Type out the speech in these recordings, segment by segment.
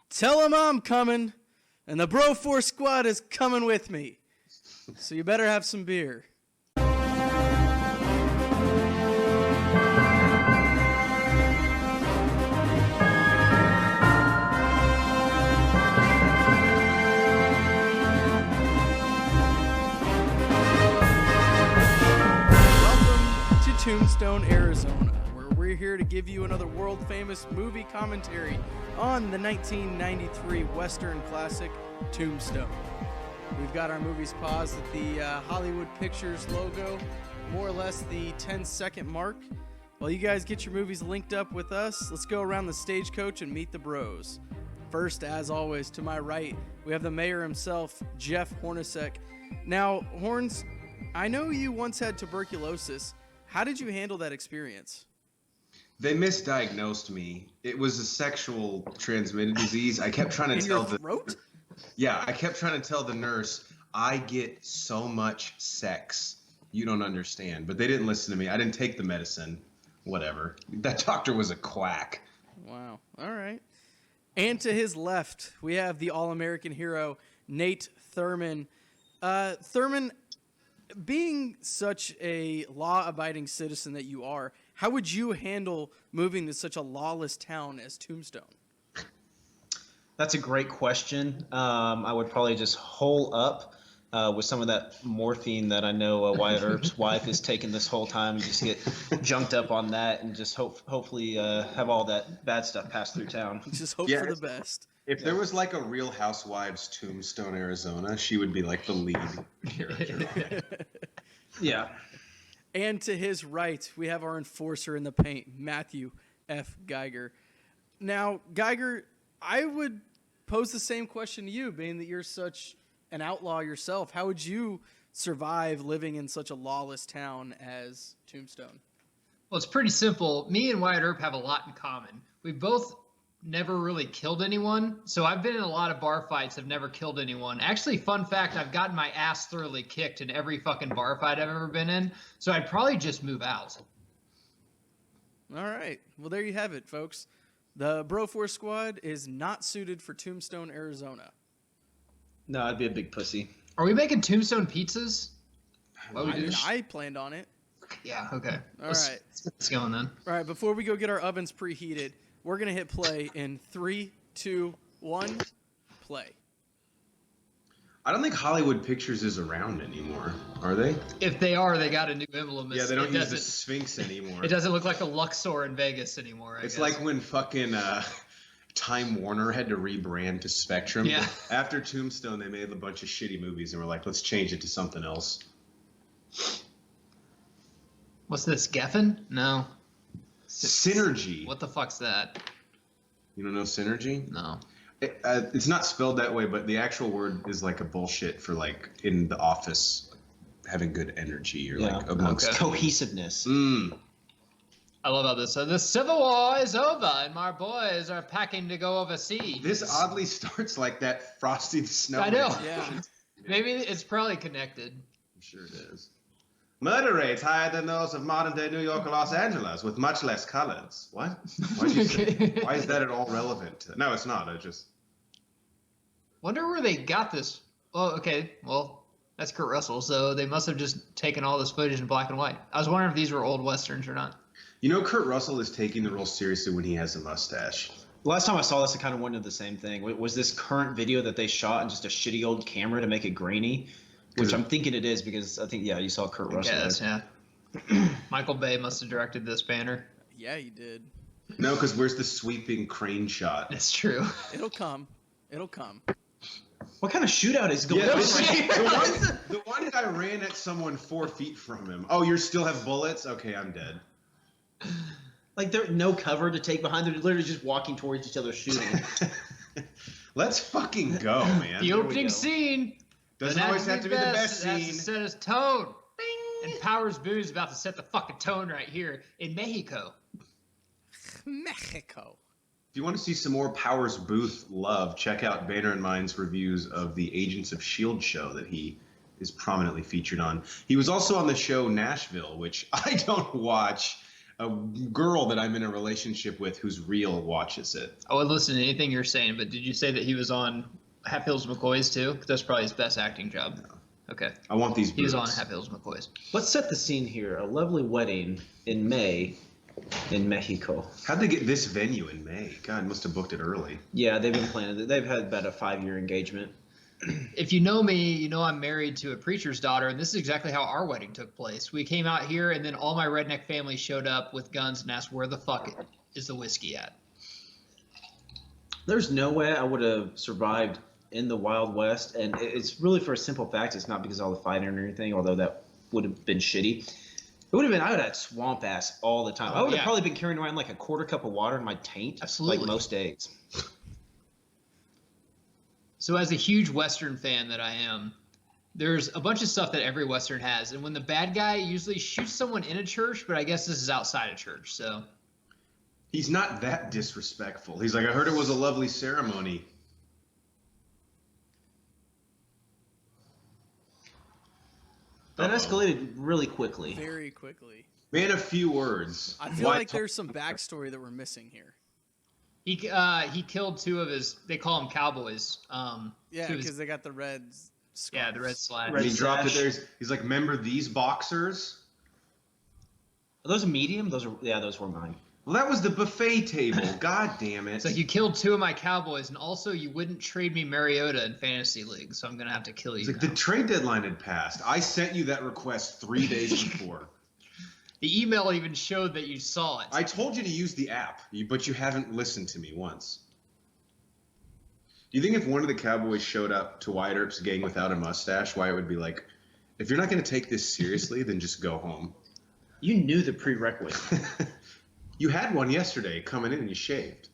Tell them I'm coming, and the Bro Force Squad is coming with me. So you better have some beer. Welcome to Tombstone, Arizona, where we're here to give you another world-famous movie commentary on the 1993 Western classic, Tombstone. We've got our movies paused at the Hollywood Pictures logo, more or less the 10-second mark. While you guys get your movies linked up with us, let's go around the stagecoach and meet the bros. First, as always, to my right, we have the mayor himself, Jeff Hornacek. Now, Horns, I know you once had tuberculosis. How did you handle that experience? They misdiagnosed me. It was a sexual transmitted disease. I kept trying to tell the throat? Yeah, I kept trying to tell the nurse, I get so much sex. You don't understand. But they didn't listen to me. I didn't take the medicine. Whatever. That doctor was a quack. Wow. All right. And to his left, we have the All-American hero, Nate Thurman. Thurman, being such a law-abiding citizen that you are, how would you handle moving to such a lawless town as Tombstone? That's a great question. I would probably just hole up with some of that morphine that I know Wyatt Earp's wife is taking this whole time, and just get junked up on that, and just hopefully have all that bad stuff pass through town. Just hope for the best. If there was like a Real Housewives Tombstone, Arizona, she would be like the lead character. Yeah. And to his right, we have our enforcer in the paint, Matthew F. Geiger. Now, Geiger, I would pose the same question to you, being that you're such an outlaw yourself. How would you survive living in such a lawless town as Tombstone? Well, it's pretty simple. Me and Wyatt Earp have a lot in common. We both never really killed anyone. So I've been in a lot of bar fights. I've never killed anyone. Actually, fun fact, I've gotten my ass thoroughly kicked in every fucking bar fight I've ever been in. So I'd probably just move out. All right. Well, there you have it, folks. The Bro Force Squad is not suited for Tombstone, Arizona. No, I'd be a big pussy. Are we making Tombstone pizzas? I planned on it. Yeah, okay. All right. Let's go on then. All right, before we go get our ovens preheated, we're going to hit play in 3, 2, 1, play. I don't think Hollywood Pictures is around anymore, are they? If they are, they got a new emblem. Yeah, they don't use the Sphinx anymore. It doesn't look like a Luxor in Vegas anymore, I It's guess. like when fucking Time Warner had to rebrand to Spectrum. Yeah. After Tombstone, they made a bunch of shitty movies and were like, let's change it to something else. What's this, Geffen? No. Synergy. What the fuck's that? You don't know Synergy? No. It's not spelled that way, but the actual word is like a bullshit for like in the office having good energy or like amongst cohesiveness. I love how this says, the Civil War is over and my boys are packing to go overseas. This oddly starts like that Frosty the Snowman. I know. Yeah. Maybe it's probably connected. I'm sure it is. Murder rates higher than those of modern-day New York or Los Angeles, with much less colors. What? Why is that at all relevant? No, it's not. I just wonder where they got this. Oh, okay. Well, that's Kurt Russell, so they must have just taken all this footage in black and white. I was wondering if these were old westerns or not. You know, Kurt Russell is taking the role seriously when he has a mustache. Last time I saw this, I kind of wondered the same thing. Was this current video that they shot in just a shitty old camera to make it grainy? Which I'm thinking it is, because I think, you saw Kurt Russell. Yes, yeah. Michael Bay must have directed this banner. Yeah, he did. No, because where's the sweeping crane shot? That's true. It'll come. It'll come. What kind of shootout is going on? The one guy ran at someone 4 feet from him. Oh, you still have bullets? Okay, I'm dead. Like, there's no cover to take behind. They're literally just walking towards each other shooting. Let's fucking go, man. The opening scene. Doesn't always have to be the best It has scene. to set his tone. Bing. And Powers Boo is about to set the fucking tone right here in Mexico. Mexico. If you want to see some more Powers Booth love, check out Banner and Mine's reviews of the Agents of S.H.I.E.L.D. show that he is prominently featured on. He was also on the show Nashville, which I don't watch. a girl that I'm in a relationship with who's real watches it. I would listen to anything you're saying, but did you say that he was on Hatfield's McCoy's too? 'Cause that's probably his best acting job. No. Okay. I want these. He was on boobs. Hatfield's McCoy's. Let's set the scene here. A lovely wedding in May in Mexico. How'd they get this venue in May? God, must have booked it early. Yeah, they've been planning it. They've had about a 5-year engagement. If you know me, you know I'm married to a preacher's daughter, and this is exactly how our wedding took place. We came out here, and then all my redneck family showed up with guns and asked, where the fuck is the whiskey at? There's no way I would have survived in the Wild West, and it's really for a simple fact. It's not because of all the fighting or anything, although that would have been shitty. It would have been, I would have had swamp ass all the time. I would have probably been carrying around like a quarter cup of water in my taint. Absolutely. Like most days. So as a huge Western fan that I am, there's a bunch of stuff that every Western has. And when the bad guy usually shoots someone in a church, but I guess this is outside a church, so. He's not that disrespectful. He's like, I heard it was a lovely ceremony. That escalated really quickly. Very quickly. Man, a few words. I feel like there's some backstory that we're missing here. He killed two of his, they call them cowboys. Yeah, two of his- because they got the red yeah, the red slash. And he dropped it sash. there. He's like, remember these boxers? Are those medium? Those were mine. Well, that was the buffet table. God damn it. It's like, you killed two of my cowboys, and also you wouldn't trade me Mariota in Fantasy League, so I'm going to have to kill you. It's like now. the trade deadline had passed. I sent you that request 3 days before. The email even showed that you saw it. I told you to use the app, but you haven't listened to me once. Do you think if one of the Cowboys showed up to Wyatt Earp's gang without a mustache, Wyatt would be like, if you're not going to take this seriously, then just go home? You knew the prerequisite. You had one yesterday coming in and you shaved.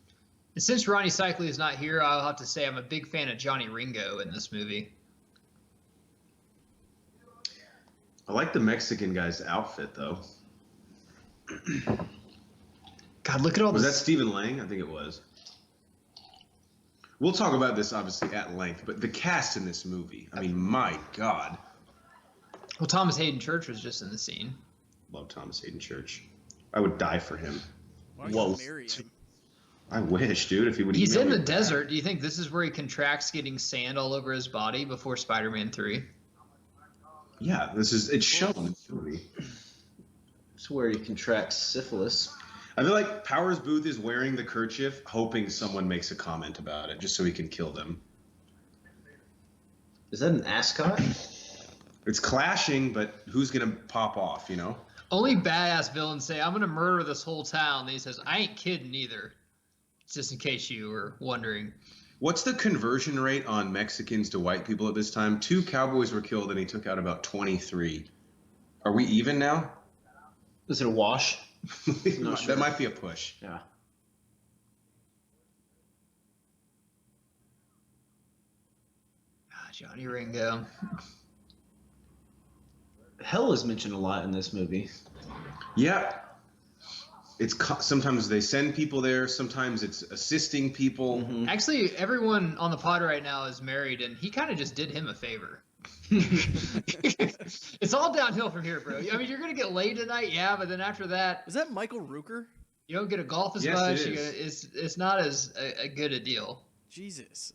And since Ronnie Cycli is not here, I'll have to say I'm a big fan of Johnny Ringo in this movie. I like the Mexican guy's outfit, though. God, look at all Was that this. Stephen Lang? I think it was. We'll talk about this, obviously, at length, but the cast in this movie, I mean, my God. Well, Thomas Hayden Church was just in the scene. Love Thomas Hayden Church. I would die for him. Why don't Whoa. you marry him? I wish, dude, if he would He's email in me the back. desert. Do you think this is where he contracts getting sand all over his body before Spider-Man 3? Yeah, it's shown in the movie. It's where you contract syphilis. I feel like Powers Booth is wearing the kerchief, hoping someone makes a comment about it, just so he can kill them. Is that an ascot? It's clashing, but who's gonna pop off, you know? Only badass villains say, I'm going to murder this whole town. And he says, I ain't kidding either. Just in case you were wondering. What's the conversion rate on Mexicans to white people at this time? 2 cowboys were killed, and he took out about 23. Are we even now? Is it a wash? Not sure. That might be a push. Yeah. Ah, Johnny Ringo. Hell is mentioned a lot in this movie. Yeah. Sometimes they send people there. Sometimes it's assisting people. Mm-hmm. Actually, everyone on the pod right now is married, and he kind of just did him a favor. It's all downhill from here, bro. I mean, you're going to get laid tonight, yeah, but then after that, Is that Michael Rooker? you don't get to golf as Yes, much. it is. It's not as a good a deal. Jesus.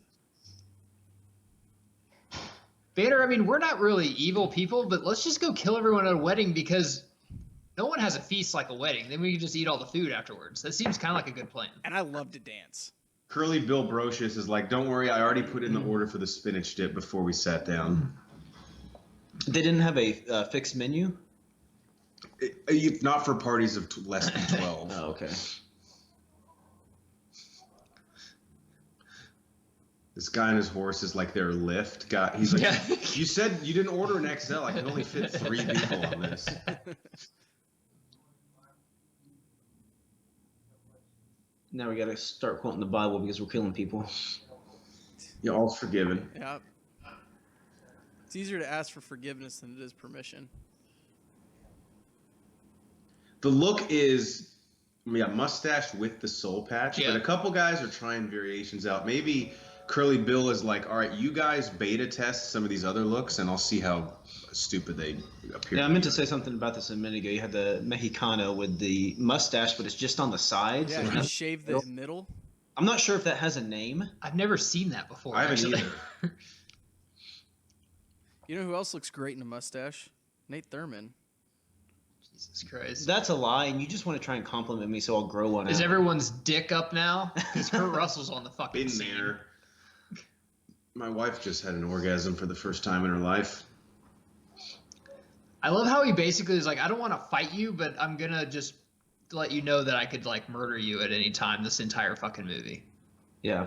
Vader, I mean, we're not really evil people, but let's just go kill everyone at a wedding because no one has a feast like a wedding. Then we can just eat all the food afterwards. That seems kind of like a good plan. And I love to dance. Curly Bill Brocious is like, don't worry, I already put in the order for the spinach dip before we sat down. They didn't have a fixed menu? Not for parties of less than 12. Oh, okay. This guy on his horse is like their lift guy. He's like, Yeah. You said you didn't order an XL. I can only fit 3 people on this. Now we got to start quoting the Bible because we're killing people. You're all forgiven. Yep. It's easier to ask for forgiveness than it is permission. The look is, mustache with the soul patch, Yeah. but a couple guys are trying variations out. Maybe Curly Bill is like, all right, you guys beta test some of these other looks, and I'll see how stupid they appear. Yeah, I meant to say something about this a minute ago. You had the Mexicano with the mustache, but it's just on the sides. Yeah, so he shaved the middle. I'm not sure if that has a name. I've never seen that before. I haven't actually. either. You know who else looks great in a mustache? Nate Thurman. Jesus Christ. That's a lie, and you just want to try and compliment me, so I'll grow one Is out. everyone's dick up now? Because Kurt Russell's on the fucking Been scene. there. My wife just had an orgasm for the first time in her life. I love how he basically is like, I don't want to fight you, but I'm gonna just let you know that I could like murder you at any time this entire fucking movie. Yeah.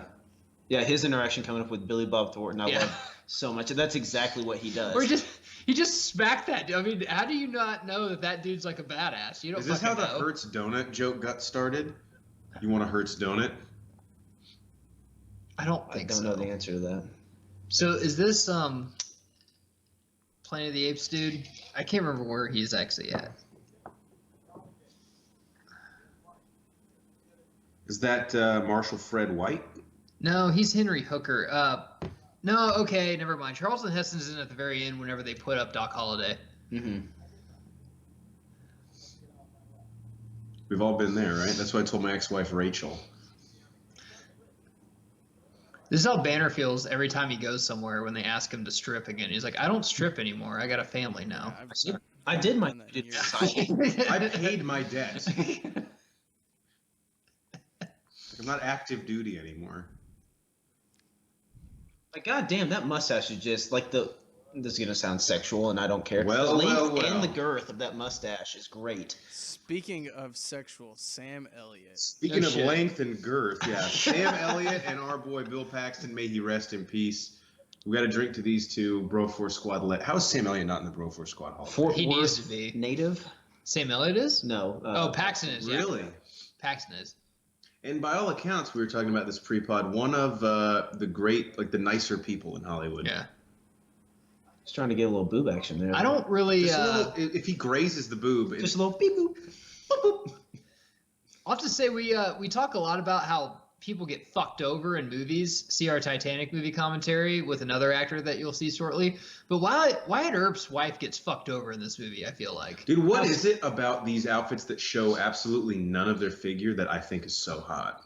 Yeah, his interaction coming up with Billy Bob Thornton, I Yeah. love so much. And that's exactly what he does. Or he just smacked that dude. I mean, how do you not know that dude's like a badass? You don't Is this how fucking the know. Hertz donut joke got started? You want a Hertz donut? I don't I think don't so. know the answer to that. So is this Planet of the Apes dude? I can't remember where he's actually at. Is that Marshall Fred White? No, he's Henry Hooker. No, okay, never mind. Charlton Heston's in at the very end whenever they put up Doc Holliday. Mm-hmm. We've all been there, right? That's what I told my ex-wife Rachel. This is how Banner feels every time he goes somewhere when they ask him to strip again. He's like, I don't strip anymore. I got a family now. I did my done that in duty. years. I paid my debt. I'm not active duty anymore. Like, goddamn, that mustache is just like the. This is gonna sound sexual, and I don't care. Well, the length well. and the girth of that mustache is great. Speaking of sexual, Sam Elliott. Speaking No of shit. length and girth, yeah, Sam Elliott and our boy Bill Paxton, may he rest in peace. We got to drink to these two. Broforce Squad. How is Sam Elliott not in the Broforce Squad Hall? Fort He Worth needs to be. native? Sam Elliott is? No. Oh, Paxton is. Yeah. Really? Paxton is. And by all accounts, we were talking about this pre-pod. One of the great, like the nicer people in Hollywood. Yeah. Just trying to get a little boob action there. I don't really. Just a little, if he grazes the boob, Just a little beep boop. Boop, boop. I'll have to say we talk a lot about how people get fucked over in movies. See our Titanic movie commentary with another actor that you'll see shortly. But Wyatt Earp's wife gets fucked over in this movie, I feel like. dude, what is it about these outfits that show absolutely none of their figure that I think is so hot?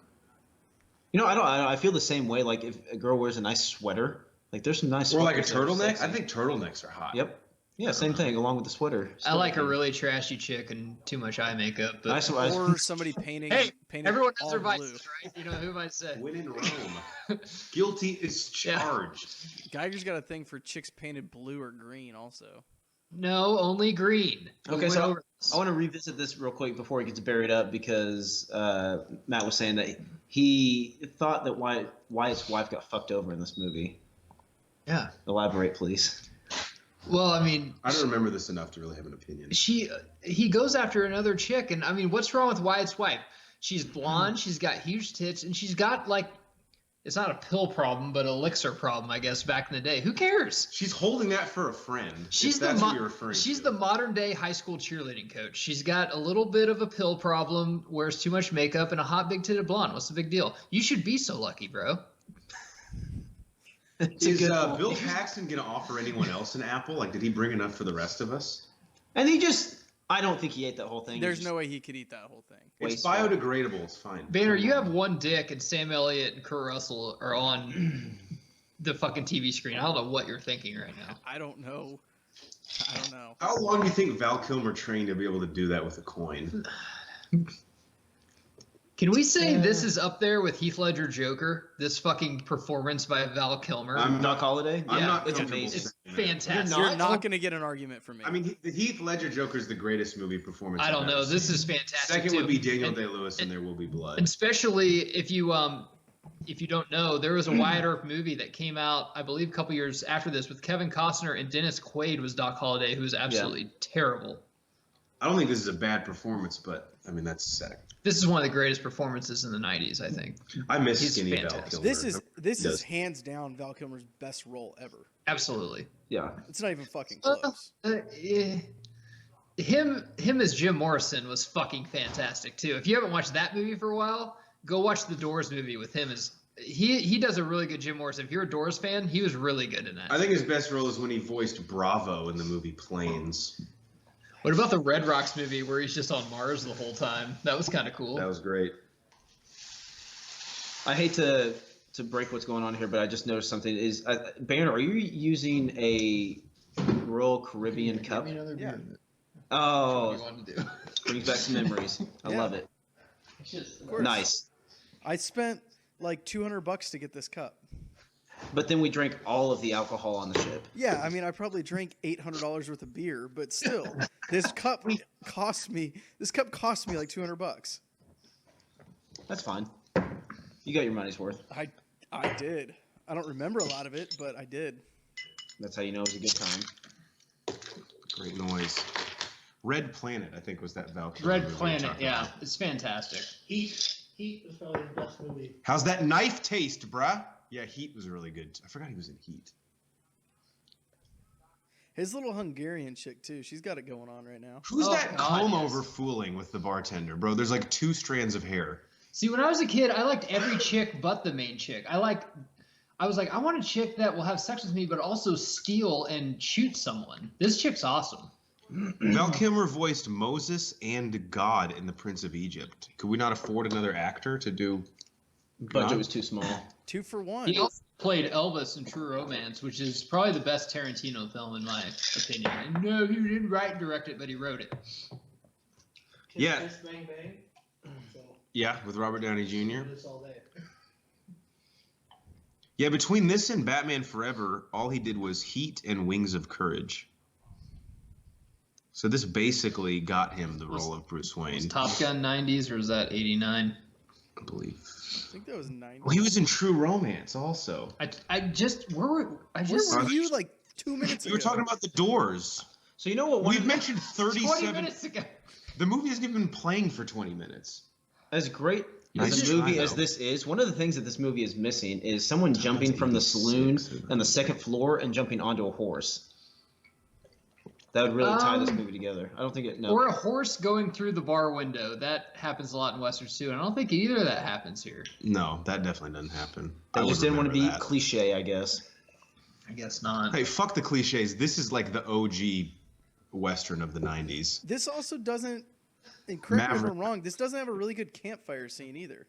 You know, I feel the same way. Like if a girl wears a nice sweater, like there's some nice. Or like a sweaters that are turtleneck? sexy. I think turtlenecks are hot. Yep. Yeah, same thing along with the sweater. I like a really trashy chick and too much eye makeup. But Nice. Or somebody painting. hey, painted everyone has all their blue. vices, right? You know, who am I say? When in Rome, guilty is Yeah. charged. Geiger's got a thing for chicks painted blue or green, also. No, only green. We Okay, went so over this. I want to revisit this real quick before it gets buried up because Matt was saying that he thought that Wyatt's wife got fucked over in this movie. Yeah. Elaborate, please. Well, I mean, I don't remember this enough to really have an opinion. he goes after another chick, and I mean, what's wrong with Wyatt's wife? She's blonde, she's got huge tits, and she's got like, it's not a pill problem, but an elixir problem, I guess, back in the day. Who cares? She's holding that for a friend. She's if that's what you're referring she's to. the modern day high school cheerleading coach. She's got a little bit of a pill problem, wears too much makeup, and a hot big titted blonde. What's the big deal? You should be so lucky, bro. Is Bill Paxton going to offer anyone else an apple? Like, did he bring enough for the rest of us? And I don't think he ate that whole thing. There's no way he could eat that whole thing. It's Wasteful. biodegradable. It's fine. Banner, you have one dick, and Sam Elliott and Kurt Russell are on the fucking TV screen. I don't know what you're thinking right now. I don't know. I don't know. How long do you think Val Kilmer trained to be able to do that with a coin? Can we say this is up there with Heath Ledger Joker? This fucking performance by Val Kilmer. Doc Holliday. I'm Yeah, not it's comfortable amazing. It's saying that. fantastic. You're not going to get an argument from me. I mean, the Heath Ledger Joker is the greatest movie performance. I don't I've know. ever This seen. is fantastic. Second too. would be Daniel And- Day-Lewis, and There Will Be Blood. And especially if you don't know, there was a Wyatt Earp movie that came out, I believe, a couple years after this with Kevin Costner, and Dennis Quaid was Doc Holliday, who was absolutely terrible. I don't think this is a bad performance, but I mean that's sad. This is one of the greatest performances in the '90s, I think. I miss He's skinny Val fantastic. Kilmer. this He is does. hands down Val Kilmer's best role ever. Absolutely. Yeah. It's not even fucking Well, close. Him as Jim Morrison was fucking fantastic too. If you haven't watched that movie for a while, go watch the Doors movie with him as he does a really good Jim Morrison. If you're a Doors fan, he was really good in that. I think his best role is when he voiced Bravo in the movie Planes. What about the Red Rocks movie where he's just on Mars the whole time? That was kind of cool. That was great. I hate to break what's going on here, but I just noticed something. Banner, are you using a Royal Caribbean cup? Give me another beer. Oh, What do you want to do? brings back some memories. I Yeah. love it. Of course. Nice. I spent like $200 to get this cup. But then we drank all of the alcohol on the ship. Yeah, I mean, I probably drank $800 worth of beer, but still, this cup cost me like $200. That's fine. You got your money's worth. I did. I don't remember a lot of it, but I did. That's how you know it was a good time. Great noise. Red Planet, I think, was that Val Kilmer Red movie we were Planet, talking yeah, about. it's fantastic. Heat was probably the best movie. How's that knife taste, bruh? Yeah, Heat was really good. I forgot he was in Heat. His little Hungarian chick too. She's got it going on right now. Who's Oh, that God, comb yes. over fooling with the bartender, bro? There's like 2 strands of hair. See, when I was a kid, I liked every chick but the main chick. I was like, I want a chick that will have sex with me, but also steal and shoot someone. This chick's awesome. Val Kilmer voiced Moses and God in The Prince of Egypt. Could we not afford another actor to do Budget God? was too small. 2 for 1. He also played Elvis in True Romance, which is probably the best Tarantino film in my opinion. And no, he didn't write and direct it, but he wrote it. Yeah. Kiss, bang, bang. So, Yeah, with Robert Downey Jr. it's all there. Yeah, between this and Batman Forever, all he did was Heat and Wings of Courage. So this basically got him the role of Bruce Was Wayne, Top Gun 90s or was that 89? I believe. I think that was 90. Well, he was in True Romance also. I just Where were you like 2 minutes You ago? were talking about The Doors. So you know what? We've mentioned 20 37. minutes ago. The movie hasn't even been playing for 20 minutes. As great Nice as a try, movie as though. this is, one of the things that this movie is missing is someone jumping from the saloon 86. on the second floor and jumping onto a horse. That would really tie this movie together. I don't think it. No. Or a horse going through the bar window. That happens a lot in westerns too, and I don't think either of that happens here. No, that definitely doesn't happen. They I just would didn't want to be remember that. cliche, I guess. I guess not. Hey, fuck the cliches. This is like the OG Western of the 90s. This also doesn't, and correct me if Maverick. I'm wrong, this doesn't have a really good campfire scene either.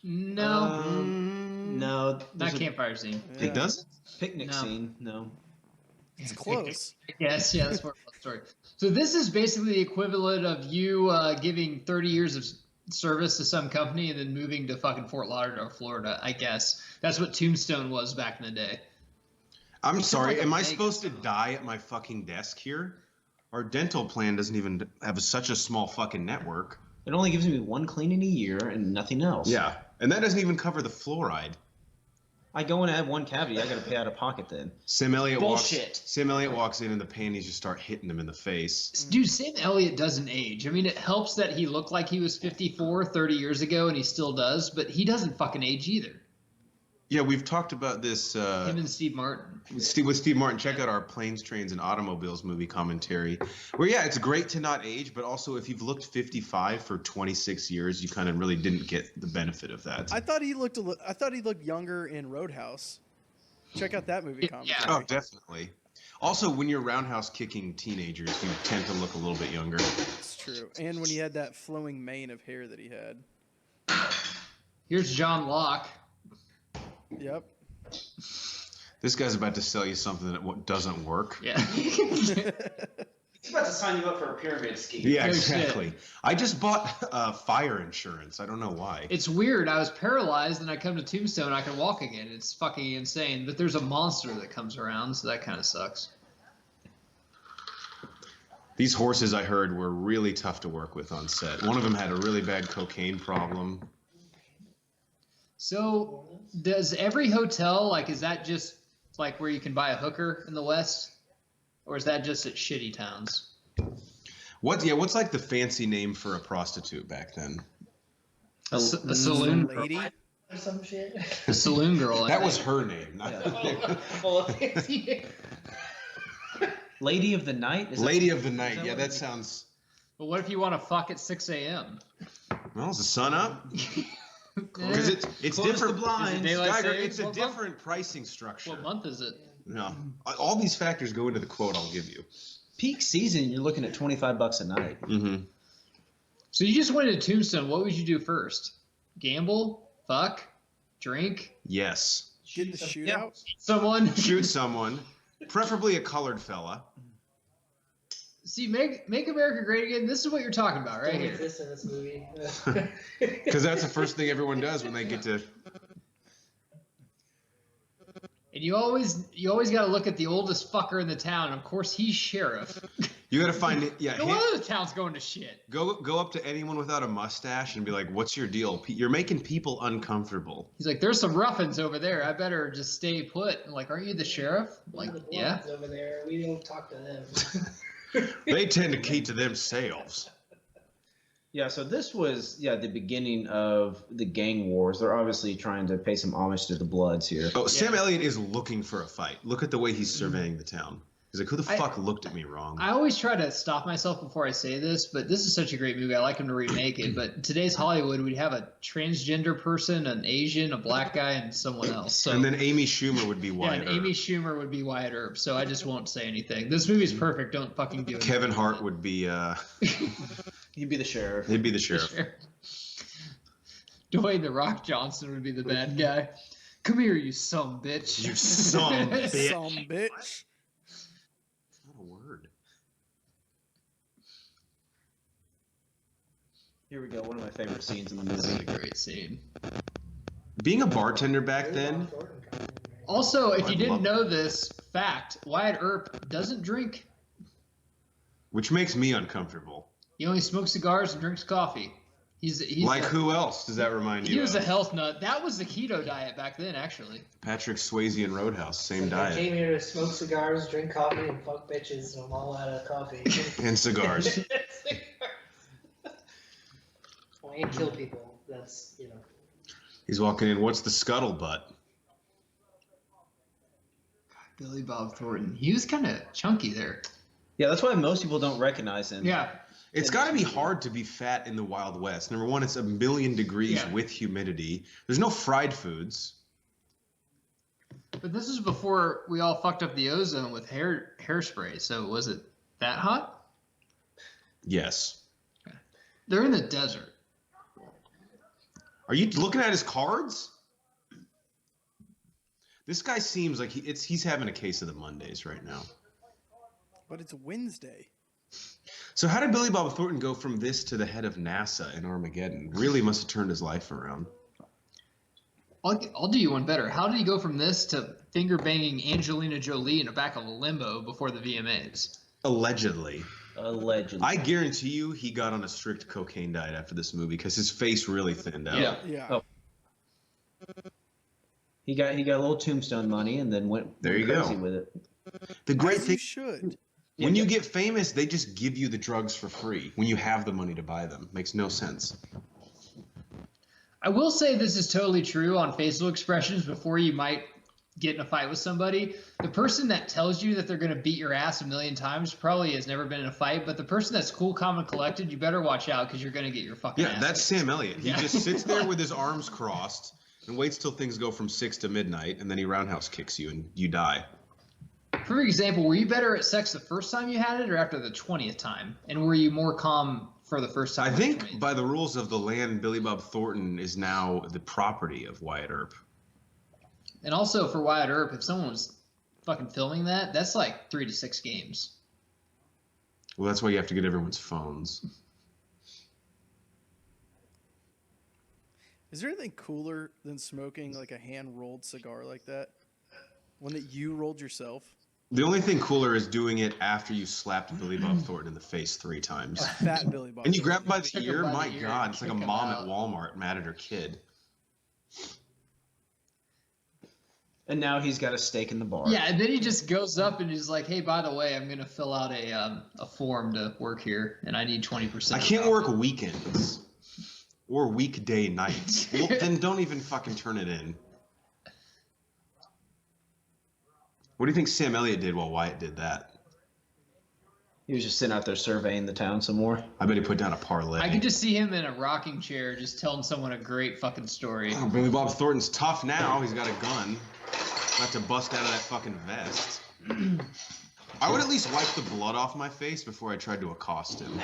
No, No. not there's a campfire scene. It does? Picnic No. scene. No. It's close. Yes, yeah, that's more of a story. So this is basically the equivalent of you giving 30 years of service to some company and then moving to fucking Fort Lauderdale, Florida, I guess. That's what Tombstone was back in the day. I'm sorry. like a Am I Vegas supposed to film. die at my fucking desk here? Our dental plan doesn't even have such a small fucking network. It only gives me one cleaning a year and nothing else. Yeah. And that doesn't even cover the fluoride. I go in and have one cavity. I got to pay out of pocket then. Sam Elliott Bullshit. walks in and the panties just start hitting him in the face. Dude, Sam Elliott doesn't age. I mean, it helps that he looked like he was 54 30 years ago, and he still does, but he doesn't fucking age either. Yeah, we've talked about this Him and Steve Martin. with Steve Martin. Check out our Planes, Trains, and Automobiles movie commentary. Where, yeah, it's great to not age, but also if you've looked 55 for 26 years, you kind of really didn't get the benefit of that. I thought he looked younger in Roadhouse. Check out that movie Yeah. commentary. Oh, definitely. Also, when you're roundhouse kicking teenagers, you tend to look a little bit younger. It's true. And when he had that flowing mane of hair that he had. Here's John Locke. Yep. This guy's about to sell you something that doesn't work. Yeah. He's about to sign you up for a pyramid scheme. Yeah, No exactly. I just bought fire insurance. I don't know why. It's weird. I was paralyzed, and I come to Tombstone, I can walk again. It's fucking insane. But there's a monster that comes around, so that kind of sucks. These horses, I heard, were really tough to work with on set. One of them had a really bad cocaine problem. So, does every hotel, like, is that just like where you can buy a hooker in the West? Or is that just at shitty towns? What's like the fancy name for a prostitute back then? A saloon girl. Lady. Or some shit. A saloon girl. I That think. was her name. Not Lady of the Night? Is that- Lady of the Night. that Yeah, what that it is? sounds. But what if you want to fuck at 6 a.m.? Well, is the sun up? Because it's Close different. the blinds. Daylight Geiger, savings? it's a What different pricing structure. What month is it? No, all these factors go into the quote I'll give you. Peak season, you're looking at $25 a night. Mm-hmm. So you just went to Tombstone. What would you do first? Gamble? Fuck? Drink? Yes. Get in the shootout. Someone? Shoot someone, preferably a colored fella. See, make America great again. This is what you're talking about right Don't here. exist in this movie. Because that's the first thing everyone does when they get to. And you always got to look at the oldest fucker in the town. Of course, he's sheriff. You got to find it. Yeah. No wonder the town's going to shit. Go up to anyone without a mustache and be like, "What's your deal? You're making people uncomfortable." He's like, "There's some ruffians over there. I better just stay put." I'm like, "Aren't you the sheriff?" I'm We're like, the yeah. blondes over there. We don't talk to them. They tend to keep to themselves. Yeah, so this was the beginning of the gang wars. They're obviously trying to pay some homage to the Bloods here. Oh, Sam Elliott is looking for a fight. Look at the way he's surveying the town. He's like, "Who the fuck looked at me wrong?" I always try to stop myself before I say this, but this is such a great movie. I like him to remake it. But today's Hollywood, we'd have a transgender person, an Asian, a black guy, and someone else. So, And then Amy Schumer would be yeah, Wyatt and Amy Earp. Schumer would be Wyatt Earp. So I just won't say anything. This movie's perfect. Don't fucking do it. Kevin Hart would be. He'd be the sheriff. He'd be the sheriff. Dwayne the Rock Johnson would be the bad guy. Come here, you some bitch. You some bitch. Some bitch. Not a word. Here we go. One of my favorite scenes in the This is movie. a great scene. Being a bartender back then. Also, if I you didn't love know this fact, Wyatt Earp doesn't drink. Which makes me uncomfortable. He only smokes cigars and drinks coffee. He's Like a, who else does that remind you He was a of? health nut. That was the keto diet back then, actually. Patrick Swayze and Roadhouse, same I diet. came here to smoke cigars, drink coffee, and fuck bitches, and I'm all out of coffee. And cigars. And kill people. That's, He's walking in, "What's the scuttlebutt?" Billy Bob Thornton. He was kind of chunky there. Yeah, that's why most people don't recognize him. Yeah. It's got to be hard to be fat in the Wild West. Number one, it's 1,000,000 degrees Yeah. with humidity. There's no fried foods. But this is before we all fucked up the ozone with hairspray. So was it that hot? Yes. They're in the desert. Are you looking at his cards? This guy seems like he's having a case of the Mondays right now. But it's Wednesday. So how did Billy Bob Thornton go from this to the head of NASA in Armageddon? Really must have turned his life around. I'll do you one better. How did he go from this to finger banging Angelina Jolie in the back of a limo before the VMAs? Allegedly. Allegedly. I guarantee you he got on a strict cocaine diet after this movie because his face really thinned out. Yeah. Yeah. Oh. He got a little Tombstone money and then went There you crazy go. with it. The great As thing, you should. when you get famous, they just give you the drugs for free when you have the money to buy them. Makes no sense. I will say this is totally true on facial expressions before you might get in a fight with somebody. The person that tells you that they're going to beat your ass 1,000,000 times probably has never been in a fight, but the person that's cool, calm, and collected, you better watch out because you're going to get your fucking Yeah, ass that's kicked. Sam Elliott. He Yeah. just sits there with his arms crossed and waits till things go from 6 to midnight, and then he roundhouse kicks you and you die. For example, were you better at sex the first time you had it or after the 20th time? And were you more calm for the first time? I or the think 20th? by the rules of the land, Billy Bob Thornton is now the property of Wyatt Earp. And also for Wyatt Earp, if someone was fucking filming that, that's like 3 to 6 games. Well, that's why you have to get everyone's phones. Is there anything cooler than smoking like a hand-rolled cigar like that? One that you rolled yourself? The only thing cooler is doing it after you slapped Billy Bob Thornton in the face 3 times. A fat Billy Bob. And you grab him by the Took him ear? by the My ear God, and it's like a kick him mom at out. Walmart mad at her kid. And now he's got a stake in the bar. Yeah, and then he just goes up and he's like, "Hey, by the way, I'm going to fill out a form to work here, and I need 20%." I can't work weekends or weekday nights. Well, then don't even fucking turn it in. What do you think Sam Elliott did while Wyatt did that? He was just sitting out there surveying the town some more. I bet he put down a parlay. I could just see him in a rocking chair just telling someone a great fucking story. Oh, Billy Bob Thornton's tough now. He's got a gun. About to bust out of that fucking vest. I would at least wipe the blood off my face before I tried to accost him.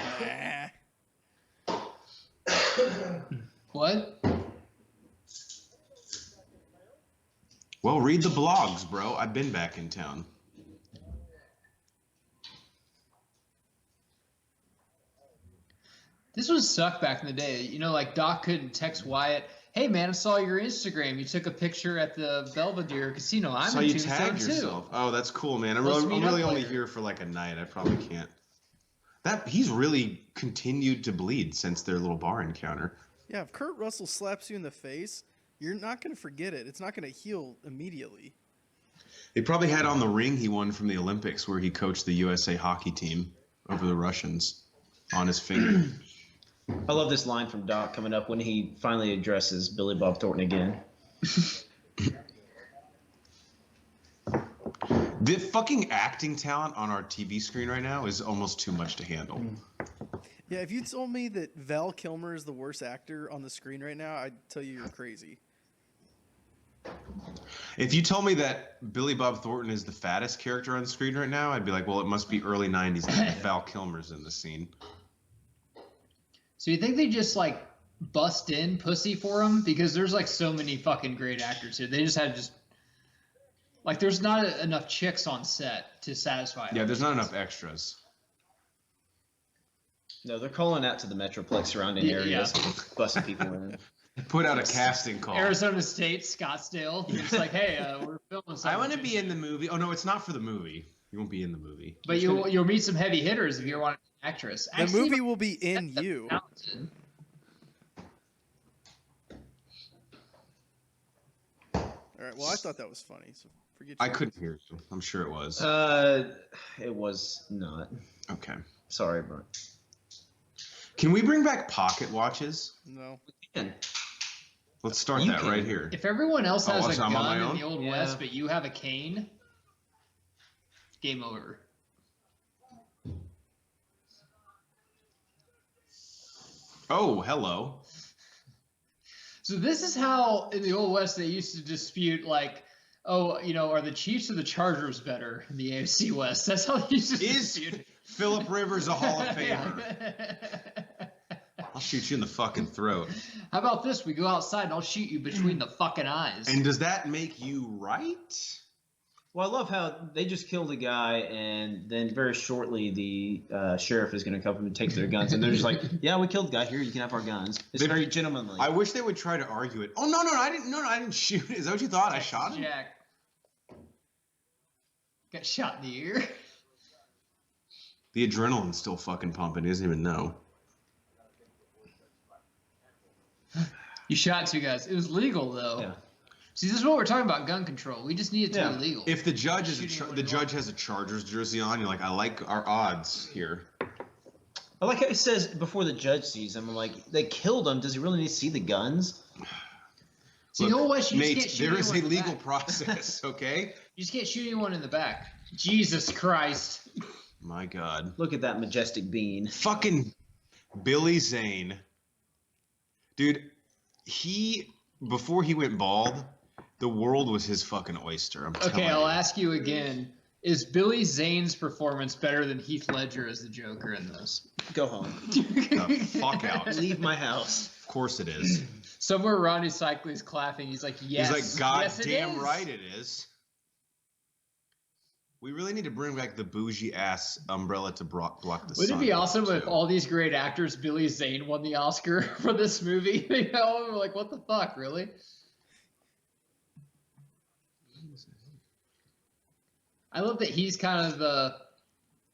What? Well, read the blogs, bro. I've been back in town. This would suck back in the day. You know, like Doc couldn't text Wyatt, "Hey man, I saw your Instagram. You took a picture at the Belvedere Casino. I'm So in you Tombstone tagged too." yourself. Oh, that's cool, man. I'm Let's meet up really only later. here for like a night. I probably can't. He's really continued to bleed since their little bar encounter. Yeah, if Kurt Russell slaps you in the face, you're not going to forget it. It's not going to heal immediately. They probably had on the ring he won from the Olympics where he coached the USA hockey team over the Russians on his finger. I love this line from Doc coming up when he finally addresses Billy Bob Thornton again. The fucking acting talent on our TV screen right now is almost too much to handle. Yeah, if you told me that Val Kilmer is the worst actor on the screen right now, I'd tell you you're crazy. If you told me that Billy Bob Thornton is the fattest character on screen right now, I'd be like, well, it must be early 90s and Val Kilmer's in the scene. So you think they just like bust in pussy for him? Because there's like so many fucking great actors here. They just had to just like there's not enough chicks on set to satisfy. Yeah, there's not audiences. enough extras. No, they're calling out to the Metroplex surrounding areas, busting people in. Put out a casting call. Arizona State, Scottsdale. It's like, hey, we're filming something. I want to be in the movie. Oh, no, it's not for the movie. You won't be in the movie. But you'll meet some heavy hitters if you want to be an actress. The movie will be in you. Talented. All right, well, I thought that was funny, so forget I you. couldn't hear you. I'm sure it was. It was not. Okay. Sorry, bro. Can we bring back pocket watches? No. Let's start You that can. right here. If everyone else has a so I'm on my gun in own? the Old Yeah. West, but you have a cane, game over. Oh, hello. So this is how in the Old West they used to dispute, like, oh, you know, are the Chiefs or the Chargers better in the AFC West? That's how they used to Is dispute. Philip Rivers a Hall of Famer? Yeah. I'll shoot you in the fucking throat. How about this? We go outside and I'll shoot you between the fucking eyes. And does that make you right? Well, I love how they just killed a guy, and then very shortly the sheriff is going to come and take their guns, and they're just like, "Yeah, we killed the guy. Here, you can have our guns." It's They- very gentlemanly. I wish they would try to argue it. Oh, no, I didn't shoot. Is that what you thought? I shot him? Jack got shot in the ear. The adrenaline's still fucking pumping. He doesn't even know. You shot two guys. It was legal though. Yeah. See, this is what we're talking about: gun control. We just need it to Yeah. be legal. If the judge is Shooting the one judge has a Chargers jersey on, you're like, I like our odds here. I like how he says before the judge sees him, I'm like, they killed him. Does he really need to see the guns? See, the Old West, you mate, just can't shoot there is a anyone in the legal back. process, okay? You just can't shoot anyone in the back. Jesus Christ. My God. Look at that majestic bean. Fucking Billy Zane. Dude, before he went bald, the world was his fucking oyster. I'm Okay, telling I'll you. ask you again. Is Billy Zane's performance better than Heath Ledger as the Joker in this? Go home. The fuck out. Leave my house. Of course it is. Somewhere Ronnie Cycley's clapping. He's like, yes. He's like, God yes, it damn is." right it is. We really need to bring back the bougie ass umbrella to block the sun. Wouldn't it be awesome if too. all these great actors, Billy Zane won the Oscar for this movie? You know, we're like, what the fuck, really? I love that he's kind of the,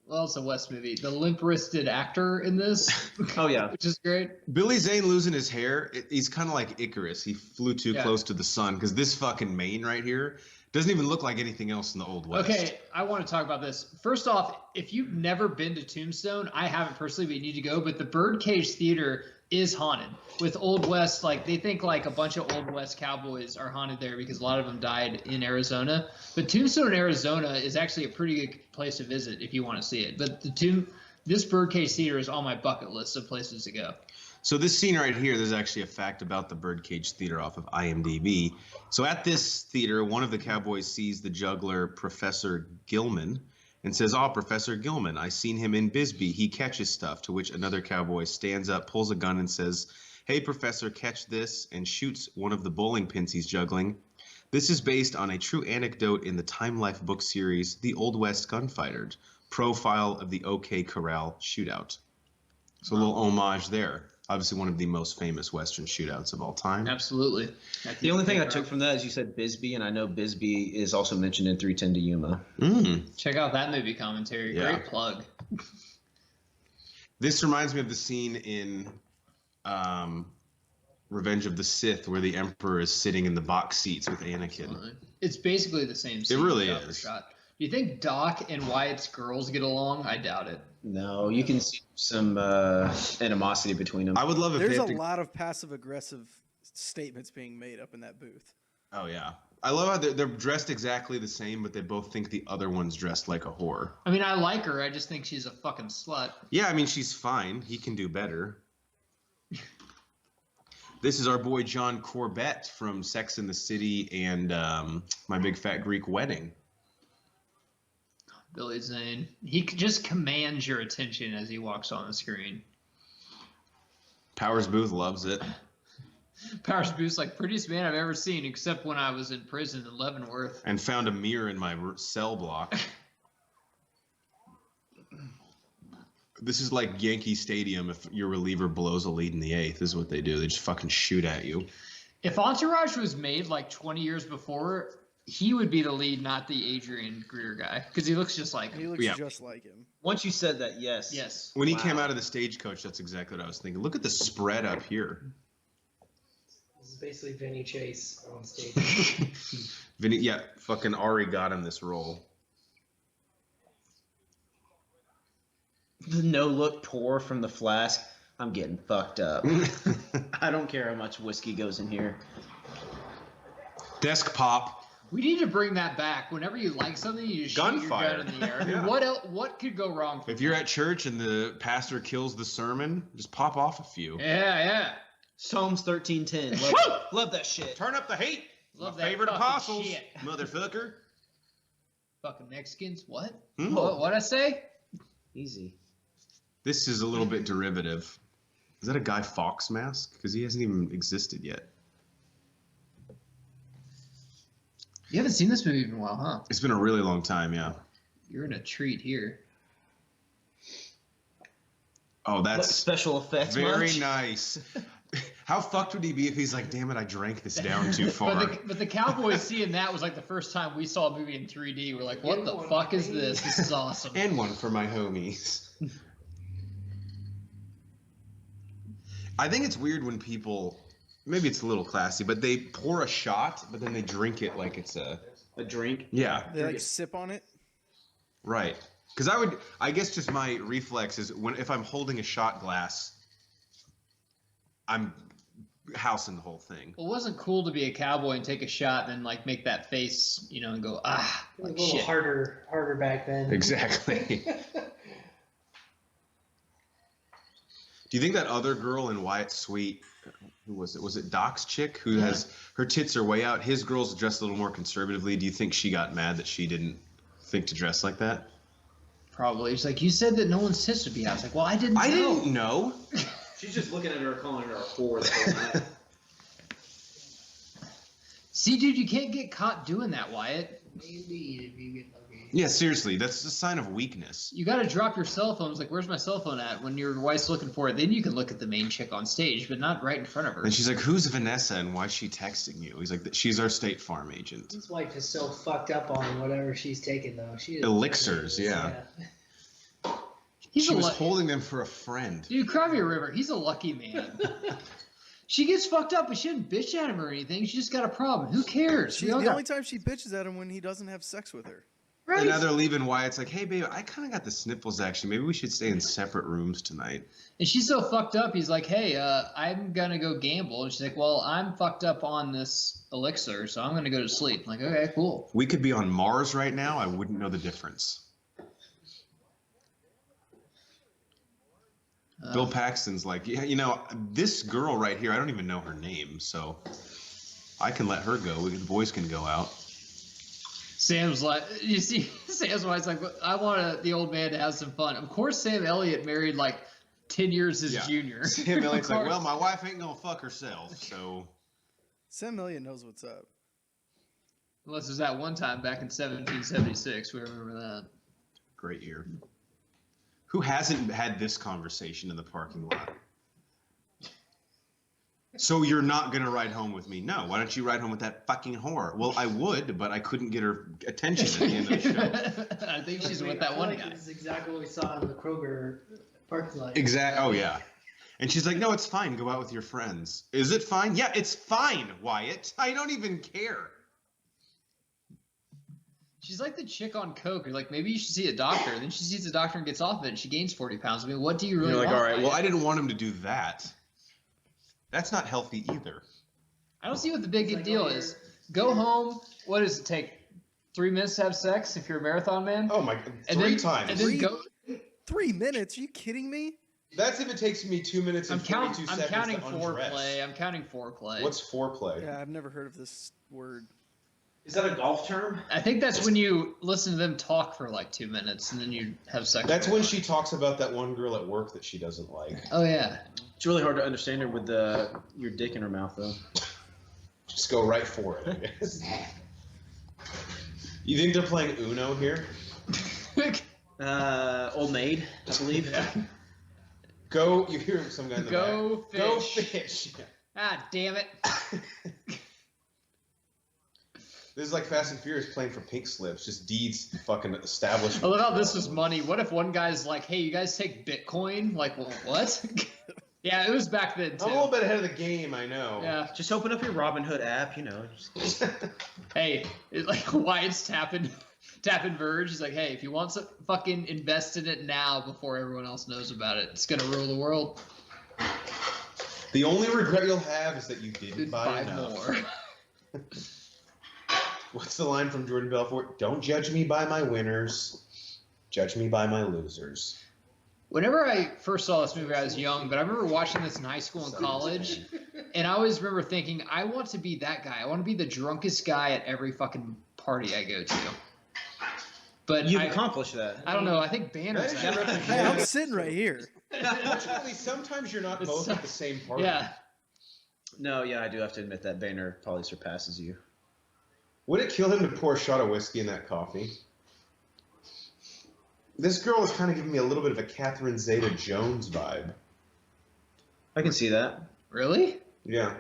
well, it's a West movie, the limp-wristed actor in this, Oh, yeah. which is great. Billy Zane losing his hair, he's kind of like Icarus. He flew too Yeah. close to the sun because this fucking mane right here doesn't even look like anything else in the Old West. Okay, I want to talk about this. First off, if you've never been to Tombstone, I haven't personally, but you need to go. But the Birdcage Theater, is haunted. With Old West, like they think like a bunch of Old West cowboys are haunted there because a lot of them died in Arizona. But Tombstone, Arizona is actually a pretty good place to visit if you want to see it. But this Birdcage Theater is on my bucket list of places to go. So this scene right here, there's actually a fact about the Birdcage Theater off of IMDb. So at this theater, one of the cowboys sees the juggler Professor Gilman and says, "Oh, Professor Gilman, I seen him in Bisbee. He catches stuff." To which another cowboy stands up, pulls a gun, and says, "Hey, Professor, catch this," and shoots one of the bowling pins he's juggling. This is based on a true anecdote in the Time Life book series, The Old West Gunfighter, profile of the OK Corral shootout. So a little homage there. Obviously one of the most famous Western shootouts of all time. Absolutely. The only thing I took from that is you said Bisbee, and I know Bisbee is also mentioned in 310 to Yuma. Check out that movie commentary. Yeah. Great plug. This reminds me of the scene in Revenge of the Sith where the Emperor is sitting in the box seats with Anakin. It's basically the same scene. It really shot for is. shot. Do you think Doc and Wyatt's girls get along? I doubt it. No, you can see some animosity between them. I would love if There's they a had to... lot of passive-aggressive statements being made up in that booth. Oh, yeah. I love how they're dressed exactly the same, but they both think the other one's dressed like a whore. I mean, I like her. I just think she's a fucking slut. Yeah, I mean, she's fine. He can do better. This is our boy John Corbett from Sex and the City and My Big Fat Greek Wedding. Billy Zane. He just commands your attention as he walks on the screen. Powers Booth loves it. Powers Booth's like, prettiest man I've ever seen, except when I was in prison in Leavenworth. And found a mirror in my cell block. This is like Yankee Stadium if your reliever blows a lead in the eighth. This is what they do. They just fucking shoot at you. If Entourage was made like 20 years before, he would be the lead, not the Adrian Greer guy, because he looks just like him. He looks Yeah. just like him. Once you said that, yes. Yes. When he Wow. came out of the stagecoach, that's exactly what I was thinking. Look at the spread up here. This is basically Vinny Chase on stage. Vinny, yeah, fucking Ari got him this role. The no-look pour from the flask. I'm getting fucked up. I don't care how much whiskey goes in here. Desk pop. We need to bring that back. Whenever you like something, you just shoot your Gunfire. gun in the air. I mean, Yeah. what else? What could go wrong? If you're at church and the pastor kills the sermon, just pop off a few. Yeah. Psalms 13:10. Love that shit. Turn up the heat. Love My that favorite fucking apostles, shit. motherfucker. Fucking Mexicans. What? Hmm. What'd I say? Easy. This is a little bit derivative. Is that a Guy Fawkes mask? Because he hasn't even existed yet. You haven't seen this movie in a while, huh? It's been a really long time, yeah. You're in a treat here. Oh, that's Special effects. very much? nice. How fucked would he be if he's like, damn it, I drank this down too far? But the Cowboys seeing that was like the first time we saw a movie in 3D. We're like, what the fuck is this? This is awesome. And one for my homies. I think it's weird when people, maybe it's a little classy, but they pour a shot, but then they drink it like it's a drink. Yeah, They like sip on it. right. Because I guess just my reflex is if I'm holding a shot glass, I'm housing the whole thing. Well, it wasn't cool to be a cowboy and take a shot and then like make that face, and go, It was like a little shit. harder back then. Exactly. Do you think that other girl in Wyatt's Suite, who was it? Was it Doc's chick who has her tits are way out? His girl's dressed a little more conservatively. Do you think she got mad that she didn't think to dress like that? Probably. It's like, you said that no one's tits would be out. It's like, well, I didn't know. I didn't know. She's just looking at her, calling her a whore the whole night. See, dude, you can't get caught doing that, Wyatt. Indeed, if you get lucky. Yeah, seriously, that's a sign of weakness. You got to drop your cell phone. It's like, where's my cell phone at? When your wife's looking for it, then you can look at the main chick on stage, but not right in front of her. And she's like, "Who's Vanessa and why's she texting you?" He's like, "She's our State Farm agent." His wife is so fucked up on whatever she's taking, though. She is Elixirs, yeah. She was holding them for a friend. Dude, Cry River, he's a lucky man. She gets fucked up, but she didn't bitch at him or anything. She just got a problem. Who cares? The only time she bitches at him when he doesn't have sex with her. And now they're leaving. Wyatt's like, hey, babe, I kind of got the sniffles, actually. Maybe we should stay in separate rooms tonight. And she's so fucked up. He's like, hey, I'm going to go gamble. And she's like, well, I'm fucked up on this elixir, so I'm going to go to sleep. I'm like, okay, cool. We could be on Mars right now. I wouldn't know the difference. Bill Paxton's like, yeah, you know, this girl right here, I don't even know her name, so I can let her go. The boys can go out. Sam's like, you see, Sam's wife's like, I want the old man to have some fun. Of course, Sam Elliott married like 10 years his junior. Sam Elliott's like, well, my wife ain't gonna fuck herself, so. Sam Elliott knows what's up. Unless it was that one time back in 1776. We remember that. Great year. Who hasn't had this conversation in the parking lot? So you're not going to ride home with me? No. Why don't you ride home with that fucking whore? Well, I would, but I couldn't get her attention at the end of the show. I think she's with that one guy. This is exactly what we saw in the Kroger parking lot. Exactly. Oh, yeah. And she's like, no, it's fine. Go out with your friends. Is it fine? Yeah, it's fine, Wyatt. I don't even care. She's like the chick on coke. You're like, maybe you should see a doctor. And then she sees a doctor and gets off of it, and she gains 40 pounds. I mean, what do you really You're like, want? all right, well, I didn't want him to do that. That's not healthy either. I don't see what the big deal is. Go home. What does it take? 3 minutes to have sex if you're a marathon man? Oh, my God. And Three then, times. And then go. 3 minutes? Are you kidding me? That's if it takes me 2 minutes and 42 seconds I'm counting to undress. foreplay. I'm counting foreplay. What's foreplay? Yeah, I've never heard of this word. Is that a golf term? I think that's when you listen to them talk for like 2 minutes and then you have sex. That's when she talks about that one girl at work that she doesn't like. Oh, yeah. It's really hard to understand her with your dick in her mouth, though. Just go right for it, I guess. You think they're playing Uno here? Old Maid, I believe. Go, you hear some guy in the back. Go fish. Ah, damn it. This is like Fast and Furious playing for pink slips. Just deeds fucking established. I love how this was money. What if one guy's like, hey, you guys take Bitcoin? Like, well, what? Yeah, it was back then, too. I'm a little bit ahead of the game, I know. Yeah. Just open up your Robinhood app, you know. Hey, it's like Wyatt's tapping Verge. He's like, hey, if you want to fucking invest in it now before everyone else knows about it, it's going to rule the world. The only regret you'll have is that you didn't buy enough. More. What's the line from Jordan Belfort? Don't judge me by my winners. Judge me by my losers. Whenever I first saw this movie, I was young, but I remember watching this in high school and college, and I always remember thinking, I want to be that guy. I want to be the drunkest guy at every fucking party I go to. But You've accomplished that. I don't know. I think Banner's That is your that. Hey, I'm sitting right here. Unfortunately, sometimes you're not both at the same party. Yeah. No, yeah, I do have to admit that Banner probably surpasses you. Would it kill him to pour a shot of whiskey in that coffee? This girl is kind of giving me a little bit of a Catherine Zeta-Jones vibe. I can see that. Really? Yeah.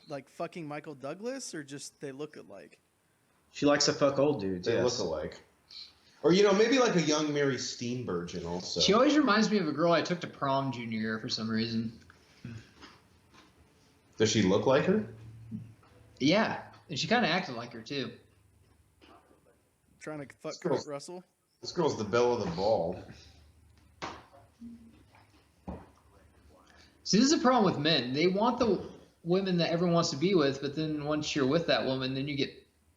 Like fucking Michael Douglas, or just they look alike? She likes to fuck old dudes. They look alike. Or, you know, maybe like a young Mary Steenburgen also. She always reminds me of a girl I took to prom junior year for some reason. Does she look like her? Yeah. And she kind of acted like her, too. Trying to fuck Kurt Russell? This girl's the belle of the ball. See, this is a problem with men. They want the women that everyone wants to be with, but then once you're with that woman, then you get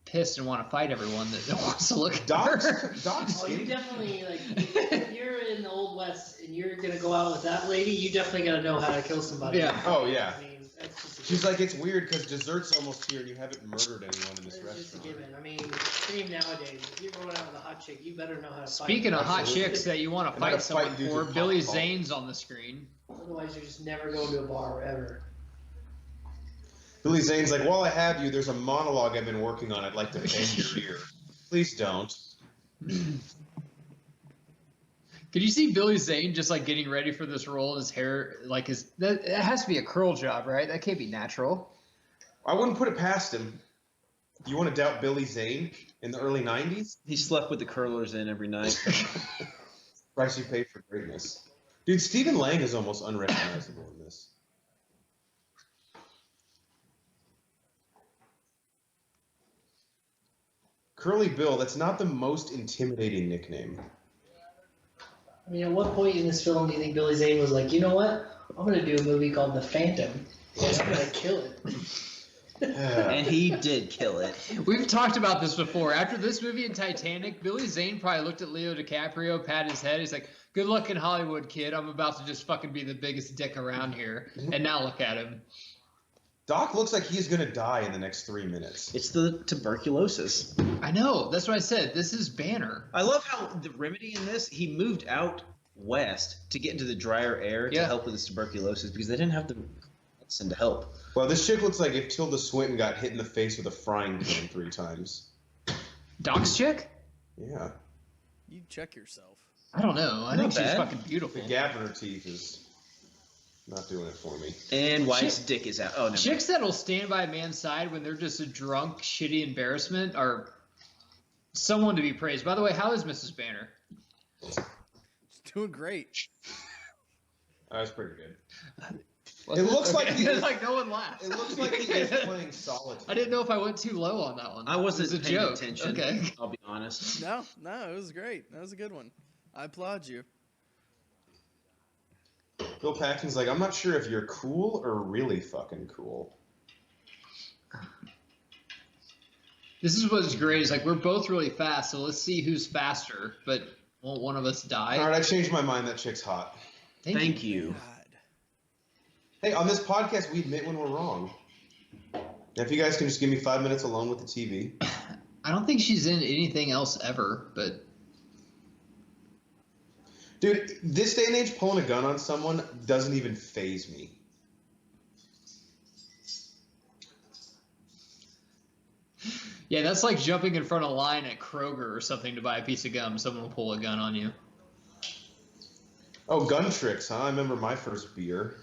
pissed and want to fight everyone that wants to look at her. Oh, you definitely, like, if you're in the Old West and you're going to go out with that lady, you definitely got to know how to kill somebody. Yeah. Oh, yeah. I mean, that's just She's like, it's weird because dessert's almost here and you haven't murdered anyone in this it's just a restaurant. given. I mean, same nowadays. If you're going out with a hot chick, you better know how to fight. Speaking of hot Absolutely. chicks that you want to And how to fight someone fight dudes for, with Billy pop Zane's on the screen. Otherwise, you're just never going to a bar ever. Billy Zane's like, while I have you, there's a monologue I've been working on. I'd like to bend your ear. Please don't. Could you see Billy Zane just like getting ready for this role? His hair, like it has to be a curl job, right? That can't be natural. I wouldn't put it past him. You want to doubt Billy Zane in the early 90s? He slept with the curlers in every night. Price you pay for greatness. Dude, Stephen Lang is almost unrecognizable in this. Curly Bill, that's not the most intimidating nickname. I mean, at what point in this film do you think Billy Zane was like, you know what? I'm going to do a movie called The Phantom, and I'm going to kill it. And he did kill it. We've talked about this before. After this movie and Titanic, Billy Zane probably looked at Leo DiCaprio, pat his head. He's like, good luck in Hollywood, kid. I'm about to just fucking be the biggest dick around here. And now look at him. Doc looks like he's going to die in the next 3 minutes. It's the tuberculosis. I know. That's what I said. This is Banner. I love how the remedy in this, he moved out west to get into the drier air to help with his tuberculosis because they didn't have the medicine to help. Well, this chick looks like if Tilda Swinton got hit in the face with a frying pan 3 times. Doc's chick? Yeah. You check yourself. I don't know. I think she's bad. fucking beautiful. The gap in her teeth is not doing it for me. And White's dick is out. Oh, no. Chicks that'll stand by a man's side when they're just a drunk, shitty embarrassment are someone to be praised. By the way, how is Mrs. Banner? She's doing great. That's pretty good. It looks like he is, like no one laughs. It looks like he is playing solitaire. I didn't know if I went too low on that one. I wasn't It was a paying joke. attention. Okay. I'll be honest. No, it was great. That was a good one. I applaud you. Bill Paxton's like, I'm not sure if you're cool or really fucking cool. This is what's great. Is like we're both really fast, so let's see who's faster. But won't one of us die? All right, I changed my mind. That chick's hot. Thank you. God. Hey, on this podcast, we admit when we're wrong. If you guys can just give me 5 minutes alone with the TV. I don't think she's in anything else ever, but Dude, this day and age, pulling a gun on someone doesn't even faze me. yeah, that's like jumping in front of a line at Kroger or something to buy a piece of gum. Someone will pull a gun on you. Oh, gun tricks, huh? I remember my first beer.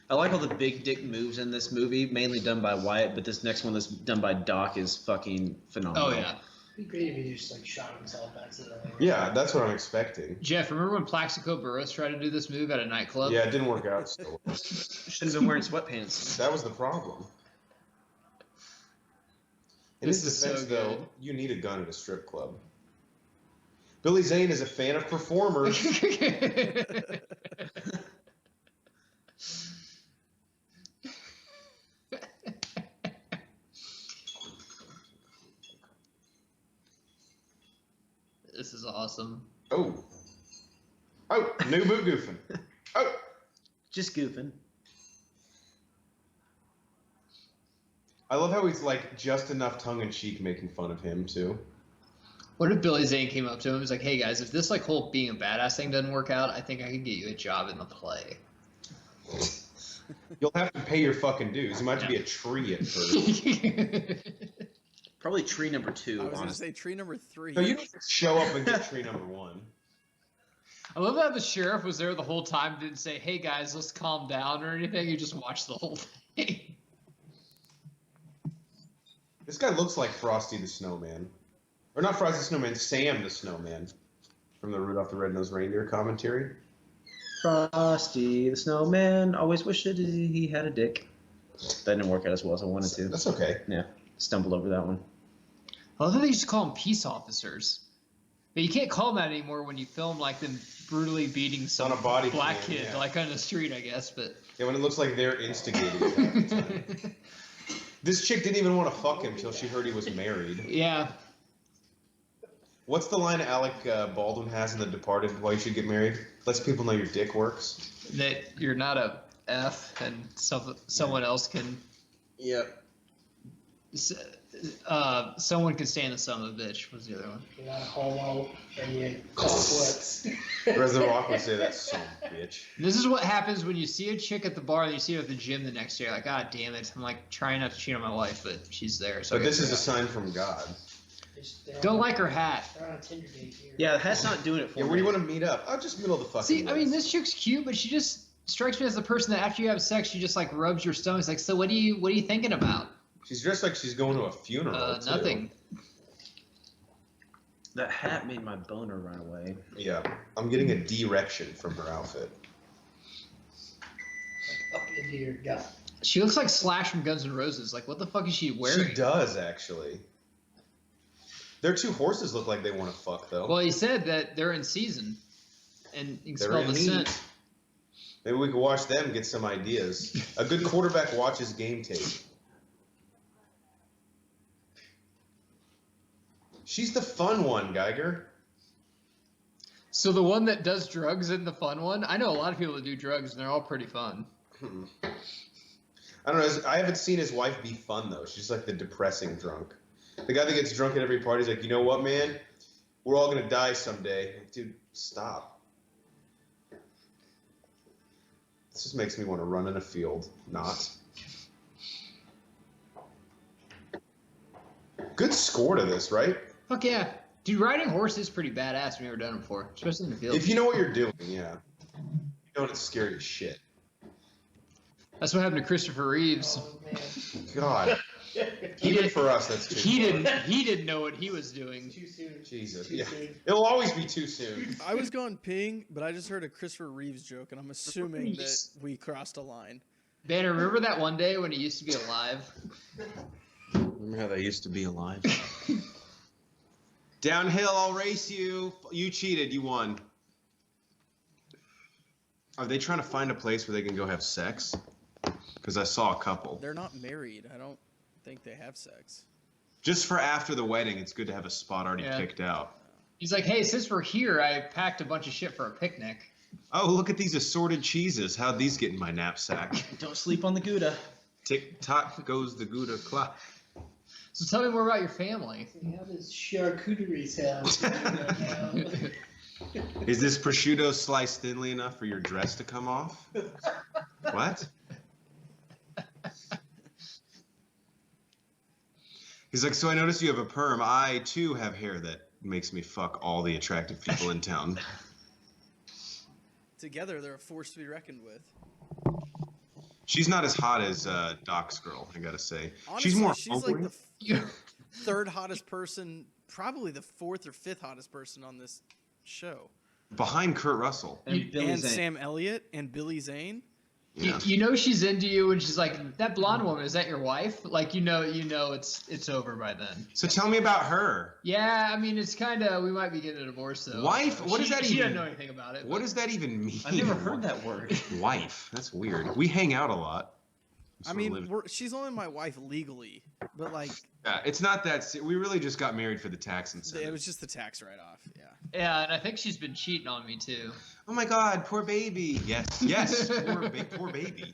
I like all the big dick moves in this movie, mainly done by Wyatt, but this next one that's done by Doc is fucking phenomenal. Oh yeah. It'd be great if he just like shot himself accidentally. Yeah, that's what I'm expecting. Jeff, remember when Plaxico Burress tried to do this move at a nightclub? Yeah, it didn't work out so well. Should have been wearing sweatpants. That was the problem. In This his is so defense, though, good. you need a gun at a strip club. Billy Zane is a fan of performers. This is awesome. Oh, new boot goofing. Oh, Just goofing. I love how he's like just enough tongue in cheek making fun of him too. What if Billy Zane came up to him and was like, hey guys, if this like whole being a badass thing doesn't work out, I think I could get you a job in the play. You'll have to pay your fucking dues. You might have to be a tree at first. Probably tree number 2. I was going to honestly. say tree number 3. No, you don't just show up and get tree number 1. I love how the sheriff was there the whole time, didn't say, hey guys, let's calm down or anything. You just watched the whole thing. This guy looks like Frosty the Snowman. Or not Frosty the Snowman, Sam the Snowman. From the Rudolph the Red-Nosed Reindeer commentary. Frosty the Snowman always wished that he had a dick. That didn't work out as well as I wanted to. That's okay. Yeah, stumbled over that one. I love how they used to call them peace officers. But you can't call them that anymore when you film like them brutally beating some On a body black cam, kid, yeah. like on the street, I guess. But Yeah, when it looks like they're instigating it half the time. This chick didn't even want to fuck him till she heard he was married. yeah, What's the line Alec Baldwin has in The Departed, why you should get married? Lets people know your dick works. that you're not a F and someone else can. Yep. Someone can stand the son of a bitch. Was the other one? You're not a homo and you call flips. Whereas The Rock would say that son of a bitch. This is what happens when you see a chick at the bar and you see her at the gym the next day. You're like, God damn it! I'm like trying not to cheat on my wife, but she's there. So But this is a sign from God. don't like her hat. They're on a Tinder date here. Yeah, the hat's not doing it for Yeah, me. where do you want to meet up? Oh, just middle of the fucking See, I mean, woods. this chick's cute, but she just strikes me as the person that after you have sex, she just like rubs your stomach. It's like, so what are you thinking about? She's dressed like she's going to a funeral, too. Nothing. That hat made my boner run away. Yeah. I'm getting a direction from her outfit. Like up into your gut. She looks like Slash from Guns N' Roses. Like, what the fuck is she wearing? She does, actually. Their two horses look like they want to fuck, though. Well, he said that they're in season, and you can They're smell in the meat. scent. Maybe we could watch them, get some ideas. A good quarterback watches game tape. She's the fun one, Geiger. So the one that does drugs in the fun one, I know a lot of people that do drugs, and they're all pretty fun. I don't know. I haven't seen his wife be fun, though. She's like the depressing drunk. The guy that gets drunk at every party is like, you know what, man? We're all going to die someday. Like, dude, stop. This just makes me want to run in a field. Not. Good score to this, right? Fuck yeah. Dude, riding horse is pretty badass. I've never done it before, especially in the field. If you know what you're doing, yeah. You know it's scary as shit. That's what happened to Christopher Reeves. Oh, man. God. Even for us, that's too He far. didn't know what he was doing. Too soon. Jesus. Too Yeah. soon. It'll always be too soon. I was going peeing, but I just heard a Christopher Reeves joke, and I'm assuming that we crossed a line. Banner, remember that one day when he used to be alive? Remember how they used to be alive? Downhill, I'll race you. You cheated. You won. Are they trying to find a place where they can go have sex? Because I saw a couple. They're not married. I don't think they have sex. Just for after the wedding, it's good to have a spot already Yeah. picked out. He's like, hey, since we're here, I packed a bunch of shit for a picnic. Oh, look at these assorted cheeses. How'd these get in my knapsack? Don't sleep on the Gouda. Tick-tock goes the Gouda clock. So tell me more about your family. How does charcuterie sound right now? Is this prosciutto sliced thinly enough for your dress to come off? What? He's like, so I noticed you have a perm. I, too, have hair that makes me fuck all the attractive people in town. Together, they're a force to be reckoned with. She's not as hot as Doc's girl, I gotta say. Honestly, she's more like homely. the third hottest person, probably the fourth or fifth hottest person on this show. Behind Kurt Russell. And Billy And Zane. Sam Elliott and Billy Zane. Yeah. You know she's into you, and she's like, that blonde woman, is that your wife? Like, you know it's over by then. So tell me about her. Yeah, I mean, it's kind of, we might be getting a divorce, though. Wife? What does that She even- doesn't know anything about it. What does that even mean? I've never heard that word. Wife. That's weird. We hang out a lot. I mean, she's only my wife legally, but like, it's not that. We really just got married for the tax incentive. it was just the tax write-off. Yeah. Yeah, and I think she's been cheating on me, too. Oh my God, poor baby. Yes, yes, poor baby.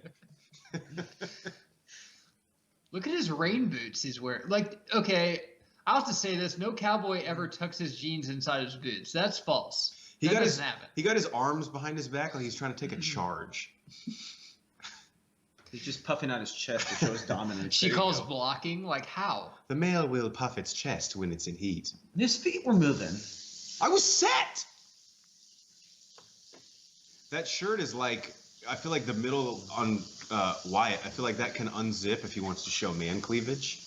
Look at his rain boots he's wearing. Like, okay, I'll have to say this. No cowboy ever tucks his jeans inside his boots. That's false. He That got his doesn't happen. he got his arms behind his back like he's trying to take a charge. He's just puffing out his chest to show his dominance. She There you calls go. blocking? Like, how? The male will puff its chest when it's in heat. His feet were moving. I was set. That shirt is like, I feel like the middle on Wyatt. I feel like that can unzip if he wants to show man cleavage.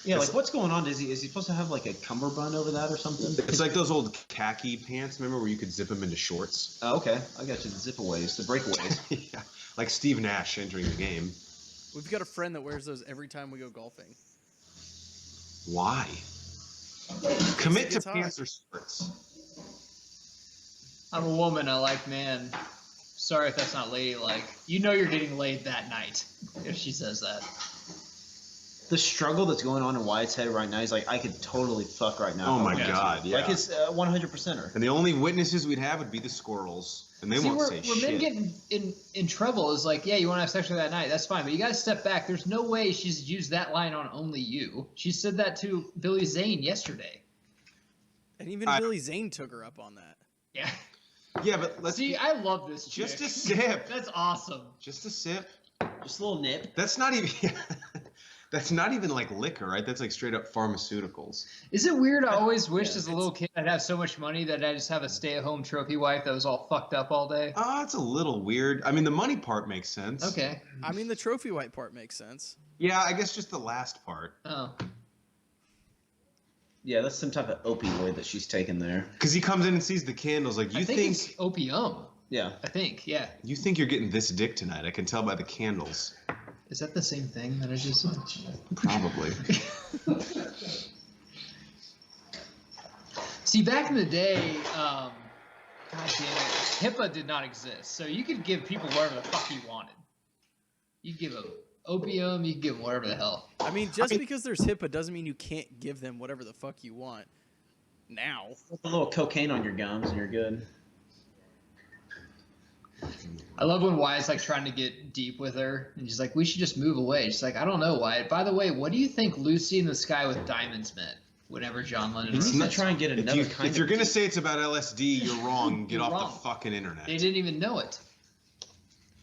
Yeah, like what's going on? Is he supposed to have like a cummerbund over that or something? It's like those old khaki pants, remember, where you could zip them into shorts? Oh, okay, I got you. The zipaways, the breakaways. Yeah, like Steve Nash entering the game. We've got a friend that wears those every time we go golfing. Why? Commit to It's hot. pants or shorts. I'm a woman. I like man. Sorry if that's not ladylike. You know you're getting laid that night if she says that. The struggle that's going on in Wyatt's head right now, he's like, I could totally fuck right now. Oh if I my wanted to. God, yeah. Like it's 100%er. And the only witnesses we'd have would be the squirrels, and they See, won't where, say where men shit. get in trouble is like, yeah, you want to have sex with her that night, that's fine, but you got to step back. There's no way she's used that line on only you. She said that to Billy Zane yesterday. And even Billy Zane took her up on that. Yeah. Yeah, but let's See, I love this chick. just a sip. That's awesome. Just a sip. Just a little nip. That's not even. That's not even like liquor, right? That's like straight up pharmaceuticals. Is it weird? I always wished Yeah, as a little kid I'd have so much money that I'd just have a stay-at-home trophy wife that was all fucked up all day. It's a little weird. I mean, the money part makes sense. Okay. I mean, the trophy wife part makes sense. Yeah, I guess just the last part. Oh. Yeah, that's some type of opioid that she's taking there. Because he comes in and sees the candles, like, I you think think it's opium. Yeah. I think, yeah. you think you're getting this dick tonight? I can tell by the candles. Is that the same thing that I just said? Probably. See, back in the day, God damn it, HIPAA did not exist, so you could give people whatever the fuck you wanted. You give them opium, you can give them whatever the hell. I mean, because there's HIPAA doesn't mean you can't give them whatever the fuck you want. Now. Put a little cocaine on your gums and you're good. I love when Wyatt's like trying to get deep with her, and she's like, "We should just move away." She's like, "I don't know, Wyatt. By the way, what do you think Lucy in the Sky with Diamonds meant?" Whenever John Lennon. He's not trying to get another kind If you're gonna say it's about LSD, you're wrong. Get off the fucking internet. They didn't even know it.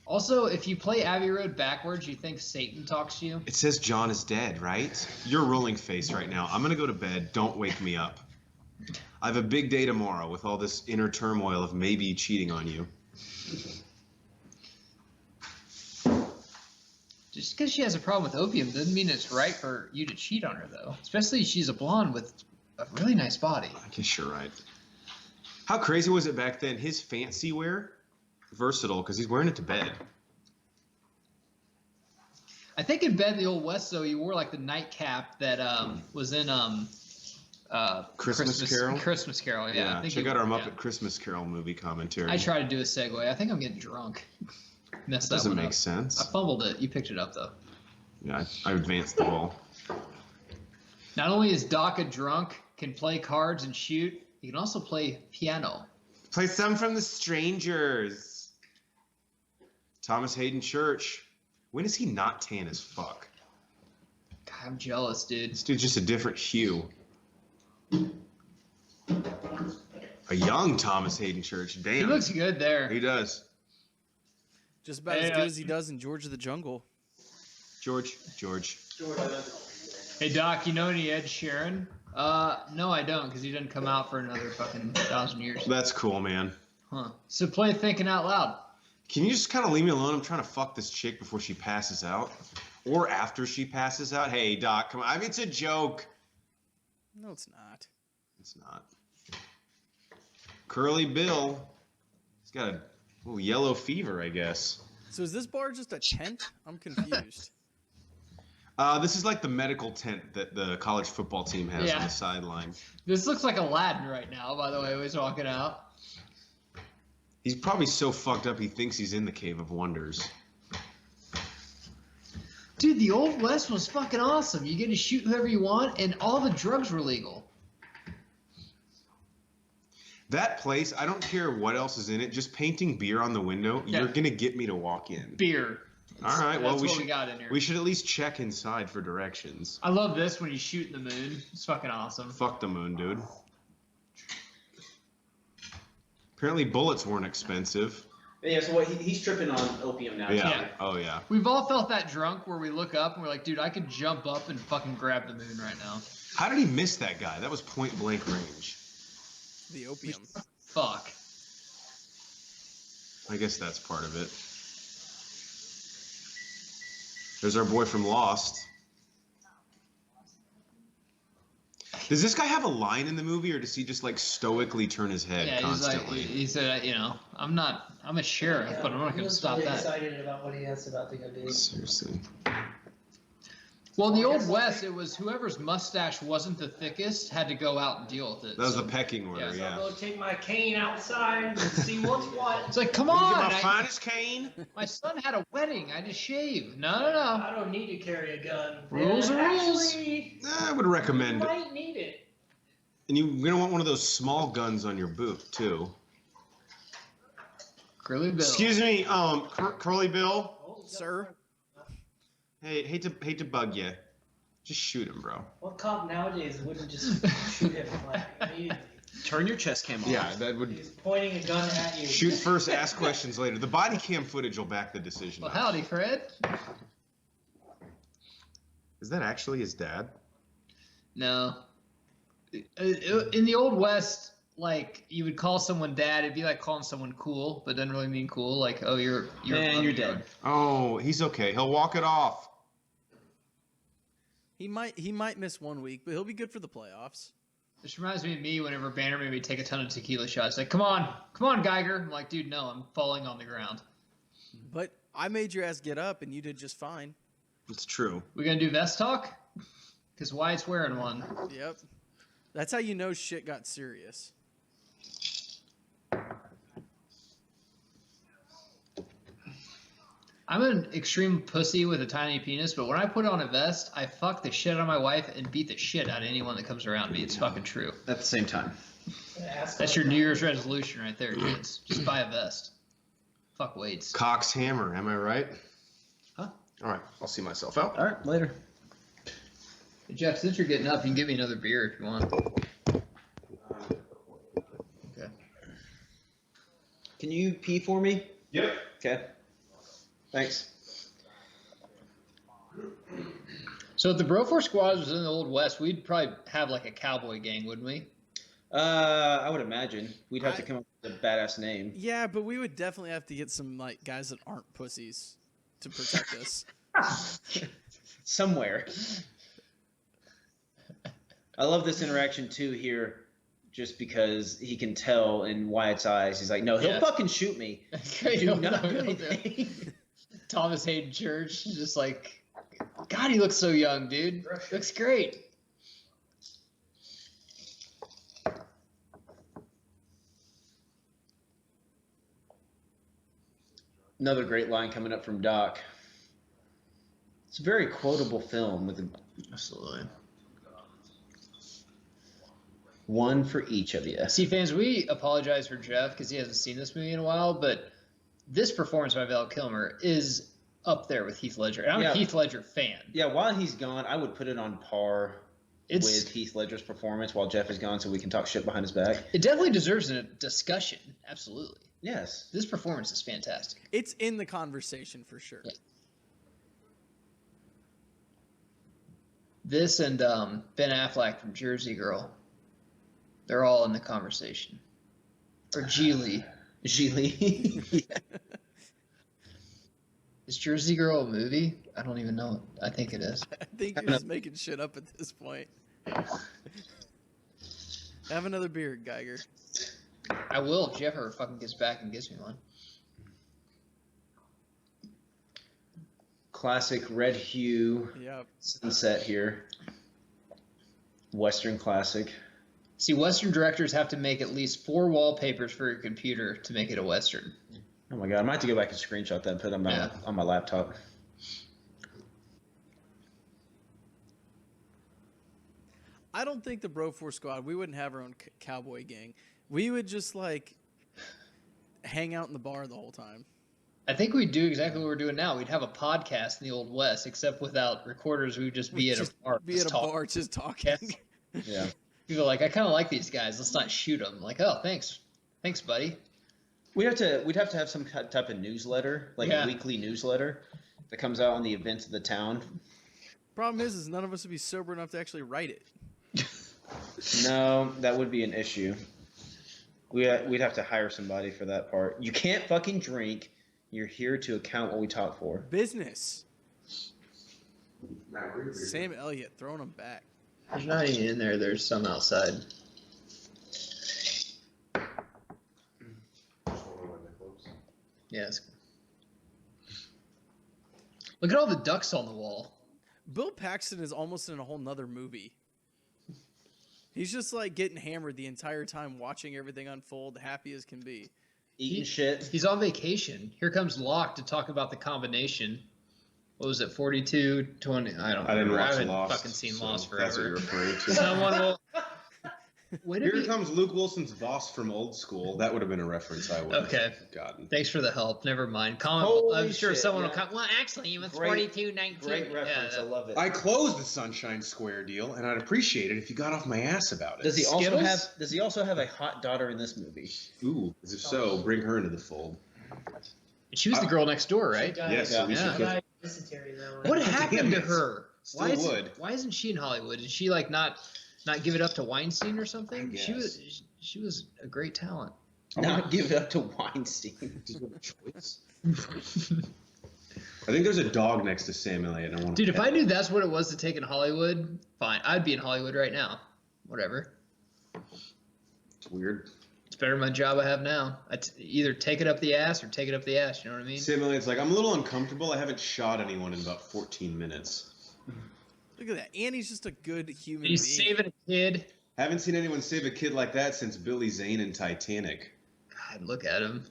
Also, if you play Abbey Road backwards, you think Satan talks to you? It says John is dead, right? You're rolling face right now. I'm gonna go to bed. Don't wake me up. I have a big day tomorrow with all this inner turmoil of maybe cheating on you. Just because she has a problem with opium doesn't mean it's right for you to cheat on her, though. Especially she's a blonde with a really nice body. I guess you're right. How crazy was it back then? His fancy wear, versatile, because he's wearing it to bed. I think in bed in the Old West, though, you wore like the nightcap that was in Christmas Carol? Christmas Carol, yeah. I think check out our Muppet Christmas Carol movie commentary. I tried to do a segue. I think I'm getting drunk. Messed That doesn't that one make up. sense. I fumbled it. You picked it up, though. Yeah, I advanced the ball. Not only is Doc a drunk, can play cards and shoot, he can also play piano. Play some from The Strangers. Thomas Hayden Church. When is he not tan as fuck? God, I'm jealous, dude. This dude's just a different hue. A young Thomas Hayden Church. Damn. He looks good there. He does. Just about as good as he does in George of the Jungle. George. Hey, Doc, you know any Ed Sheeran? No, I don't, because he didn't come out for another fucking 1,000 years. That's cool, man. Huh. So play Thinking Out Loud. Can you just kind of leave me alone? I'm trying to fuck this chick before she passes out. Or after she passes out. Hey, Doc, come on. I mean, it's a joke. No, it's not. It's not. Curly Bill. He's got a little yellow fever, I guess. So is this bar just a tent? I'm confused. This is like the medical tent that the college football team has on the sideline. This looks like Aladdin right now, by the way, when he's walking out. He's probably so fucked up he thinks he's in the Cave of Wonders. Dude, the Old West was fucking awesome. You get to shoot whoever you want, and all the drugs were legal. That place, I don't care what else is in it, just painting beer on the window, you're going to get me to walk in. Beer. All right, well, we got in here. We should at least check inside for directions. I love this when you shoot in the moon. It's fucking awesome. Fuck the moon, dude. Apparently bullets weren't expensive. Yeah, so he's tripping on opium now. Yeah. Oh, yeah. We've all felt that drunk where we look up and we're like, dude, I could jump up and fucking grab the moon right now. How did he miss that guy? That was point blank range. The opium. Fuck. I guess that's part of it. There's our boy from Lost. Does this guy have a line in the movie, or does he just like stoically turn his head constantly? He said, I'm a sheriff, but I'm not going to stop that. Excited about what he has about to go do. Seriously. Well, in the Old West, it was whoever's mustache wasn't the thickest had to go out and deal with it. That was the pecking order, So yeah. I'll go take my cane outside and see what's what. It's like, come Get on! my finest cane. My son had a wedding. I just shaved. No. I don't need to carry a gun. Rules are rules. Actually, I would recommend you it. might need it. And you're going to want one of those small guns on your boot, too. Curly Bill. Excuse me, Curly Bill. Sir? Hey, hate to bug you. Just shoot him, bro. What cop nowadays wouldn't just shoot him like immediately? Turn your chest cam on. Yeah, that would... He's pointing a gun at you. Shoot first, ask questions later. The body cam footage will back the decision Well, up. howdy, Fred. Is that actually his dad? No. In the Old West, like, you would call someone dad. It'd be like calling someone cool, but doesn't really mean cool. Like, oh, you're dead. Oh, he's okay. He'll walk it off. He might miss 1 week, but he'll be good for the playoffs. This reminds me of me whenever Banner made me take a ton of tequila shots. Like, come on, Geiger. I'm like, dude, no, I'm falling on the ground. But I made your ass get up, and you did just fine. It's true. We gonna do vest talk? Because Wyatt's wearing one. Yep. That's how you know shit got serious. I'm an extreme pussy with a tiny penis, but when I put on a vest, I fuck the shit out of my wife and beat the shit out of anyone that comes around me. It's fucking true. At the same time. That's your New Year's resolution right there, kids. Just buy a vest. Fuck weights. Cox hammer, am I right? Huh? All right, I'll see myself out. All right, later. Hey, Jeff, since you're getting up, you can give me another beer if you want. Okay. Can you pee for me? Yep. Okay. Thanks. So if the Broforce Squad was in the Old West, we'd probably have like a cowboy gang, wouldn't we? I would imagine we'd have to come up with a badass name. Yeah, but we would definitely have to get some like guys that aren't pussies to protect us. Somewhere. I love this interaction too here, just because he can tell in Wyatt's eyes. He's like, "No, he'll fucking shoot me." Do not do anything. Thomas Hayden Church, just like, God, he looks so young, dude. Looks great. Another great line coming up from Doc. It's a very quotable film with Absolutely. one for each of you. See, fans, we apologize for Jeff because he hasn't seen this movie in a while, but this performance by Val Kilmer is up there with Heath Ledger. And I'm a Heath Ledger fan. Yeah, while he's gone, I would put it on par with Heath Ledger's performance while Jeff is gone so we can talk shit behind his back. It definitely deserves a discussion. Absolutely. Yes. This performance is fantastic. It's in the conversation for sure. Yeah. This and Ben Affleck from Jersey Girl. They're all in the conversation. Or Geely. Geely. Yeah. Is Jersey Girl a movie? I don't even know. I think it is. I think you're just making shit up at this point. Have another beer, Geiger. I will if Jeff ever fucking gets back and gives me one. Classic red hue sunset here. Western classic. See, Western directors have to make at least 4 wallpapers for your computer to make it a Western. Oh my god, I might have to go back and screenshot that and put it on my laptop. I don't think the Broforce Squad, we wouldn't have our own cowboy gang. We would just, like, hang out in the bar the whole time. I think we'd do exactly what we're doing now. We'd have a podcast in the Old West, except without recorders. We would just be at a bar. Be at a bar just talking. Yeah. People are like, I kind of like these guys. Let's not shoot them. Like, oh, thanks. Thanks, buddy. We'd have to have some type of newsletter, like a weekly newsletter that comes out on the events of the town. Problem is none of us would be sober enough to actually write it. No, that would be an issue. We'd have to hire somebody for that part. You can't fucking drink. You're here to account what we talk for. Business. Sam Elliott throwing them back. There's not any in there. There's some outside. Yes. Look at all the ducks on the wall. Bill Paxton is almost in a whole nother movie. He's just like getting hammered the entire time, watching everything unfold, happy as can be. Eating shit. He's on vacation. Here comes Locke to talk about the combination. What was it, 42, 20? I didn't watch I haven't Lost, fucking seen so Lost forever. That's what you're referring to. Someone will... Here comes Luke Wilson's boss from Old School. That would have been a reference I would have gotten. Thanks for the help. Never mind. I'm sure someone will come. Well, actually, it was 42-19. Great reference. I love it. I closed the Sunshine Square deal, and I'd appreciate it if you got off my ass about it. Does he also have a hot daughter in this movie? Ooh, if so, bring her into the fold. She was the girl next door, right? Yes. What happened to her? Still why isn't she in Hollywood? Did she like not give it up to Weinstein or something? She was a great talent. Not give it up to Weinstein. Choice. I think there's a dog next to Sam Elliott. Dude, if I knew that's what it was to take in Hollywood, fine. I'd be in Hollywood right now. Whatever. It's weird. It's better than my job I have now. Either take it up the ass or take it up the ass. You know what I mean? Sam Elliott's like, I'm a little uncomfortable. I haven't shot anyone in about 14 minutes. Look at that. And he's just a good human being. He's saving a kid. Haven't seen anyone save a kid like that since Billy Zane in Titanic. God, look at him.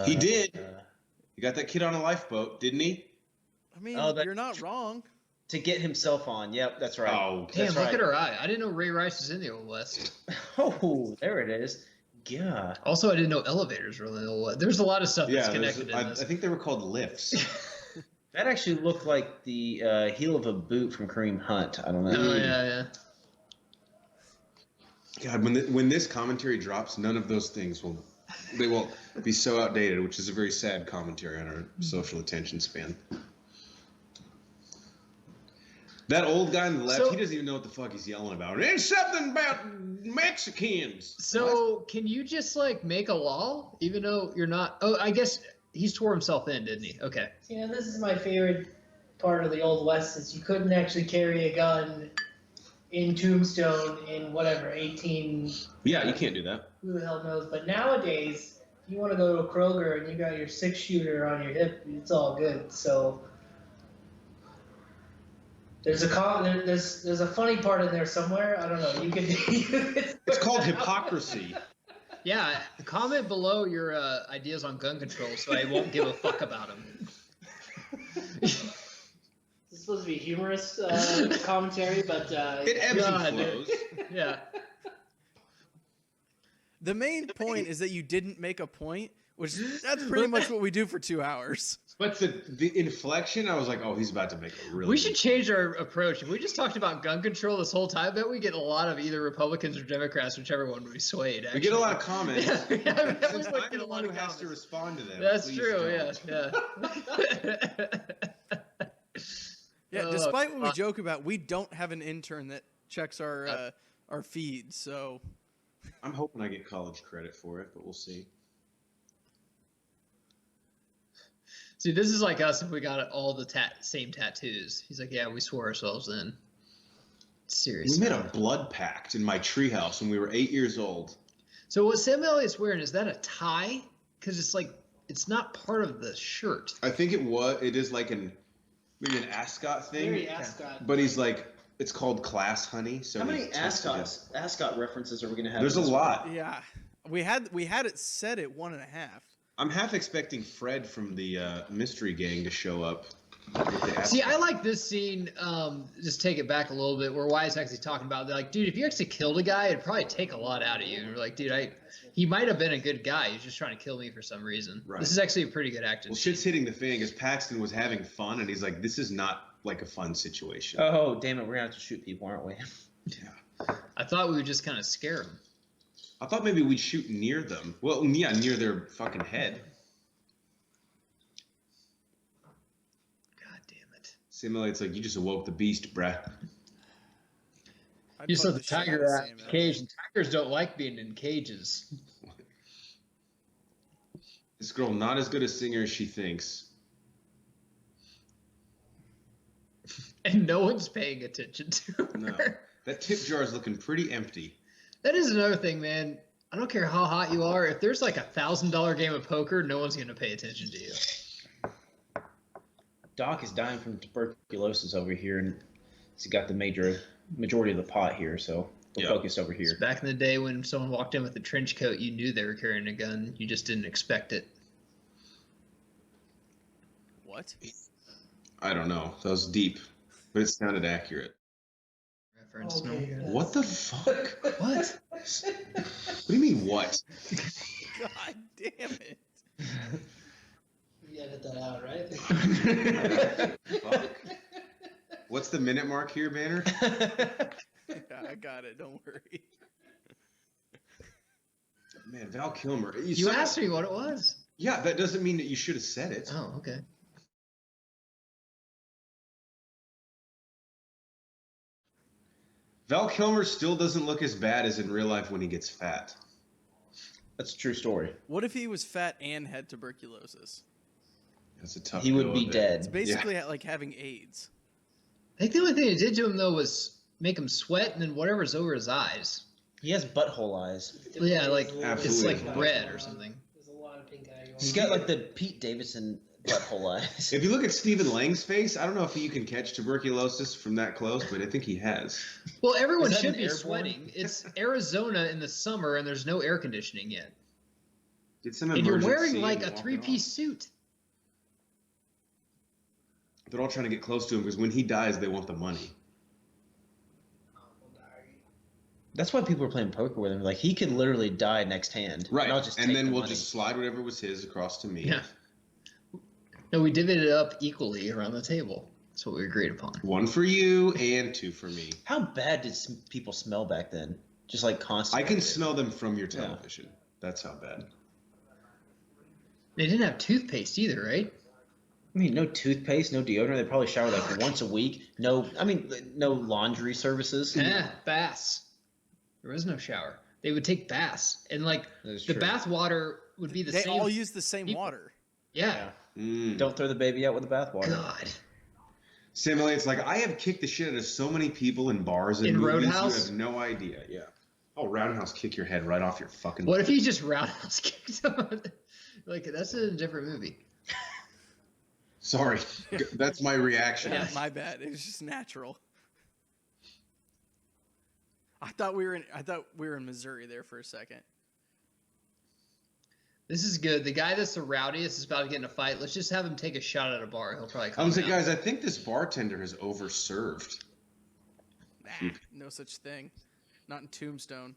He did. He got that kid on a lifeboat, didn't he? I mean, you're not wrong. To get himself on. Yep, that's right. Oh, Damn, that's look right. at her eye. I didn't know Ray Rice was in the Old West. Oh, there it is. Yeah. Also, I didn't know elevators were in the Old West. There's a lot of stuff that's yeah. connected in I this. think they were called lifts. That actually looked like the heel of a boot from Kareem Hunt. I don't know. Oh, yeah. God, when this commentary drops, none of those things will be so outdated, which is a very sad commentary on our social attention span. That old guy on the left, he doesn't even know what the fuck he's yelling about. It's something about Mexicans. So, can you just, like, make a law, even though you're not... Oh, I guess he's tore himself in, didn't he? Okay. You know, this is my favorite part of the Old West, is you couldn't actually carry a gun in Tombstone in, whatever, 18... Yeah, you can't do that. Who the hell knows? But nowadays, if you want to go to a Kroger and you got your 6-shooter on your hip, it's all good. So... There's a funny part in there somewhere. I don't know. You can. It's called hypocrisy. Yeah, comment below your ideas on gun control so I won't give a fuck about them. It's supposed to be humorous commentary, but It ebbs and flows. Yeah. The main point is that you didn't make a point, which that's pretty much what we do for 2 hours. But the inflection, I was like, oh, he's about to make a really. We should change our approach. If we just talked about gun control this whole time, I bet we get a lot of either Republicans or Democrats, whichever one would be swayed. Actually. We get a lot of comments. Yeah, Since I'm get a the lot one who of has to comments. respond to them. That's please true. don't. Yeah, Oh, despite what we fuck. joke about, we don't have an intern that checks our feeds, so I'm hoping I get college credit for it, but we'll see. See, this is like us if we got all the same tattoos. He's like, yeah, we swore ourselves in. We Seriously. made a blood pact in my treehouse when we were 8 years old. So what Sam Elliott's wearing, is that a tie? Because it's like, it's not part of the shirt. I think it is like maybe an ascot thing. very ascot. But he's like, it's called Class Honey. So How he many twisted it. ascot references are we gonna have? There's a in this lot. yeah. We had it set at 1.5. I'm half expecting Fred from the Mystery Gang to show up. With the See, ascot. I like this scene, just take it back a little bit, where Wyatt's actually talking about, like, dude, if you actually killed a guy, it'd probably take a lot out of you. And we're like, dude, he might have been a good guy. He's just trying to kill me for some reason. Right. This is actually a pretty good acting. Well, shit's hitting the fan because Paxton was having fun, and he's like, this is not like a fun situation. Oh, damn it. We're gonna have to shoot people, aren't we? Yeah. I thought we would just kind of scare him. I thought maybe we'd shoot near them. Well, yeah, near their fucking head. God damn it. Similarly, it's like, you just awoke the beast, bruh. I'd You just fuck let the shit out tiger of out Sam of the Elliott. cage, and tigers don't like being in cages. This girl, not as good a singer as she thinks. And no one's paying attention to her. No. That tip jar is looking pretty empty. That is another thing, man. I don't care how hot you are. If there's like $1,000 game of poker, no one's going to pay attention to you. Doc is dying from tuberculosis over here, and he's got the majority of the pot here, so we're Yeah. focused over It's here. back in the day when someone walked in with a trench coat, you knew they were carrying a gun. You just didn't expect it. What? I don't know. That was deep, but it sounded accurate. Reference. Okay, No. good. What the fuck? What? What do you mean, what? God damn it. You edit that out, right? Fuck. What's the minute mark here, Banner? Yeah, I got it. Don't worry. Man, Val Kilmer. You asked me what it was. Yeah, that doesn't mean that you should have said it. Oh, okay. Val Kilmer still doesn't look as bad as in real life when he gets fat. That's a true story. What if he was fat and had tuberculosis? That's a tough. He go would be of it. It's dead. basically like having AIDS. I think the only thing it did to him, though, was make him sweat and then whatever's over his eyes. He has butthole eyes. Yeah, like Absolutely. it's like red or something. There's a lot of pink eye going He's on. got like the Pete Davidson butthole eyes. If you look at Stephen Lang's face, I don't know if you can catch tuberculosis from that close, but I think he has. Well, everyone Is that should an be airborne? sweating. It's Arizona in the summer, and there's no air conditioning yet. Did some And you're wearing emergency like and a walk it three-piece off. suit. They're all trying to get close to him because when he dies, they want the money. That's why people are playing poker with him. Like, he could literally die next hand. Right. And I'll just And take then the we'll money. just slide whatever was his across to me. Yeah. No, we divided it up equally around the table. That's what we agreed upon. 1 for you and 2 for me. How bad did people smell back then? Just like I constantly. can smell them from your television. That's how bad. They didn't have toothpaste either, right? I mean, no toothpaste, no deodorant. They probably shower like once a week. No laundry services. Baths. There was no shower. They would take baths, and like That is the true. bath water would be the They same. all use the same people. water. Yeah. Don't throw the baby out with the bathwater. God. Sam Elliott's like, I have kicked the shit out of so many people in bars and In movies. Roadhouse? You have no idea. Yeah. Oh, Roundhouse, kick your head right off your fucking. What if he just roundhouse kicked him? Like, that's a different movie. Sorry, that's my reaction. Yeah, my bad. It was just natural. I thought we were in Missouri there for a second. This is good. The guy that's the rowdiest is about to get in a fight. Let's just have him take a shot at a bar. He'll probably I calm was like, down. guys, I think this bartender has overserved. Nah, no such thing. Not in Tombstone.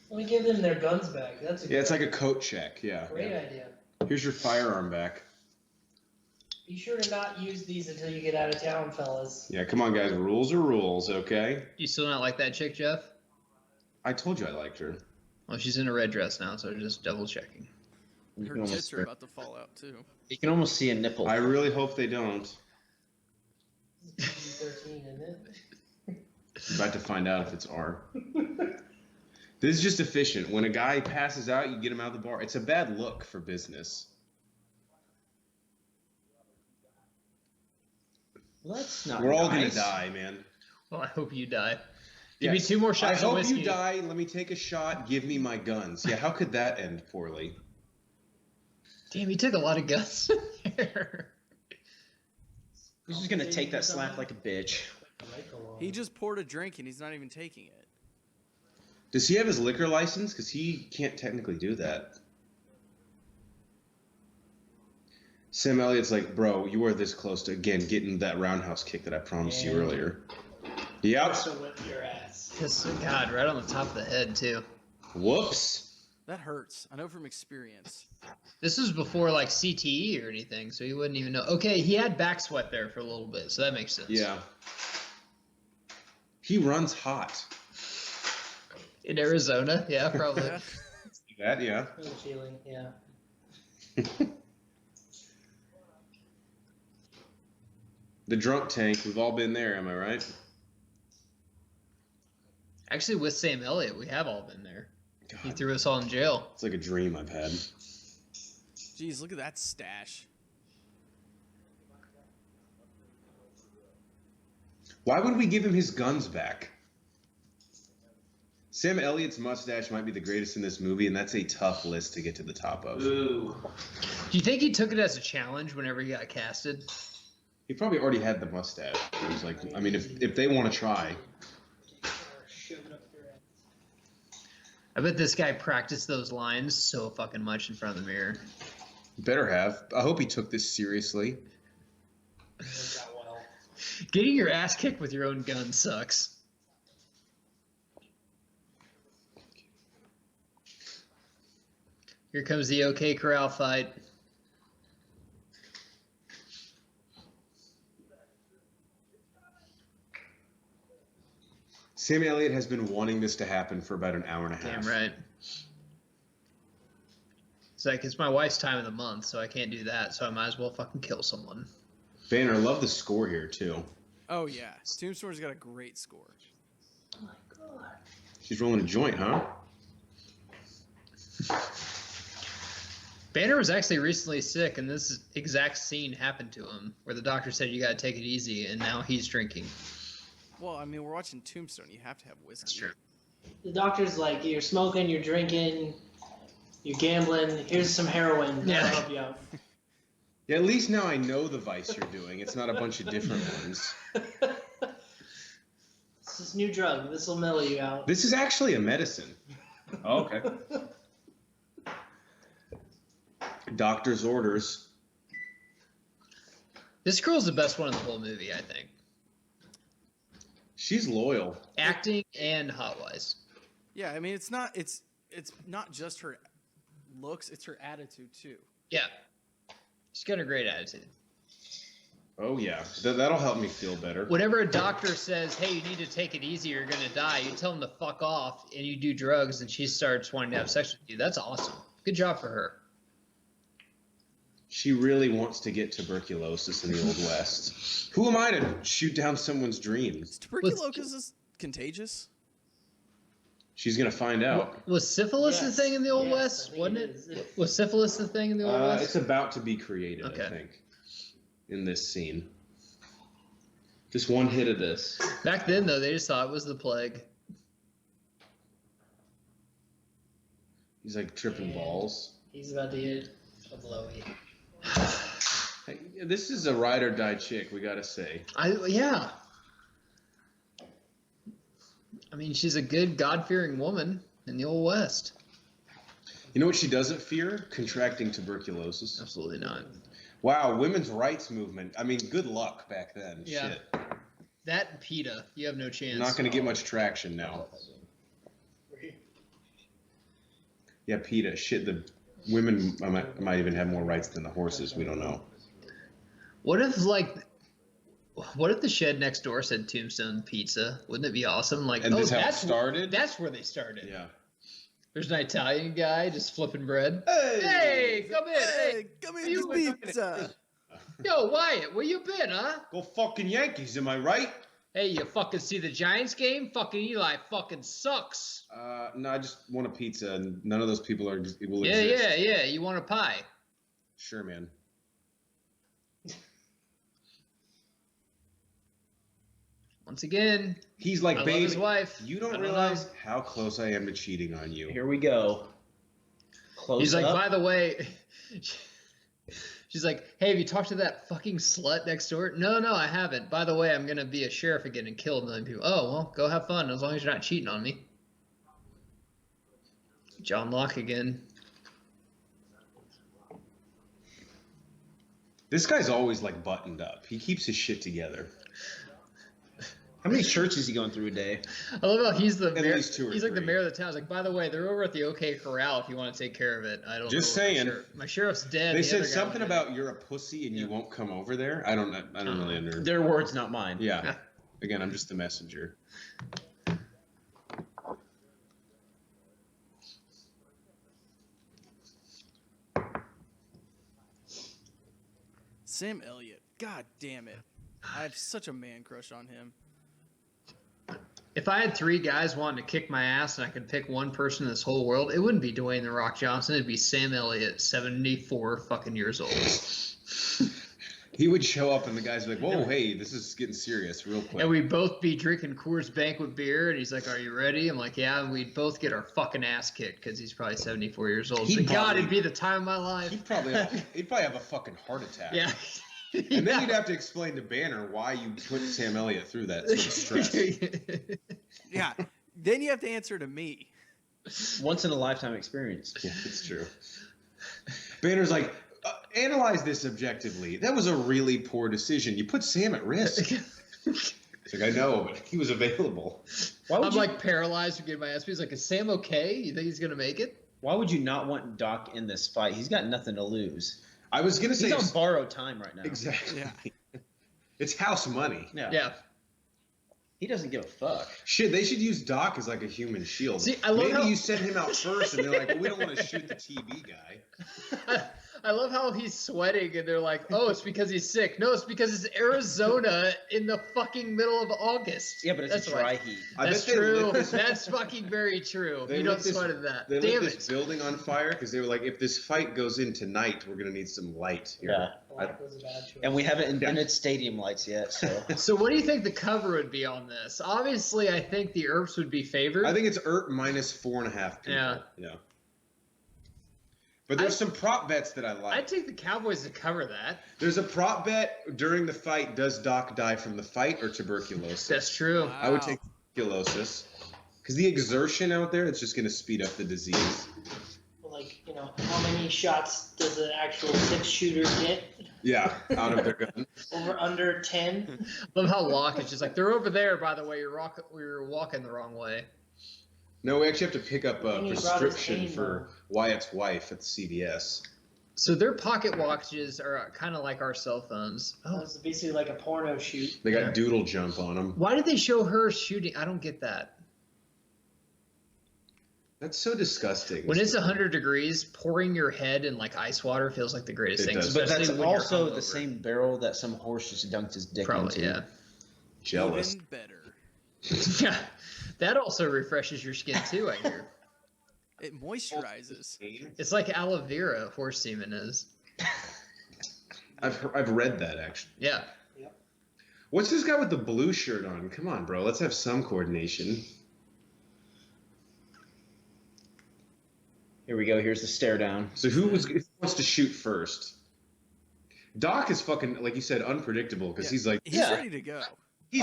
Let me give them their guns back. That's a Yeah, it's like a coat check. Yeah. great idea. Here's your firearm back. Be sure to not use these until you get out of town, fellas. Yeah, come on, guys. Rules are rules, okay? You still not like that chick, Jeff? I told you I liked her. Well, she's in a red dress now, so just double checking. You Her can almost- tits are about to fall out too. You can almost see a nipple. I really hope they don't. This is PG-13, isn't it? I'm about to find out if it's R. This is just efficient. When a guy passes out, you get him out of the bar. It's a bad look for business. Well, that's not We're all nice. gonna die, man. Well, I hope you die. Give me Yes. 2 more shots I of hope whiskey. you die. Let me take a shot. Give me my guns. Yeah, how could that end poorly? Damn, you took a lot of guts there. He's just gonna take that slap like a bitch. He just poured a drink and he's not even taking it. Does he have his liquor license? Because he can't technically do that. Sam Elliott's like, bro, you are this close to, again, getting that roundhouse kick that I promised you Yeah. earlier. Yep. So whip your ass. Yes, God, right on the top of the head, too. Whoops. That hurts. I know from experience. This was before, like, CTE or anything, so he wouldn't even know. Okay, he had back sweat there for a little bit, so that makes sense. Yeah. He runs hot. In Arizona? Yeah, probably. Yeah. That, yeah. Really feeling, yeah. The drunk tank, we've all been there, am I right? Actually, with Sam Elliott, we have all been there. He God, threw us all in jail. it's like a dream I've had. Jeez, look at that stash. Why would we give him his guns back? Sam Elliott's mustache might be the greatest in this movie, and that's a tough list to get to the top of. Ooh. Do you think he took it as a challenge whenever he got casted? He probably already had the mustache. It was like, I mean, if they want to try. Shove it up your ass. I bet this guy practiced those lines so fucking much in front of the mirror. Better have. I hope he took this seriously. Worked out well. Getting your ass kicked with your own gun sucks. Here comes the OK Corral fight. Sam Elliott has been wanting this to happen for about an hour and a half. Damn right. It's like, it's my wife's time of the month, so I can't do that, so I might as well fucking kill someone. Banner, I love the score here, too. Oh, yeah. Tombstone's got a great score. Oh my god. She's rolling a joint, huh? Banner was actually recently sick, and this exact scene happened to him, where the doctor said you gotta take it easy, and now he's drinking. Well, I mean, we're watching Tombstone. You have to have whiskey. That's true. The doctor's like, you're smoking, you're drinking. You're gambling. Here's some heroin. Yeah. That'll help you out. Yeah, at least now I know the vice you're doing. It's not a bunch of different ones. It's this new drug. This will mellow you out. This is actually a medicine. Oh, okay. Doctor's orders. This girl's the best one in the whole movie, I think. She's loyal. Acting and hot-wise. Yeah, I mean it's not just her looks, it's her attitude too. Yeah. She's got a great attitude. Oh yeah, that'll help me feel better. Whenever a doctor says, hey, you need to take it easy, you're going to die, you tell him to fuck off, and you do drugs, and she starts wanting to have sex with you. That's awesome. Good job for her. She really wants to get tuberculosis in the Old West. Who am I to shoot down someone's dreams? Tuberculosis is contagious. She's gonna find out. Was syphilis Yes. the thing in the Old Yes, West? I think Wasn't it it? is. Was syphilis the thing in the Old West? It's about to be created, Okay. I think, in this scene. Just one hit of this. Back then, though, they just thought it was the plague. He's like tripping balls. He's about to get a blowy. Hey, this is a ride or die chick, we gotta say. Yeah. I mean, she's a good, God-fearing woman in the Old West. You know what she doesn't fear? Contracting tuberculosis. Absolutely not. Wow, women's rights movement. I mean, good luck back then. Yeah. Shit. That and PETA, you have no chance. Not gonna get much traction now. Yeah, PETA. Shit, the women might even have more rights than the horses. We don't know. What if the shed next door said Tombstone Pizza? Wouldn't it be awesome? Like, And oh, this how it that's started? That's where they started. Yeah. There's an Italian guy just flipping bread. Hey! Hey, come in. Hey, Hey, come Are in you- this pizza. yo, Wyatt, where you been, huh? Go fucking Yankees, am I right? Hey, you fucking see the Giants game? Fucking Eli fucking sucks. No, I just want a pizza, and none of those people will Yeah, exist. yeah. You want a pie? Sure, man. Once again, He's like, I love baby, his wife. you I don't don't realize how close I am to cheating on you. Here we go. Close he's like, up. by the way, she's like, hey, have you talked to that fucking slut next door? No, I haven't. By the way, I'm gonna be a sheriff again and kill a million people. Oh, well, go have fun as long as you're not cheating on me. John Locke again. This guy's always like buttoned up. He keeps his shit together. How many shirts is he going through a day? I love how he's the At mayor. least two or He's like the three. mayor of the town. He's like, by the way, they're over at the OK Corral if you want to take care of it. I don't. Just know where saying. My sheriff's dead. They The said other guy something went. about you're a pussy and you won't come over there. I don't really understand. Their words, not mine. Yeah. Again, I'm just the messenger. Sam Elliott. God damn it. I have such a man crush on him. If I had three guys wanting to kick my ass and I could pick one person in this whole world, it wouldn't be Dwayne The Rock Johnson. It'd be Sam Elliott, 74 fucking years old. He would show up and the guys would be like, whoa, hey, this is getting serious real quick. And we'd both be drinking Coors Banquet beer, and he's like, are you ready? I'm like, yeah, and we'd both get our fucking ass kicked because he's probably 74 years old. He'd But God, probably- it'd be the time of my life. He'd probably have a fucking heart attack. Yeah. And then you'd have to explain to Banner why you put Sam Elliott through that sort of stress. Yeah. Then you have to answer to me. Once in a lifetime experience. Yeah, it's true. Banner's like, analyze this objectively. That was a really poor decision. You put Sam at risk. It's like, I know, but he was available. Why would I'm you, like paralyzed from getting my ass beat. He's like, is Sam okay? You think he's going to make it? Why would you not want Doc in this fight? He's got nothing to lose. I was going to say... He's on borrowed time right now. Exactly. Yeah. It's house money. Yeah. He doesn't give a fuck. Shit, they should use Doc as like a human shield. See, I love Maybe how- you send him out first and they're like, well, we don't want to shoot the TV guy. I love how he's sweating and they're like, oh, it's because he's sick. No, it's because it's Arizona in the fucking middle of August. Yeah, but it's That's a dry right. heat. I That's bet they true. lit this- That's fucking very true. They You don't lit this- sweat at that. They Damn lit it. this building on fire because they were like, if this fight goes in tonight, we're going to need some light here. Yeah. Black was a bad choice. And we haven't invented stadium lights yet, so. So what do you think the cover would be on this? Obviously, I think the Earps would be favored. I think it's ERP minus 4.5 people. Yeah. Yeah. But there's some prop bets that I like. I'd take the Cowboys to cover that. There's a prop bet during the fight. Does Doc die from the fight or tuberculosis? That's true. Wow. I would take tuberculosis. Because the exertion out there, it's just going to speed up the disease. Like, how many shots does an actual 6-shooter get? Yeah, out of their gun. Under 10? Love how Locke is just like, they're over there, by the way. You're walking the wrong way. No, we actually have to pick up a And he brought his prescription cane, for Wyatt's wife at the CVS. So their pocket watches are kind of like our cell phones. Oh, it's basically like a porno shoot. They got doodle jump on them. Why did they show her shooting? I don't get that. That's so disgusting. When it's 100 degrees, pouring your head in like ice water feels like the greatest It thing. does. But that's especially when you're also the hungover. same barrel that some horse just dunked his dick Probably, into. yeah. Jealous. Even better. Yeah, that also refreshes your skin too, I hear. It moisturizes. It's like aloe vera, horse semen is. I've read that actually. Yeah. What's this guy with the blue shirt on? Come on, bro. Let's have some coordination. Here we go. Here's the stare down. So who wants to shoot first? Doc is fucking, like you said, unpredictable because Yeah. he's like, He's ready to go.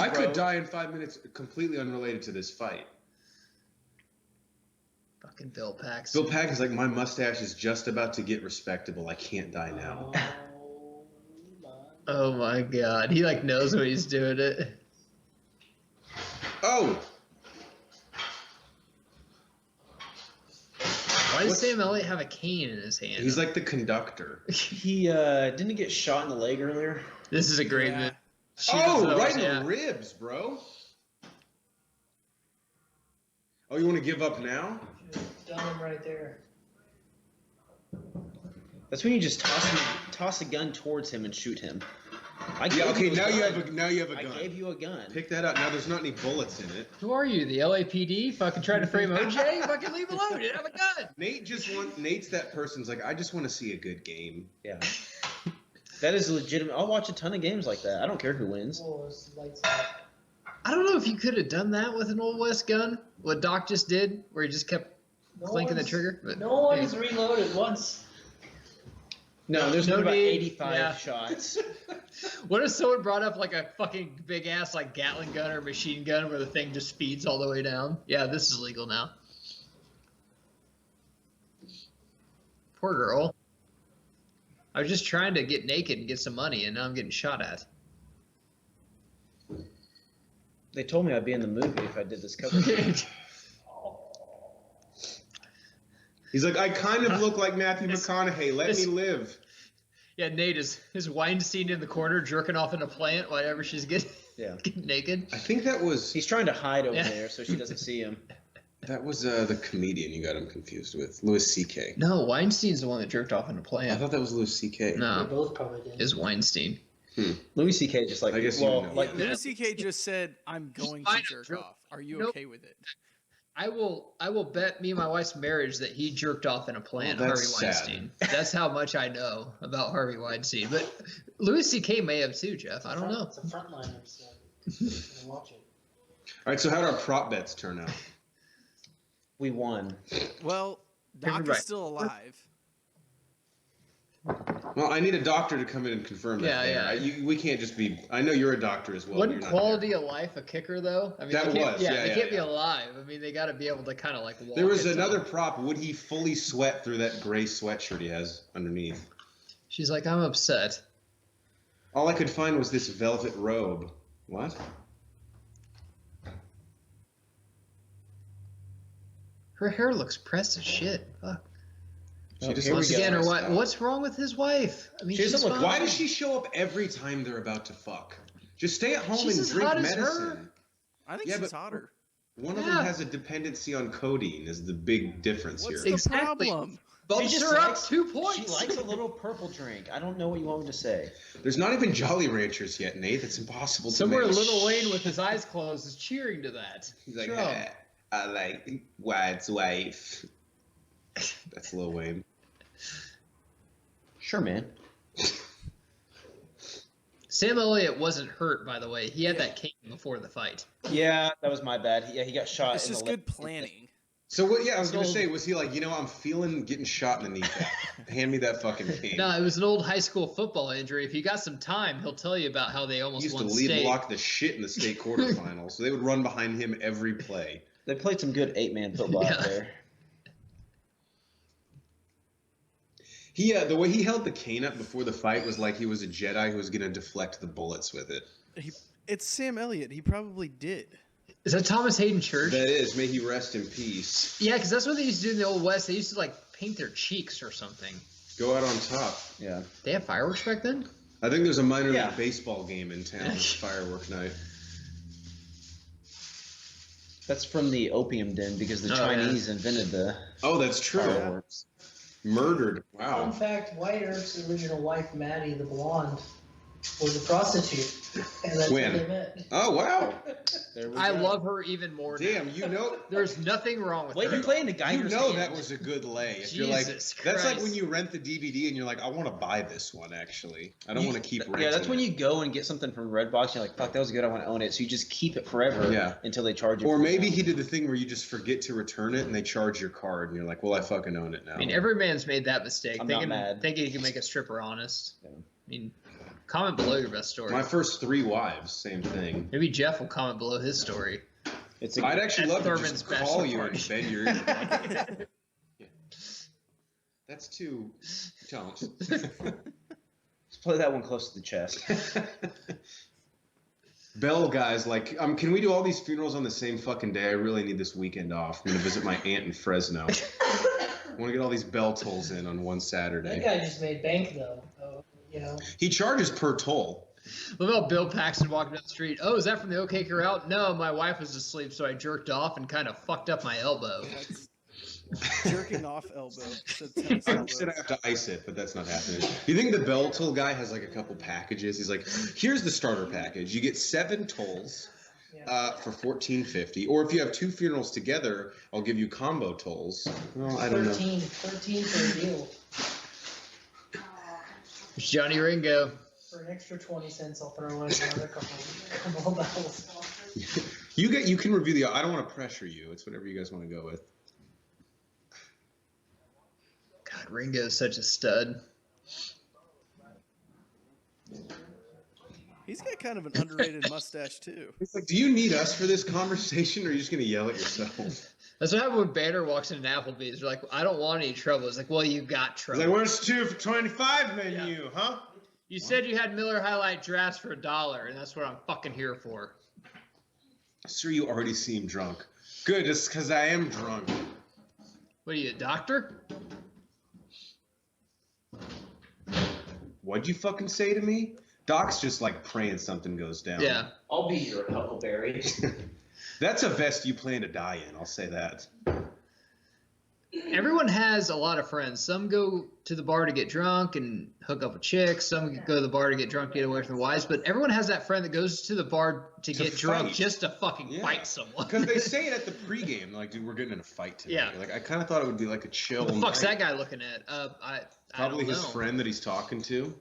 I could rogue. die in 5 minutes completely unrelated to this fight. Fucking Bill Pax. Bill Pack is like, my mustache is just about to get respectable. I can't die now. Oh my god. He like knows when he's doing it. Oh! Why does What's- Sam Elliott have a cane in his hand? He's like the conductor. He didn't he get shot in the leg earlier? This is a great Yeah. move. Oh, right in yeah. the ribs, bro. Oh, you want to give up now? Done him right there. That's when you just toss a gun towards him and shoot him. I Yeah. Okay. a Now you gun. have a gun. I gave you a gun. Pick that up. Now there's not any bullets in it. Who are you? The LAPD? Fucking trying to frame OJ? Fucking leave alone. You have a gun. Nate's that person's like, I just want to see a good game. Yeah. That is legitimate. I'll watch a ton of games like that. I don't care who wins. Whoa, those lights out. I don't know if you could have done that with an Old West gun. What Doc just did, where he just kept clinking the trigger. But, No one's reloaded once. No, there's no about need. 85 Yeah. shots. What if someone brought up like a fucking big ass like Gatling gun or machine gun where the thing just speeds all the way down? Yeah, this is legal now. Poor girl. I was just trying to get naked and get some money, and now I'm getting shot at. They told me I'd be in the movie if I did this cover. He's like, I kind of look like Matthew McConaughey. Let me live. Yeah, Nate is Weinstein in the corner jerking off in a plant whenever she's getting naked. I think that was He's trying to hide over Yeah. there so she doesn't see him. the comedian you got him confused with, Louis C.K. No, Weinstein's the one that jerked off in a I plant. thought that was Louis C.K. They No, both probably did. is Weinstein. Louis C.K. just like, I guess you well, know. like Louis C.K. just said, "I'm going to Fine, jerk jerk. off. Are you Nope. okay with it?" I will bet me and my wife's marriage that he jerked off in a plant, Oh, Harvey that's sad. Weinstein. That's how much I know about Harvey Weinstein. But Louis C.K. may have too, Jeff. I don't know. It's a frontline episode. You can watch it. All right, so how did our prop bets turn out? we won. Well, Doc Right. is still alive. Well, I need a doctor to come in and confirm that. Yeah, there. We can't just be. I know you're a doctor as well. Wasn't you're not quality of life a kicker though? I mean, That they can't, was, yeah, yeah, they yeah, can't be yeah. alive. I mean, they got to be able to kind of like walk. There was and another stuff. prop. Would he fully sweat through that gray sweatshirt he has underneath? She's like, I'm upset. All I could find was this velvet robe. What? Her hair looks pressed as shit. Fuck. She just here we looks go. Again, or stressed what? out. What's wrong with his wife? I mean, She doesn't she's look- fine. Why does she show up every time they're about to fuck? Just stay at home She's and as drink hot as medicine. her. I think Yeah, she's but- hotter. One of Yeah. them has a dependency on codeine. Is the big difference What's here? the Exactly. problem? Bumps just her up likes- 2 points. She likes a little purple drink. I don't know what you want me to say. There's not even Jolly Ranchers yet, Nate. It's impossible to Somewhere make. Lil Wayne with his eyes closed is cheering to that. He's like, Sure. "Ah, I like Wyatt's wife. That's Lil Wayne. Sure, man. Sam Elliott wasn't hurt, by the way. He had that cane before the fight. Yeah, that was my bad. Yeah, he got shot. It's in just the leg. good planning. So what? Yeah, I was gonna say, was he like, I'm feeling getting shot in the kneecap. Hand me that fucking cane. No, it was an old high school football injury. If you got some time, he'll tell you about how they almost He used won to lead state. block the shit in the state quarterfinals. So they would run behind him every play. They played some good 8-man football out there. He the way he held the cane up before the fight was like he was a Jedi who was gonna deflect the bullets with it. It's Sam Elliott. He probably did. Is that Thomas Hayden Church? That is. May he rest in peace. Yeah, because that's what they used to do in the Old West. They used to, like, paint their cheeks or something. Go out on top. Yeah. They had fireworks back then? I think there's a minor league baseball game in town. Firework night. That's from the opium den because the Chinese invented the Oh, that's true. fireworks. Murdered. Fun Wow. fact, Wyatt Earp's original wife, Maddie the blonde, was a prostitute. And that's When? how they met. Oh, wow. There we I go. love her even more now. Damn, There's nothing wrong with Wait, her. you're playing the guy you know that was a good lay. If you're like, Jesus that's like Christ. when you rent the DVD and you're like, I want to buy this one, actually. I don't want to keep renting Yeah, that's when it. you go and get something from Redbox. You're like, fuck, that was good. I want to own it. So you just keep it forever until they charge you. Or for maybe it. he did the thing where you just forget to return it and they charge your card and you're like, well, I fucking own it now. I mean, every man's made that mistake. I'm not mad. Thinking he can make a stripper honest. Yeah. I mean, comment below your best story. My first 3 wives, same thing. Maybe Jeff will comment below his story. It's I'd actually love to Thurman's just bachelor call you party. and bend your ear. Yeah. That's too. Don't. Let's play that one close to the chest. Bell guys, like, can we do all these funerals on the same fucking day? I really need this weekend off. I'm gonna visit my aunt in Fresno. I want to get all these bell tolls in on one That Saturday. guy just made bank, though. He charges per toll. What about Bill Paxton walking down the street? Oh, is that from the OK Corral? No, my wife was asleep, so I jerked off and kind of fucked up my elbow. That's jerking off elbow. I said I have to ice it, but that's not happening. Do you think the bell toll guy has like a couple packages? He's like, here's the starter package. You get 7 tolls for $14.50, or if you have 2 funerals together, I'll give you combo tolls. Well, I don't know. 13 for a deal. It's Johnny Ringo. For an extra 20 cents, I'll throw in another couple bells. You can review the. I don't want to pressure you. It's whatever you guys want to go with. God, Ringo is such a stud. He's got kind of an underrated mustache too. It's like, do you need us for this conversation, or are you just gonna yell at yourself? That's what happened when Banner walks into Applebee's. They're like, I don't want any trouble. It's like, well, you got It's trouble. like, where's 2 for $25 menu, huh? You said you had Miller High Life drafts for $1, and that's what I'm fucking here for. Sir, you already seem drunk. Good, it's because I am drunk. What are you, a doctor? What'd you fucking say to me? Doc's just like praying something goes down. Yeah. I'll be your Huckleberry. That's a vest you plan to die in, I'll say that. Everyone has a lot of friends. Some go to the bar to get drunk and hook up with chicks. Some go to the bar to get drunk, get away from their wives. But everyone has that friend that goes to the bar to get drunk fight. just to fucking fight someone. Because they say it at the pregame, like, dude, we're getting in a fight today. Yeah. Like, I kind of thought it would be like a chill. What the fuck's night. that guy looking at? I Probably don't his know. friend that he's talking to.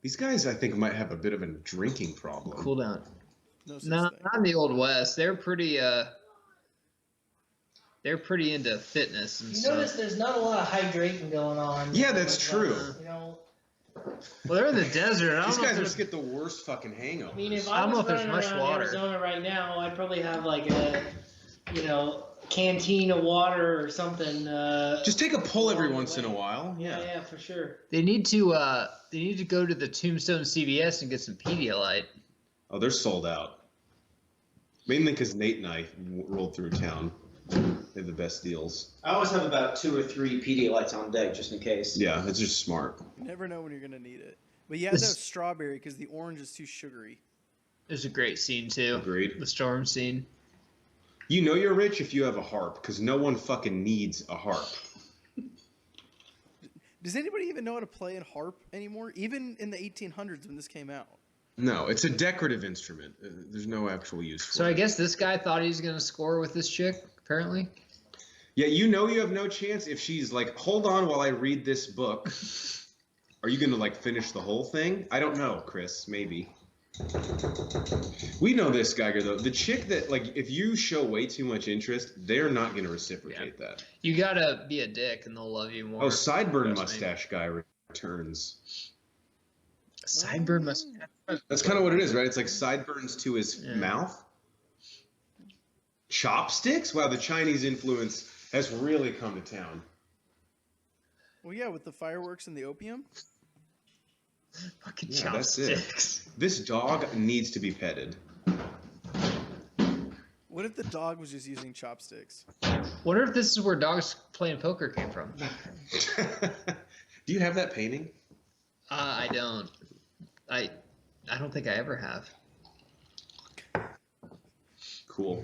These guys, I think, might have a bit of a drinking problem. Cool down. No such No, thing. not in the Old West. They're pretty into fitness and You stuff. notice there's not a lot of hydrating going on. Yeah, that's true. You know, Well, they're in the desert. I These don't know guys if must there's get the worst fucking hangovers. I mean, if I I don't know was if there's running much around water. Arizona right now, I'd probably have like a, canteen of water or something. Just take a pull every along the once in a way. while. Yeah, for sure. they need to go to the Tombstone CVS and get some Pedialyte. Oh, they're sold out. Mainly because Nate and I rolled through town. They have the best deals. I always have about 2 or 3 Pedialytes on deck just in case. Yeah, it's just smart. You never know when you're gonna need it. But you have to have strawberry because the orange is too sugary. There's a great scene too. Agreed. The storm scene. You know you're rich if you have a harp, because no one fucking needs a harp. Does anybody even know how to play a harp anymore? Even in the 1800s when this came out. No, it's a decorative instrument. There's no actual use for So it. I guess this guy thought he was gonna score with this chick. Apparently. Yeah, you know you have no chance if she's like, hold on while I read this book. Are you going to like finish the whole thing? I don't know, Chris. Maybe. We know this, Geiger, though. The chick that, like, if you show way too much interest, they're not going to reciprocate that. You gotta be a dick and they'll love you more. Oh, sideburn mustache guy returns. Sideburn mustache? That's kind of what it is, right? It's like sideburns to his mouth. Chopsticks? Wow, the Chinese influence has really come to town. Well, yeah, with the fireworks and the opium. Fucking Yeah, that's it. chopsticks. This dog needs to be petted. What if the dog was just using chopsticks? Wonder if this is where dogs playing poker came from. Do you have that painting? I don't. I don't think I ever have. Cool.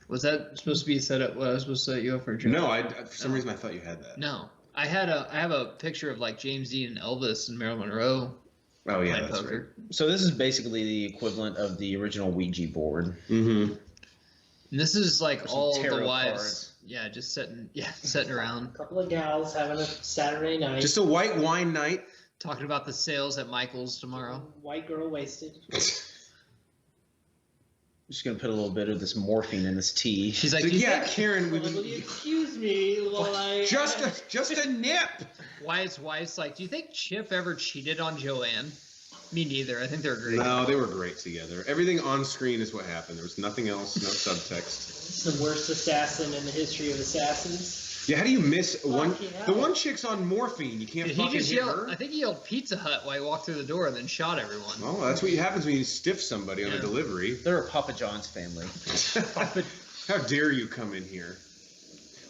Was that supposed to be set up? What I was supposed to set you up for a joke? No, for some reason I thought you had that. No. I have a picture of like James Dean and Elvis and Marilyn Monroe Oh yeah, playing that's poker. right. So this is basically the equivalent of the original Ouija board. Mm-hmm. And this is like There's some all the tarot wives. cards. Yeah, just sitting around A couple of gals having a Saturday night. Just a white wine night. talking about the sales at Michael's tomorrow. White girl wasted. I'm just gonna put a little bit of this morphine in this tea. She's like, So, "Do you yeah, think Karen, Will you excuse me while I... just a nip. Wyatt's wife's like, do you think Chip ever cheated on Joanne? Me neither. I think they're great. No, they were great together. Everything on screen is what happened. There was nothing else, no subtext. It's the worst assassin in the history of assassins. Yeah, how do you miss one? Fucking hell. The one chick's on morphine. You can't Did he fucking just hit yell? her. I think he yelled Pizza Hut while he walked through the door and then shot everyone. Oh, that's what happens when you stiff somebody on a Yeah. delivery. They're a Papa John's family. How dare you come in here?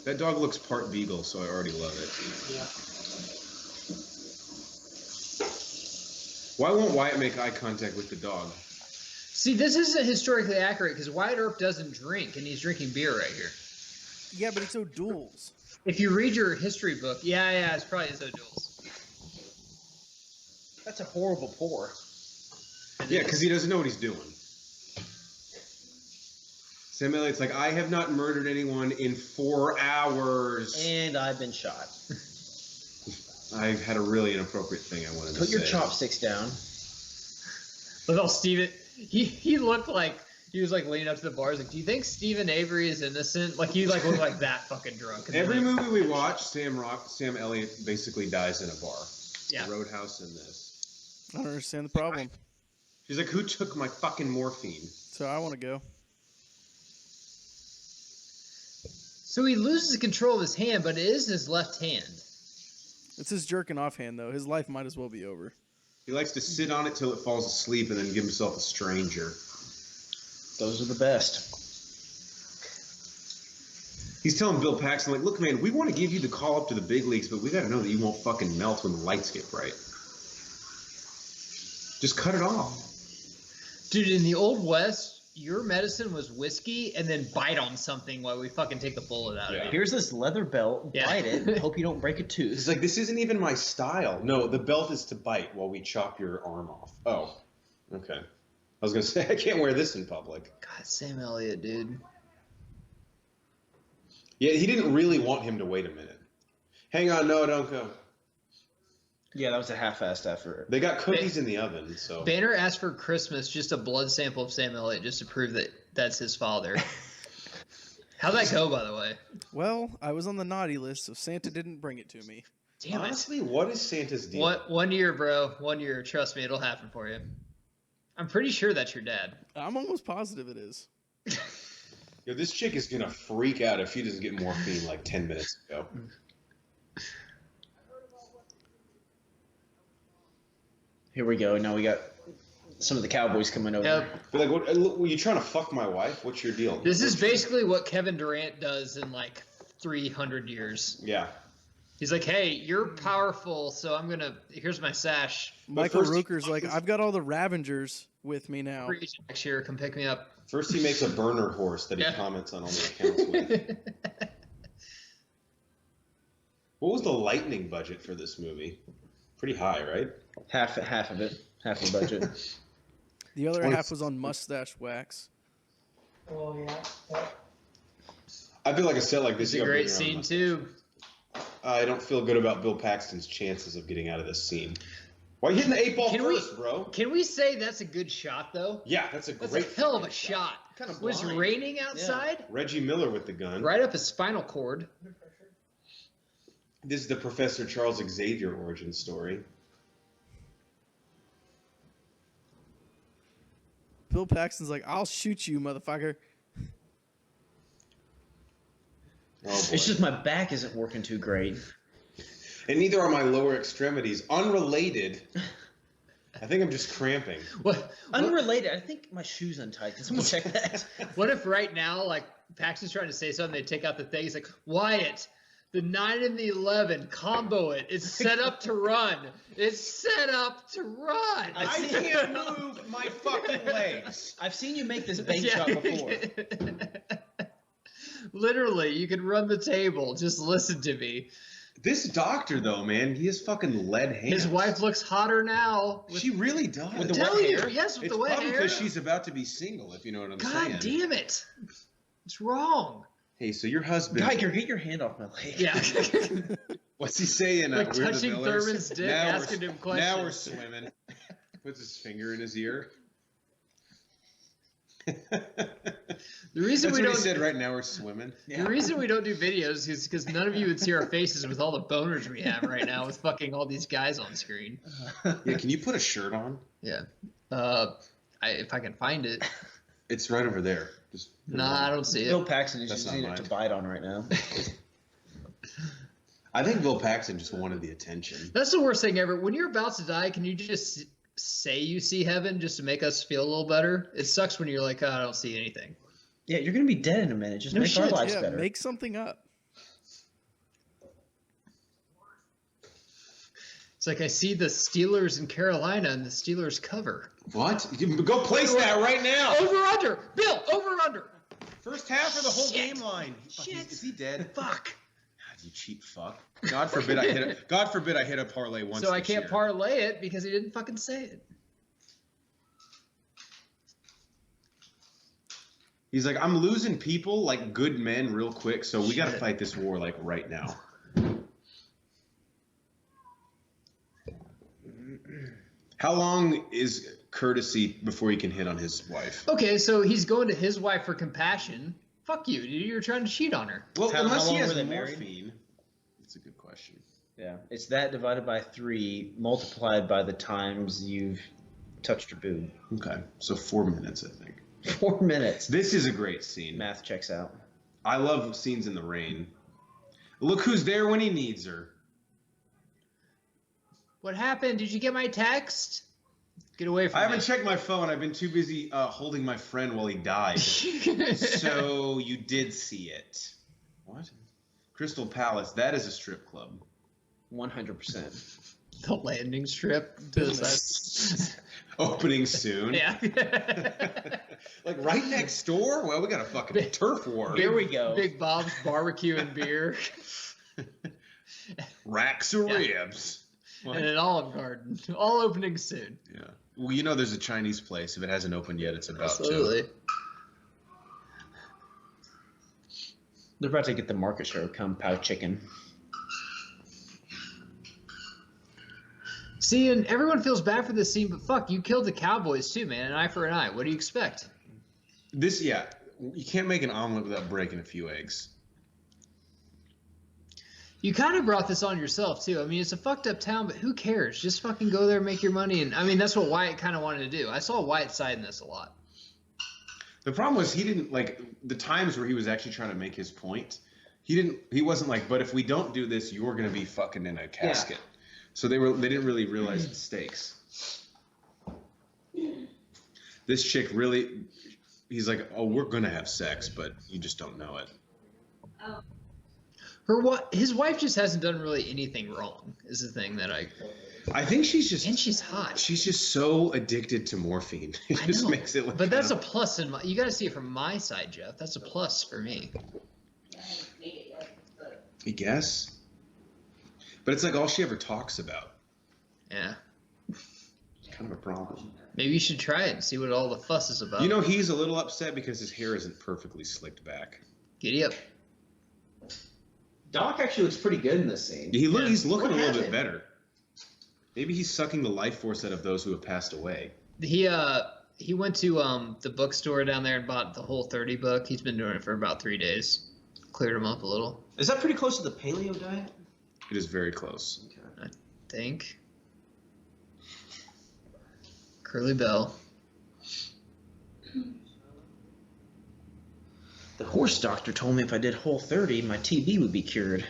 That dog looks part beagle, so I already love it. Yeah. Why won't Wyatt make eye contact with the dog? See, this isn't historically accurate because Wyatt Earp doesn't drink, and he's drinking beer right here. Yeah, but it's O'Doul's. If you read your history book, yeah, it's probably his O'Doul's. That's a horrible pour. Yeah, because he doesn't know what he's doing. Sam Elliott's like, I have not murdered anyone in 4 hours. And I've been shot. I've had a really inappropriate thing I wanted to Put say. your chopsticks down. Little Steven, he looked like he was like leaning up to the bar. He's like, do you think Stephen Avery is innocent? Like he like looked like that fucking drunk. And Every then, movie we watch, Sam Elliott basically dies in a bar. Yeah. The Roadhouse in this. I don't understand the problem. She's like, who took my fucking morphine? So I want to go. So he loses control of his hand, but it is his left hand. It's his jerking off hand, though. His life might as well be over. He likes to sit on it till it falls asleep and then give himself a stranger. Those are the best. He's telling Bill Paxton, like, look, man, we want to give you the call up to the big leagues, but we got to know that you won't fucking melt when the lights get bright. Just cut it off. Dude, in the Old West, your medicine was whiskey and then bite on something while we fucking take the bullet out of it. Here's this leather belt. Yeah. Bite it. Hope you don't break a tooth. He's like, this isn't even my style. No, the belt is to bite while we chop your arm off. Oh, okay. I was going to say, I can't wear this in public. God, Sam Elliott, dude. Yeah, he didn't really want him to wait a minute. Hang on, no, don't go. Yeah, that was a half-assed effort. They got cookies in the oven, so. Banner asked for Christmas just a blood sample of Sam Elliott just to prove that that's his father. How'd that go, by the way? Well, I was on the naughty list, so Santa didn't bring it to me. Damn Honestly, what is Santa's deal? it. 1 year, bro. 1 year. Trust me, it'll happen for you. I'm pretty sure that's your dad. I'm almost positive it is. Yo, this chick is going to freak out if she doesn't get morphine like 10 minutes ago. Here we go. Now we got some of the Cowboys coming over. Yep. Be like, what, were you trying to fuck my wife? What's your deal? This is basically what Kevin Durant does in like 300 years. Yeah. He's like, hey, you're powerful, so I'm going to, here's my sash. Michael first- Rooker's like, I've got all the Ravengers with me now. Free next year, come pick me up. First, he makes a burner horse that he Yeah. comments on all the accounts with. What was the lightning budget for this movie? Pretty high, right? Half of it. Half the budget. The other half was on mustache wax. Oh, yeah. I feel like a set like this. It's a you gotta great bring your own scene, mustache. too. I don't feel good about Bill Paxton's chances of getting out of this scene. Why are you hitting the 8 ball Can first, bro? Can we say that's a good shot, though? Yeah, that's a That's great a hell of a fucking shot. Kind of Was blind. raining outside? Reggie Miller with the gun. Right up his spinal cord. This is the Professor Charles Xavier origin story. Bill Paxton's like, I'll shoot you, motherfucker. Oh, boy. It's just my back isn't working too great. And neither are my lower extremities. Unrelated. I think I'm just cramping. What? Unrelated, I think my shoe's untied. Can someone check that? What if right now, like, Paxton's trying to say something, they take out the thing, he's like, Wyatt, the 9 and the 11, combo it. It's set up to run. It's set up to run. I can't move my fucking legs. I've seen you make this bank shot before. Literally, you can run the table. Just listen to me. This doctor, though, man, he has fucking lead hands. His wife looks hotter now. She really does. With the Tell wet you, hair? yes, with It's the wet probably hair. because she's about to be single, if you know what I'm saying. God damn it. It's wrong. Hey, so your husband... Geiger, get your hand off my leg. Yeah. What's he saying? Like We're the touching Millers? Thurman's dick, Now we're- asking him Now we're questions. swimming. Puts his finger in his ear. The reason That's we what don't he said right now we're swimming. The reason we don't do videos is because none of you would see our faces with all the boners we have right now with fucking all these guys on screen. Yeah, can you put a shirt on? Yeah. If I can find it. It's right over there. Just Nah, I don't see Bill it. Paxton is That's using not it to mine. bite on right now. I think Bill Paxton just wanted the attention. That's the worst thing ever. When you're about to die, can you just say you see heaven just to make us feel a little better? It sucks when you're like, oh, I don't see anything. Yeah, you're gonna be dead in a minute. Just No make our shit, lives Yeah, better. make something up. It's like I see the Steelers in Carolina and the Steelers cover. What? Go place that right now. Over under. Bill, over under. First half or the whole Shit. game line. Shit. Is he dead? Fuck. God, you cheap fuck. God forbid I hit a. God forbid I hit a parlay once. So I this can't year. parlay it because he didn't fucking say it. He's like, I'm losing people like good men real quick, so we got to Shit. fight this war like right now. How long is courtesy before he can hit on his wife? Okay, so he's going to his wife for compassion. Fuck you, dude. You're trying to cheat on her. Well, How unless he long has were they married? morphine. That's a good question. Yeah, it's that divided by 3 multiplied by the times you've touched your boob. Okay, so 4 minutes, I think. 4 minutes. This is a great scene. Math checks out. I love scenes in the rain. Look who's there when he needs her. What happened? Did you get my text? Get away from I haven't me. checked my phone. I've been too busy holding my friend while he died. So you did see it. What? Crystal Palace. That is a strip club. 100%. The landing strip. Opening soon. Yeah. Like right next door? Well, we got a fucking turf war. Here we go. Big Bob's barbecue and beer. Racks of Yeah. ribs. What? And an Olive Garden. All opening soon. Yeah. Well, you know there's a Chinese place. If it hasn't opened yet, it's about Absolutely. They're about to get the market share of Kung Pao chicken. See, and everyone feels bad for this scene, but fuck, you killed the Cowboys too, man. An eye for an eye. What do you expect? to. This, yeah. You can't make an omelet without breaking a few eggs. You kind of brought this on yourself too. I mean, it's a fucked up town, but who cares? Just fucking go there, make your money, and I mean, that's what Wyatt kind of wanted to do. I saw Wyatt's side in this a lot. The problem was he didn't like the times where he was actually trying to make his point. He wasn't like, but if we don't do this, you're gonna be fucking in a casket. So they didn't really realize the stakes. This chick really, he's like, oh, we're gonna have sex, but you just don't know it. His wife just hasn't done really anything wrong. Is the thing that I think she's just and she's hot. she's just so addicted to morphine. It I just know. makes it look. But that's a kinda- plus in my. You got to see it from my side, Jeff. That's a plus for me. I guess. But it's like all she ever talks about. Yeah. Kind of a problem. Maybe you should try it and see what all the fuss is about. You know, he's a little upset because his hair isn't perfectly slicked back. Giddy up. Doc actually looks pretty good in this scene. He's looking What a little bit happened? better. Maybe he's sucking the life force out of those who have passed away. He went to the bookstore down there and bought the whole 30 book. He's been doing it for about 3 days. Cleared him up a little, Is that pretty close to the paleo diet? It is very close. I think. Curly Bell. The horse doctor told me if I did Whole 30, my TB would be cured.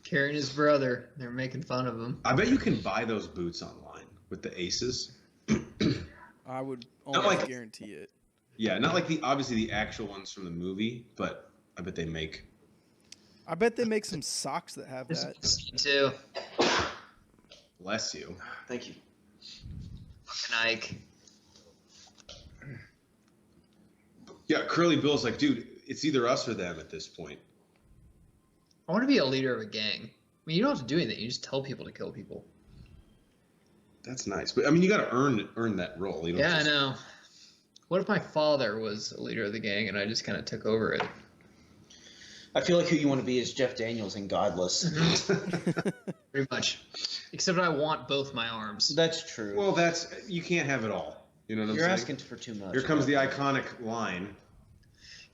Carrying his brother. They're making fun of him. I bet you can buy those boots online with the aces. I would Not almost like- guarantee it. Yeah, not like obviously the actual ones from the movie, but I bet they make. I bet they make some socks that have that. Me too. Bless you. Thank you. Fucking Ike. Yeah, Curly Bill's like, dude, it's either us or them at this point. I want to be a leader of a gang. I mean, you don't have to do anything. You just tell people to kill people. That's nice, but I mean, you got to earn that role. You don't Yeah, just- I know. What if my father was a leader of the gang and I just kind of took over it? I feel like who you want to be is Jeff Daniels in Godless. Pretty much. Except I want both my arms. That's true. Well, you can't have it all. You know what I'm You're saying? asking for too much. Here comes the iconic line.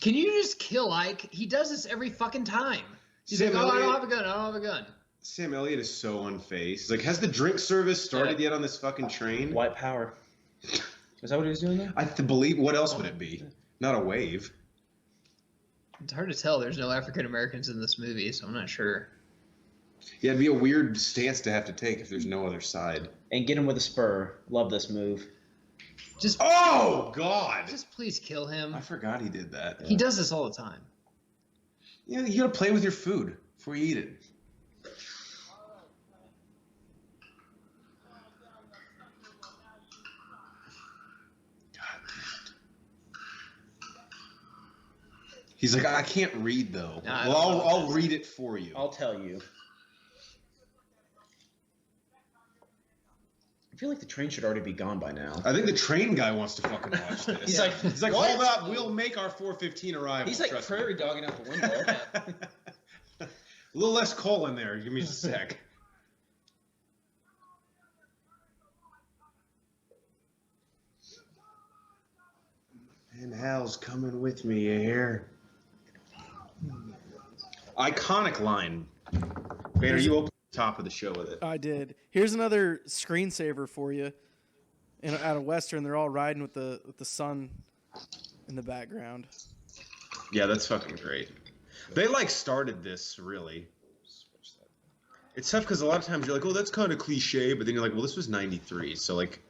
Can you just kill Ike? He does this every fucking time. He's Sam like, oh, I don't Elliott- have a gun. I don't have a gun. Sam Elliott is so unfazed. He's like, has the drink service started yet on this fucking train? White power. Is that what he was doing there? I believe. What else would it be? Not a wave. It's hard to tell. There's no African Americans in this movie, so I'm not sure. Yeah, it'd be a weird stance to have to take if there's no other side. And get him with a spur. Love this move. Just, Oh God! just please kill him. I forgot he did that. He does this all the time. Yeah, you gotta play with your food before you eat it. He's like, I can't read though. Nah, I Well, don't know I'll what read it for you. I'll tell you. I feel like the train should already be gone by now. I think the train guy wants to fucking watch this. He's like, He's like, "What?" hold up, we'll make our 4:15 arrival. He's like trust me." prairie dogging out the window. A little less coal in there. Give me just a sec. And Hal's coming with me here. Iconic line. Banner, you opened the top of the show with it. I did. Here's another screensaver for you. Out of Western, they're all riding with the sun in the background. Yeah, that's fucking great. They like started this really. It's tough because a lot of times you're like, oh, that's kind of cliche, but then you're like, well, this was '93, so like.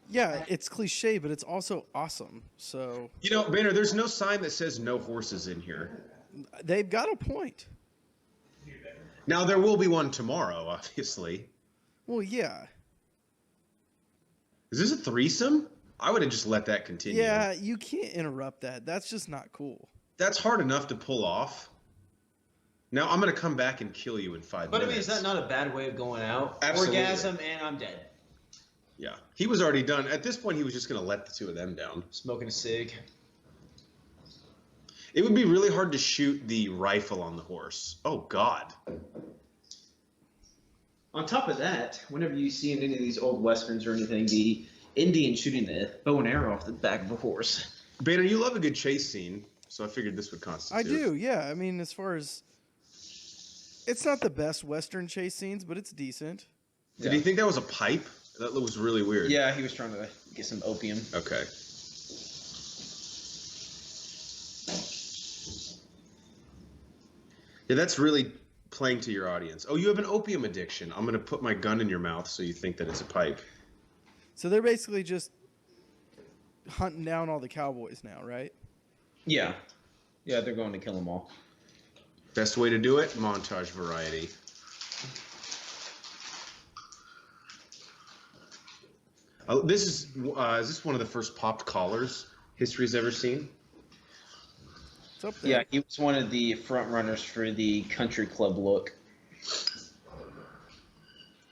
Yeah, it's cliche, but it's also awesome. So You know, Banner, there's no sign that says no horses in here. they've got a point. Now, there will be one tomorrow, obviously. Well, yeah. Is this a threesome? I would have just let that continue. Yeah, you can't interrupt that. That's just not cool. That's hard enough to pull off. Now, I'm going to come back and kill you in 5 But I minutes. mean, is that not a bad way of going out? Absolutely. Orgasm and I'm dead. Yeah. He was already done. At this point, he was just going to let the two of them down. Smoking a cig. It would be really hard to shoot the rifle on the horse. Oh, God. On top of that, whenever you see in any of these old westerns or anything, the Indian shooting the bow and arrow off the back of a horse. Banner, you love a good chase scene, so I figured this would constitute. I do, yeah. I mean, as far as it's not the best Western chase scenes, but it's decent. Did he think that was a pipe? That was really weird. Yeah, he was trying to get some opium. Okay. Yeah, that's really playing to your audience. Oh, you have an opium addiction. I'm going to put my gun in your mouth so you think that it's a pipe. So they're basically just hunting down all the cowboys now, right? Yeah. Yeah, they're going to kill them all. Best way to do it? Montage variety. Oh, this is this one of the first popped collars history's ever seen? It's up there. Yeah, he was one of the front runners for the country club look.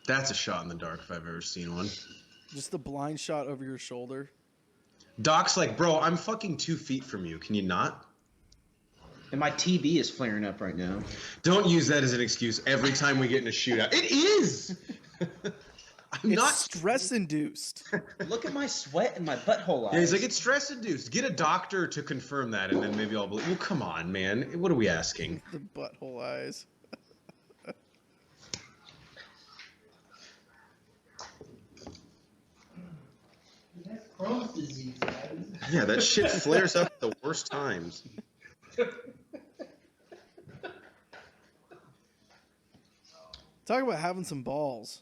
That's a shot in the dark if I've ever seen one. Just the blind shot over your shoulder. Doc's like, bro, I'm fucking 2 feet from you. Can you not? And my TB is flaring up right now. Don't use that as an excuse every time we get in a shootout. It is! I'm It's not stress-induced. Look at my sweat and my butthole eyes. Yeah, he's like, it's stress-induced. Get a doctor to confirm that, and then maybe I'll believe. Well, come on, man. What are we asking? The butthole eyes. That's Crohn's disease, guys. Yeah, that shit flares up at the worst times. Talk about having some balls.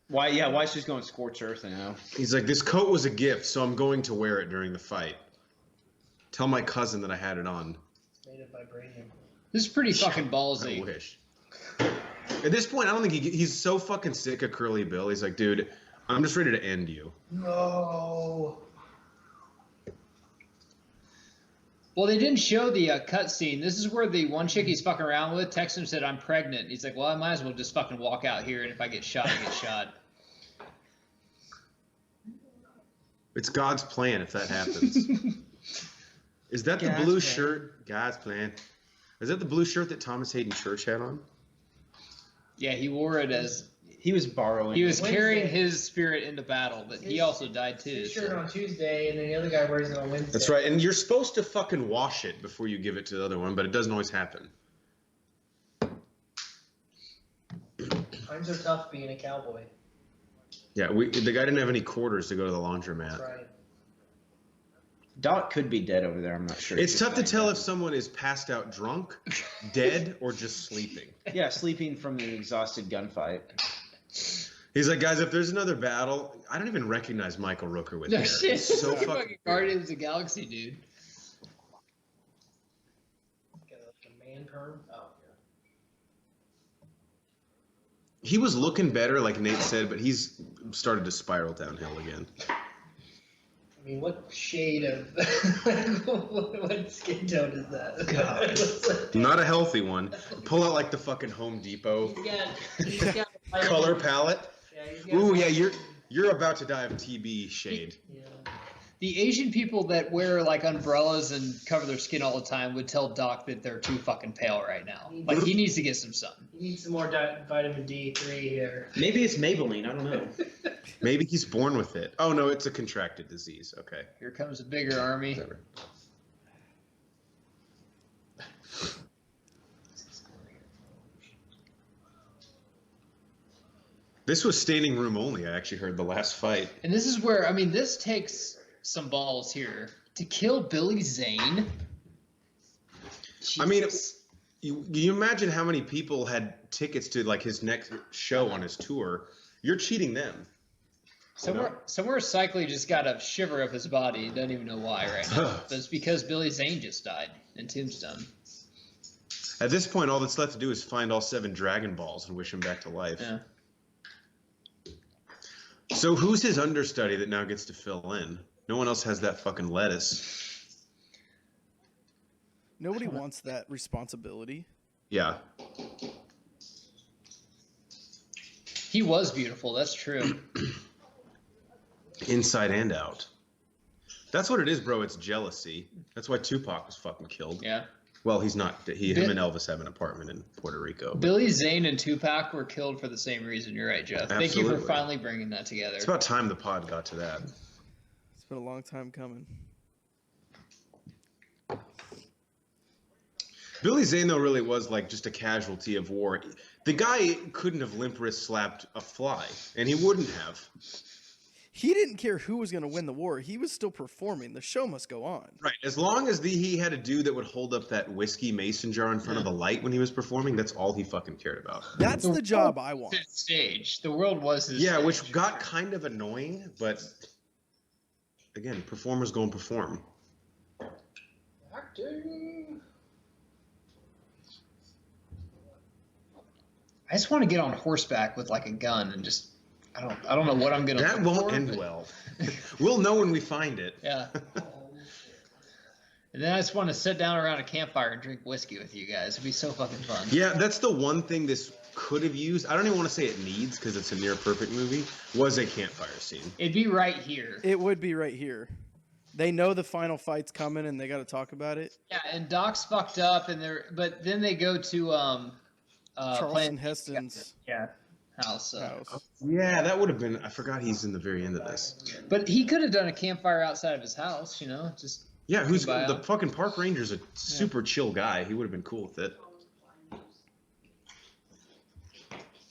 Why she's going scorched earth now? He's like, this coat was a gift, so I'm going to wear it during the fight. Tell my cousin that I had it on. It's made of vibranium. This is pretty fucking I ballsy. wish. At this point, I don't think he's so fucking sick of Curly Bill. He's like, dude, I'm just ready to end you. No. Well, they didn't show the cut scene. This is where the one chick he's fucking around with texts him and said, I'm pregnant. He's like, well, I might as well just fucking walk out here, and if I get shot, I get shot. It's God's plan if that happens. Is that the God's blue plan. shirt? God's plan. Is that the blue shirt that Thomas Hayden Church had on? Yeah, he wore it as He was borrowing. he was Wednesday. carrying his spirit into battle, but he also died too. His shirt so- on Tuesday, and then the other guy wears it on Wednesday. That's right. And you're supposed to fucking wash it before you give it to the other one, but it doesn't always happen. Times are tough being a cowboy. Yeah, the guy didn't have any quarters to go to the laundromat. That's right. Doc could be dead over there. I'm not sure. It's He's tough to lying tell down. if someone is passed out drunk, dead, or just sleeping. Yeah, sleeping from an exhausted gunfight. He's like, guys, if there's another battle, I don't even recognize Michael Rooker with No hair. shit. He's so Fucking fucking Guardians of the Galaxy, dude. Got like a man perm. Oh, yeah. He was looking better, like Nate said, but he's started to spiral downhill again. I mean, what shade of what skin tone is that? Not a healthy one. Pull out like the fucking Home Depot He's got color palette. Yeah, he's got Ooh, yeah, you're about to die of TB shade. Yeah. The Asian people that wear like umbrellas and cover their skin all the time would tell Doc that they're too fucking pale right now. Like he needs to get some sun. You need some more vitamin D3 here. Maybe it's Maybelline. I don't know. Maybe he's born with it. Oh no, it's a contracted disease. Okay. Here comes a bigger army. Whatever. This was standing room only. I actually heard the last fight. And this is where, I mean, this takes some balls here. To kill Billy Zane? I mean, Jesus. you imagine how many people had tickets to like his next show on his tour. You're cheating them. Somewhere Cycling just got a shiver up his body. He doesn't even know why right now. But it's because Billy Zane just died in Tombstone. At this point, all that's left to do is find all 7 Dragon Balls and wish him back to life. Yeah. So who's his understudy that now gets to fill in? No one else has that fucking lettuce. Nobody wants that responsibility. Yeah. He was beautiful. That's true. Inside and out. That's what it is, bro. It's jealousy. That's why Tupac was fucking killed. Yeah. Well, he's not. Him and Elvis have an apartment in Puerto Rico. Billy Zane and Tupac were killed for the same reason. You're right, Jeff. Thank you for Absolutely. finally bringing that together. It's about time the pod got to that. It's been a long time coming. Billy Zane, though, really was like just a casualty of war. The guy couldn't have limp wrist slapped a fly, and he wouldn't have. He didn't care who was going to win the war. He was still performing. The show must go on. Right. As long as he had a dude that would hold up that whiskey mason jar in front of the light when he was performing, that's all he fucking cared about. That's the job I want. His stage. The world was his Yeah, stage. which got kind of annoying, but again, performers go and perform. Acting. I just want to get on horseback with like a gun and just I don't know what I'm gonna. That look won't for, end but- well. We'll know when we find it. Yeah. And then I just want to sit down around a campfire and drink whiskey with you guys. It'd be so fucking fun. Yeah, that's the one thing this could have used. I don't even want to say it needs because it's a near perfect movie. Was a campfire scene. It'd be right here. It would be right here. They know the final fight's coming, and they got to talk about it. Yeah, and Doc's fucked up, but then they go to Charleston Heston's house. house. Yeah, that would have been. I forgot he's in the very end of this. But he could have done a campfire outside of his house, just. Yeah, who's By the out. fucking park ranger's a super chill guy. He would have been cool with it.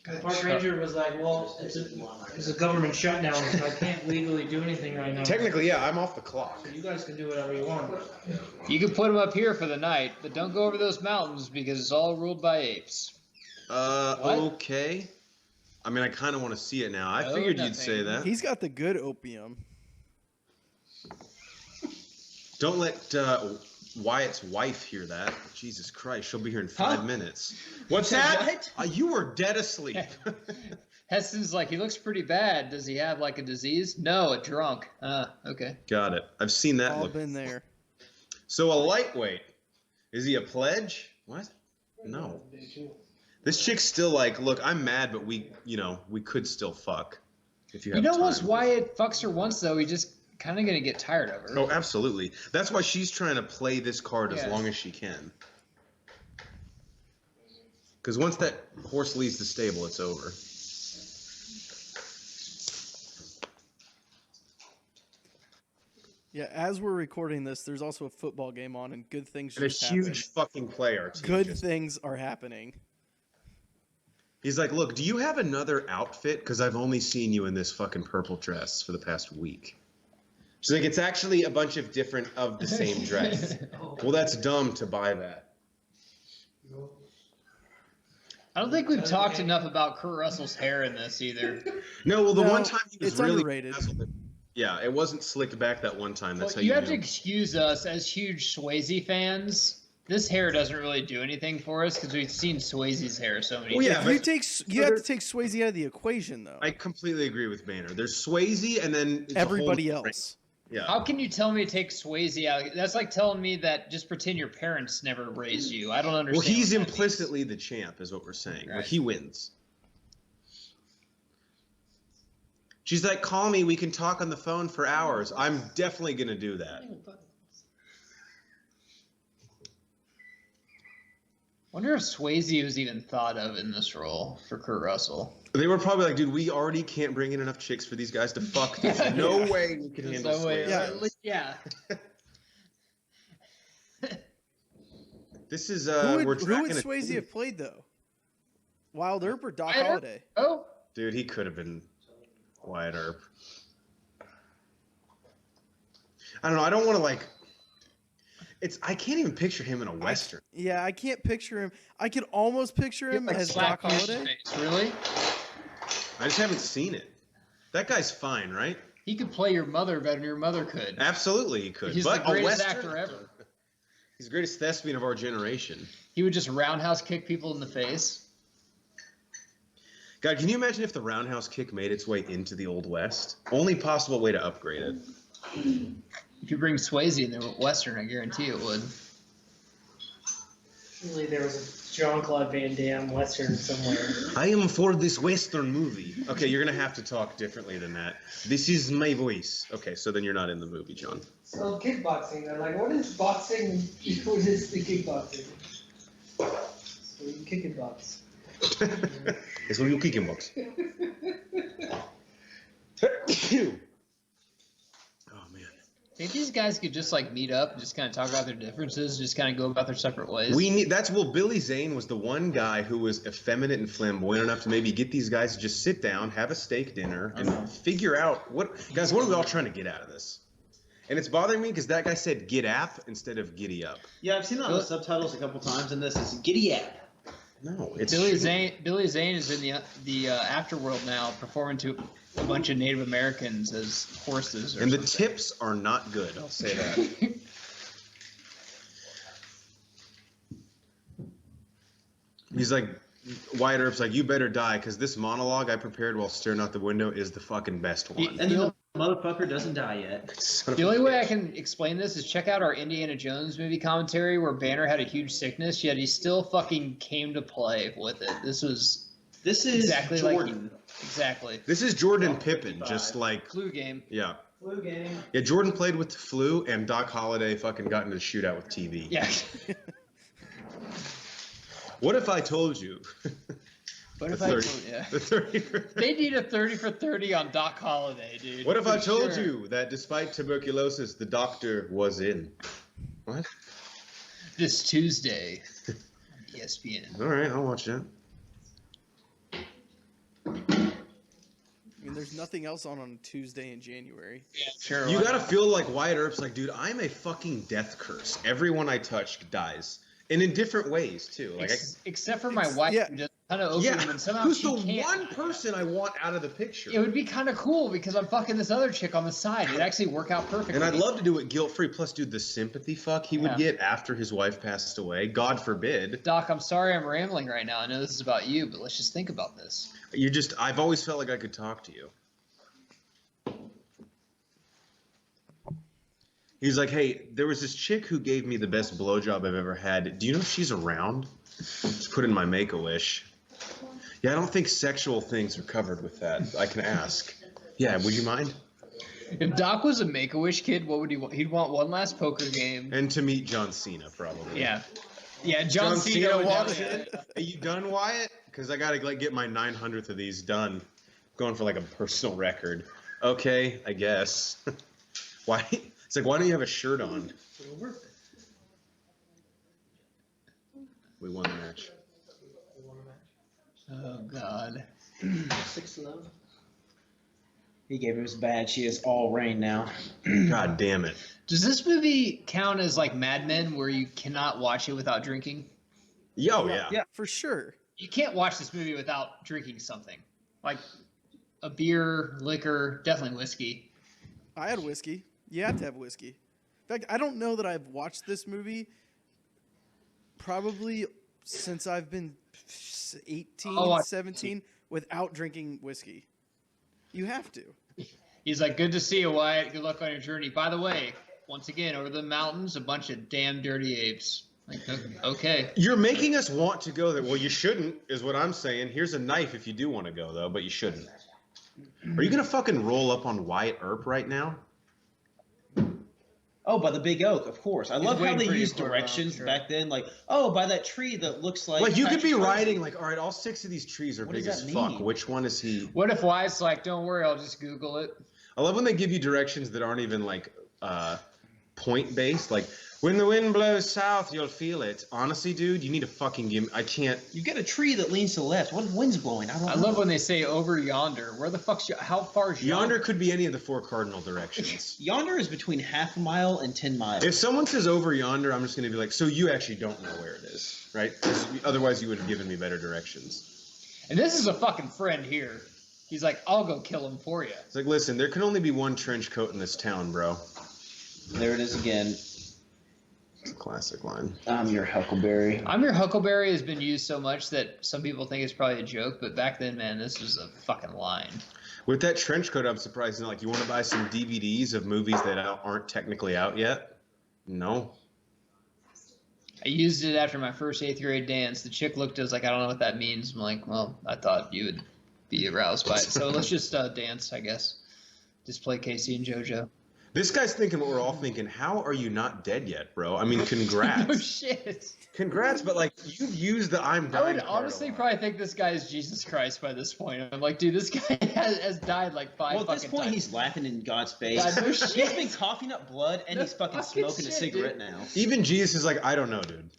The park ranger was like, well, it's a government shutdown, so I can't legally do anything right now. Technically, yeah, I'm off the clock. So you guys can do whatever you want. You can put him up here for the night, but don't go over those mountains because it's all ruled by apes. Okay. I mean, I kind of want to see it now. I No, figured nothing. you'd say that. He's got the good opium. Don't let Wyatt's wife hear that. Jesus Christ, she'll be here in 5 minutes. What's that? What? You were dead asleep. Heston's like, he looks pretty bad. Does he have like a disease? No, a drunk. Okay. Got it. I've seen that All look. been there. So a lightweight. Is he a pledge? What? No. This chick's still like, look, I'm mad, but we could still fuck. If you have time. Once Wyatt fucks her once, though, he just kind of going to get tired of her. Oh, absolutely. That's why she's trying to play this card as Yeah. long as she can. Because once that horse leaves the stable, it's over. Yeah, as we're recording this, there's also a football game on, and good things And a just huge happened. fucking player. Good things are happening. He's like, look, do you have another outfit? Because I've only seen you in this fucking purple dress for the past week. She's like, it's actually a bunch of different of the same dress. Well, that's dumb to buy that. I don't think we've talked enough about Kurt Russell's hair in this either. No, well, the No, one time he was it's really underrated. Yeah, it wasn't slicked back that one time. That's Well, how you you have to know. excuse us as huge Swayze fans. This hair doesn't really do anything for us because we've seen Swayze's hair so many Well, yeah, times. You have to take Swayze out of the equation, though. I completely agree with Boehner. There's Swayze and then it's a whole Everybody different- else. Yeah. How can you tell me to take Swayze out? That's like telling me that just pretend your parents never raised you. I don't understand. Well, he's what that means. implicitly the champ, is what we're saying. Right. Like, he wins. She's like, call me. We can talk on the phone for hours. I'm definitely going to do that. Wonder if Swayze was even thought of in this role for Kurt Russell. They were probably like, dude, we already can't bring in enough chicks for these guys to fuck. There's no way we can There's handle no way. Swayze. Yeah. This is, Who we're would tracking a Swayze team. have played, though? Wild Earp or Doc Wyatt Earp? Holliday? Oh, Dude, he could have been Wyatt Earp. I don't know. I don't want to, like... I can't even picture him in a Western. Yeah, I can't picture him. I can almost picture him like as slap Doc you in the Holliday. face. Really? I just haven't seen it. That guy's fine, right? He could play your mother better than your mother could. Absolutely, he could. He's but the greatest a Western, actor ever. He's the greatest thespian of our generation. He would just roundhouse kick people in the face. God, can you imagine if the roundhouse kick made its way into the Old West? Only possible way to upgrade it. If you bring Swayze in there with Western, I guarantee it would. Surely there was a Jean-Claude Van Damme Western somewhere. I am for this Western movie. Okay, you're going to have to talk differently than that. This is my voice. Okay, so then you're not in the movie, John. So kickboxing, they're like, what is boxing? What is the kickboxing? So you kick and box. It's when you kick in box. Oh, man. Think these guys could just like meet up and just kind of talk about their differences, just kind of go about their separate ways. Billy Zane was the one guy who was effeminate and flamboyant enough to maybe get these guys to just sit down, have a steak dinner, and figure out what are we all trying to get out of this? And it's bothering me because that guy said "get app" instead of "giddy up." Yeah, I've seen that on the subtitles a couple times, and this is giddy up. No, it's Billy Zane is in the afterworld now, performing to a bunch of Native Americans as horses. Or and the something. tips are not good. I'll say that. He's like, Wyatt Earp's like, you better die because this monologue I prepared while staring out the window is the fucking best one. And the motherfucker doesn't die yet. Son of The a only way bitch. I can explain this is check out our Indiana Jones movie commentary where Banner had a huge sickness, yet he still fucking came to play with it. This is This is exactly Jordan. exactly This is Jordan Pippen, just like, Clue game. yeah. Flu game. Yeah, Jordan played with the flu, and Doc Holliday fucking got into a shootout with TV. Yeah. What if I told you? What The if I 30 told you? The 30 They need a 30 for 30 on Doc Holliday, dude. What if for I told sure. you that despite tuberculosis, the doctor was in? What? This Tuesday, ESPN. All right, I'll watch that. I mean, there's nothing else on Tuesday in January. Yeah, sure. You why gotta not? feel like Wyatt Earp's like, dude, I'm a fucking death curse. Everyone I touch dies. And in different ways, too. Like, Except for my wife, who does kind of open yeah, them, and somehow who's she the can't. one person I want out of the picture? It would be kind of cool because I'm fucking this other chick on the side. It'd actually work out perfectly. And I'd love to do it guilt-free. Plus, dude, the sympathy fuck he would Yeah. get after his wife passed away. God forbid. Doc, I'm sorry I'm rambling right now. I know this is about you, but let's just think about this. I've always felt like I could talk to you. He's like, hey, there was this chick who gave me the best blowjob I've ever had. Do you know if she's around? Just put in my Make-A-Wish. Yeah, I don't think sexual things are covered with that. I can ask. Yeah, would you mind? If Doc was a Make-A-Wish kid, what would he want? He'd want one last poker game. And to meet John Cena, probably. Yeah. Yeah, John Cena would walks definitely- in. Are you done, Wyatt? Because I gotta get my 900th of these done. Going for like a personal record. Okay, I guess. Why? It's like, why don't you have a shirt on? We won the match. Oh, God. 6-love. He gave her his badge. She is all rain now. God damn it. Does this movie count as like Mad Men where you cannot watch it without drinking? Yo, yeah. Yeah. For sure. You can't watch this movie without drinking something. Like a beer, liquor, definitely whiskey. I had whiskey. You have to have whiskey. In fact, I don't know that I've watched this movie probably since I've been 18, Oh, I- 17 without drinking whiskey. You have to. He's like, good to see you, Wyatt. Good luck on your journey. By the way, once again, over the mountains, a bunch of damn dirty apes. Like, okay. You're making us want to go there. Well, you shouldn't, is what I'm saying. Here's a knife if you do want to go, though, but you shouldn't. Are you going to fucking roll up on Wyatt Earp right now? Oh, by the big oak, of course. I love how waiting they for you, used Corral, directions sure. back then. Like, oh, by that tree that looks like. Like, you could be Patrick riding, like, all right, all 6 of these trees are What big does as that fuck. mean? Which one is he? What if Wyatt's like, don't worry, I'll just Google it? I love when they give you directions that aren't even, like, point-based. Like, when the wind blows south, you'll feel it. Honestly, dude, you need to fucking give me... I can't... You got a tree that leans to the left. What wind's blowing? I don't know. I love when they say over yonder. Where the fuck's how far is Yonder could be any of the 4 cardinal directions. Yonder is between half a mile and 10 miles. If someone says over yonder, I'm just going to be like, so you actually don't know where it is, right? 'Cause otherwise, you would have given me better directions. And this is a fucking friend here. He's like, I'll go kill him for you. It's like, listen, there can only be one trench coat in this town, bro. There it is again. It's a classic line. I'm your Huckleberry. I'm Your Huckleberry has been used so much that some people think it's probably a joke, but back then, man, this was a fucking line. With that trench coat, I'm surprised. Like, you want to buy some DVDs of movies that aren't technically out yet? No. I used it after my first 8th grade dance. The chick looked at us like, I don't know what that means. I'm like, well, I thought you would be aroused by it. So let's just dance, I guess. Just play Casey and JoJo. This guy's thinking what we're all thinking. How are you not dead yet, bro? I mean, congrats. No shit. Congrats, but, like, you've used the I'm I dying would card a honestly lot. probably think this guy is Jesus Christ by this point. I'm like, dude, this guy has died like 5 Well, at this fucking point, times. he's laughing in God's face. God, no He's shit. been coughing up blood, and No he's fucking fucking smoking a shit, cigarette dude. now. Even Jesus is like, I don't know, dude.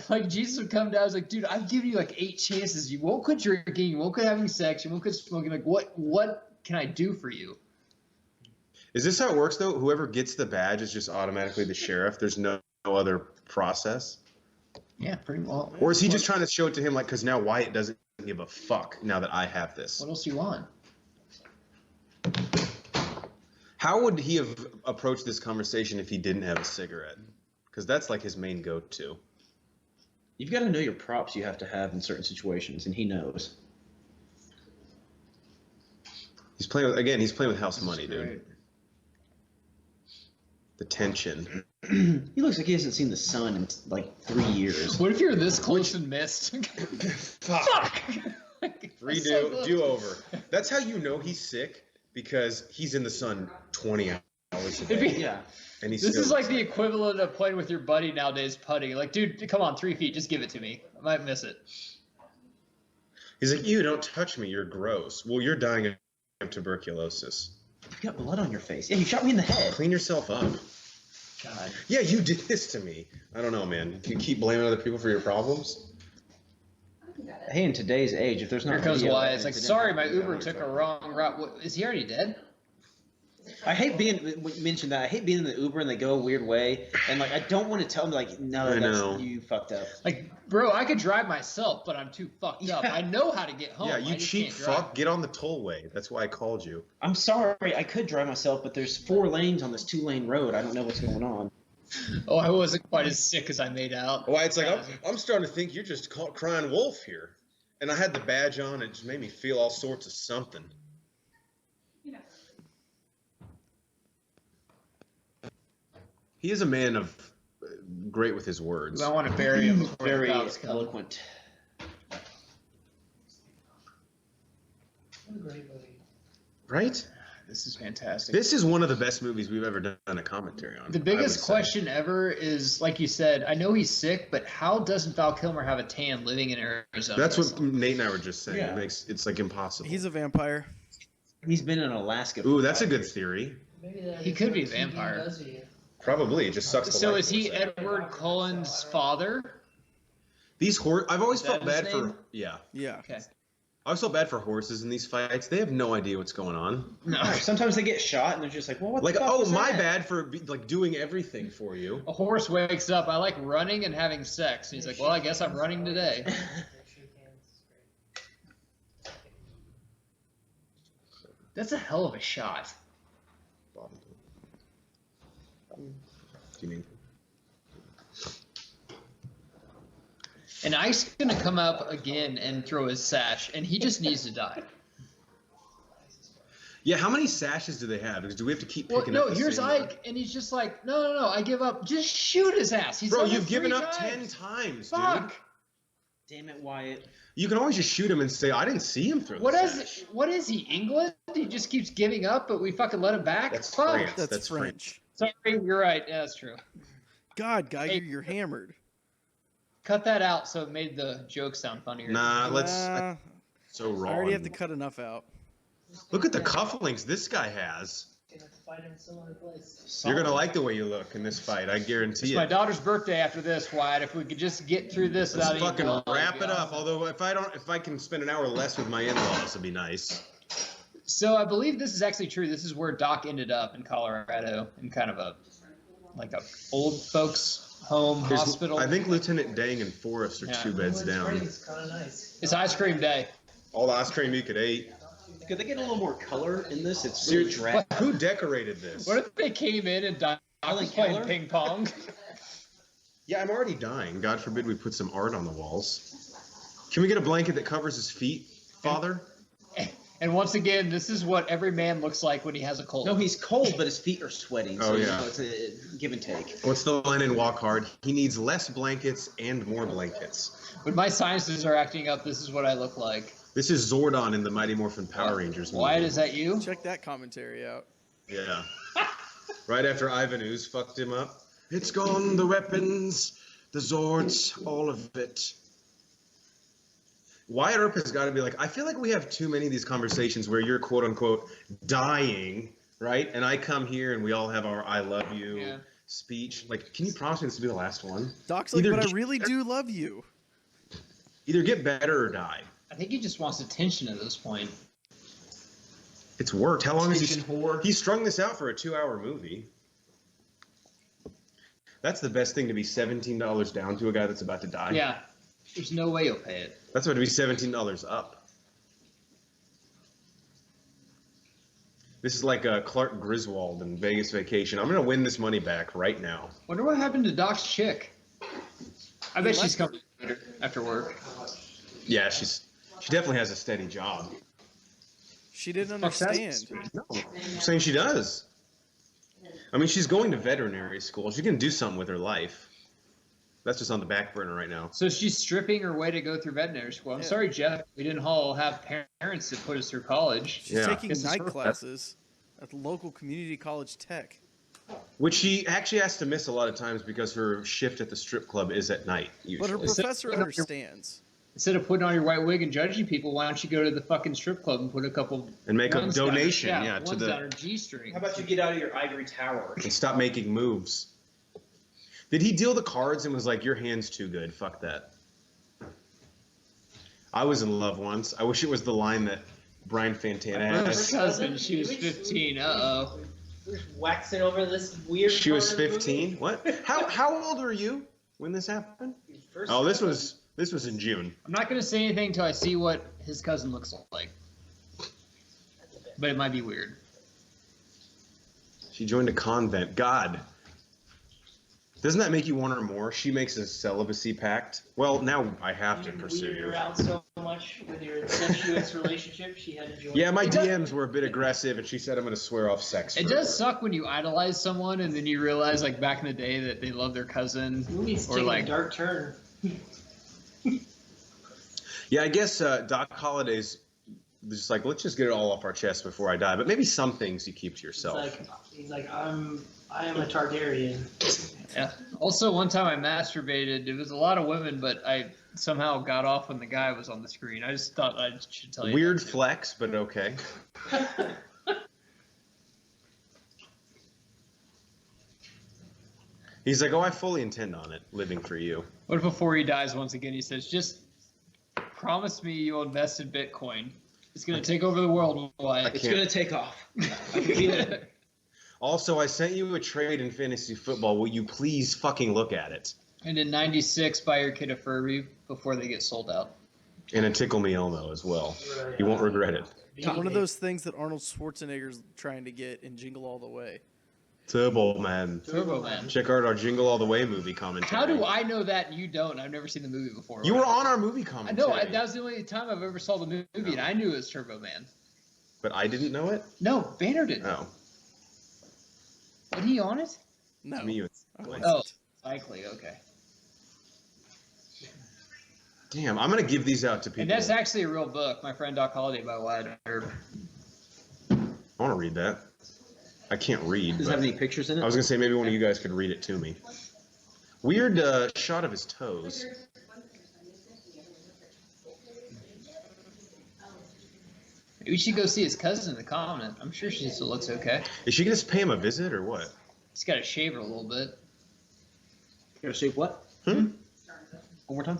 Like Jesus would come down. I was like, dude, I've given you like 8 chances. You won't quit drinking. You won't quit having sex. You won't quit smoking. Like, what can I do for you? Is this how it works, though? Whoever gets the badge is just automatically the sheriff? There's no other process? Yeah, pretty well. Or is he just trying to show it to him, like, because now Wyatt doesn't give a fuck now that I have this? What else do you want? How would he have approached this conversation if he didn't have a cigarette? Because that's, like, his main go-to. You've got to know your props you have to have in certain situations, and he knows. He's playing with house money, dude. Great. The tension. He looks like he hasn't seen the sun in like 3 years. What if you're this close and missed? Fuck. Like, Redo, so close. do over. That's how you know he's sick. because he's in the sun 20 hours a day. Yeah. And he's This still is like the equivalent of playing with your buddy nowadays putting. Like, dude, come on, 3 feet, just give it to me. I might miss it. He's like, you don't touch me, you're gross. Well, you're dying of tuberculosis. You got blood on your face. Yeah, you shot me in the head. Clean yourself up. God. Yeah, you did this to me. I don't know, man. You keep blaming other people for your problems? Hey, in today's age, if there's not Here comes video Wyatt. It's like, evidence, sorry, my it didn't Uber happen. took a wrong route. What, is he already dead? I hate being, when you mentioned that, I hate being in the Uber and they go a weird way, and like I don't want to tell them like, no, I that's know. you fucked up. Like, bro, I could drive myself, but I'm too fucked up. I know how to get home. Yeah, I you just cheap can't drive. fuck. Get on the tollway. That's why I called you. I'm sorry, I could drive myself, but there's 4 lanes on this 2-lane road. I don't know what's going on. Oh, I wasn't quite as sick as I made out. Why, it's like, I'm starting to think you're just crying wolf here. And I had the badge on. It just made me feel all sorts of something. He is a man of great with his words. I want to bury him before Very the cops come. eloquent. What a great movie. Right? This is fantastic. This is one of the best movies we've ever done a commentary on. The I would biggest say. question ever is, like you said, I know he's sick, but how doesn't Val Kilmer have a tan living in Arizona? That's what Nate and I were just saying. Yeah. It's like impossible. He's a vampire. He's been in Alaska. for Ooh, that's a 5 good years. theory. Maybe that He is could what be a TV vampire. does to you. Probably. It just sucks the So life is he force out. Edward Cullen's father? These I've always Is felt that bad his for name? yeah. Yeah. Okay. I always felt bad for horses in these fights. They have no idea what's going on. No. Sometimes they get shot and they're just like, well, what Like, the fuck oh, was my that? bad for like doing everything for you. A horse wakes up. I like running and having sex. He's like, well, I guess I'm running today. Make sure you can. It's great. That's a hell of a shot. Do you mean? And Ike's gonna come up again and throw his sash, and he just needs to die. Yeah, how many sashes do they have? Because do we have to keep Well, picking no, up the here's same Ike, and he's just like, no, I give up. Just shoot his ass. He's Bro, done it you've given 3 up times. 10 times, dude. Fuck. Damn it, Wyatt. You can always just shoot him and say, I didn't see him throw What the is sash. it? What is he? England? He just keeps giving up, but we fucking let him back. That's Fuck. France. That's French. Sorry, you're right. Yeah, that's true. God, Geiger, Hey. you're hammered. Cut that out so it made the joke sound funnier. Nah, Nah, so raw. I already have to cut enough out. Look at the cufflinks this guy has. Gonna have to fight in some other place. You're gonna like the way you look in this fight, I guarantee It's my it. daughter's birthday after this, Wyatt. If we could just get through this Let's without any fucking blood, wrap it'd it be up. awesome. Although if I can spend an hour less with my in-laws, it'd be nice. So I believe this is actually true. This is where Doc ended up in Colorado, in kind of a old folks home hospital. I think Lieutenant Dang and Forrest are Yeah. 2 beds down. It's kind of nice. It's ice cream day. All the ice cream you could eat. Could they get a little more color in this? It's really drab. Who decorated this? What if they came in and Doc was playing Keller? ping pong? Yeah, I'm already dying. God forbid we put some art on the walls. Can we get a blanket that covers his feet, Father? And once again, this is what every man looks like when he has a cold. No, he's cold, but his feet are sweating. So Oh, you yeah. know, it's a give and take. What's the line in Walk Hard? He needs less blankets and more blankets. When my sinuses are acting up, this is what I look like. This is Zordon in the Mighty Morphin Power Rangers movie. Wyatt, is that you? Check that commentary out. Yeah. Right after Ivan Ooze fucked him up. It's gone, the weapons, the Zords, all of it. Wyatt Earp has got to be like, I feel like we have too many of these conversations where you're quote unquote dying, right? And I come here and we all have our I love you Yeah. speech. Like, can you promise me this will be the last one? Doc's like, Either but I get- really do love you. Either get better or die. I think he just wants attention at this point. It's worked. How long has he? Attention whore. He strung this out for a 2-hour movie. That's the best thing to be $17 down to a guy that's about to die. Yeah. There's no way you'll pay it. That's about to be $17 up. This is like Clark Griswold in Vegas Vacation. I'm gonna win this money back right now. Wonder what happened to Doc's chick. I bet He she's left coming later after work. Yeah, she definitely has a steady job. She didn't Fuck, that's understand. No, I'm saying she does. I mean, she's going to veterinary school. She can do something with her life. That's just on the back burner right now. So she's stripping her way to go through veterinary school. I'm sorry, Jeff. We didn't all have parents that put us through college. She's taking night classes at the local community college tech. Which she actually has to miss a lot of times because her shift at the strip club is at night, usually. But her professor understands. Instead of putting on your white wig and judging people, why don't you go to the fucking strip club and put a couple and make a donation, to the down her G-string. How about you get out of your ivory tower and stop making moves? Did he deal the cards and was like, "Your hand's too good. Fuck that." I was in love once. I wish it was the line that Brian Fantana had. Her cousin, she was 15. Uh-oh. We're just waxing over this weird. She was 15. What? How old were you when this happened? Oh, this was in June. I'm not going to say anything until I see what his cousin looks like. But it might be weird. She joined a convent. God. Doesn't that make you want her more? She makes a celibacy pact. Well, now I have to pursue You you. weird her out so much with your incestuous relationship, she had to join. Yeah, my DMs were a bit aggressive, and she said I'm going to swear off sex. It does suck when you idolize someone and then you realize, like, back in the day that they love their cousin. The movie's or taking like a dark turn. Yeah, I guess Doc Holliday's just like, let's just get it all off our chest before I die. But maybe some things you keep to yourself. He's like, I am a Targaryen. Yeah. Also, one time I masturbated. It was a lot of women, but I somehow got off when the guy was on the screen. I just thought I should tell you. Weird flex, but okay. He's like, oh, I fully intend on it, living for you. What if before he dies once again he says, just promise me you'll invest in Bitcoin. It's going to take over the world, Wyatt. It's going to take off. I can feel it. Also, I sent you a trade in fantasy football. Will you please fucking look at it? And in 96, buy your kid a Furby before they get sold out. And a Tickle Me Elmo as well. You won't regret it. One of those things that Arnold Schwarzenegger's trying to get in Jingle All the Way. Turbo Man. Turbo Man. Check out our Jingle All the Way movie commentary. How do I know that and you don't? I've never seen the movie before. You were on our movie commentary. I know. That was the only time I've ever saw the movie, and I knew it was Turbo Man. But I didn't know it? No, Banner didn't. Oh. Was he on it? No. Me. Oh, likely. Okay. Damn, I'm going to give these out to people. And that's actually a real book. My Friend Doc Holliday by Wyatt Earp. I want to read that. I can't read. Does it have any pictures in it? I was going to say maybe one of you guys could read it to me. Weird shot of his toes. Maybe we should go see his cousin in the comment. I'm sure she still looks okay. Is she going to pay him a visit or what? He's got to shave her a little bit. You gotta shave what? Hmm? One more time?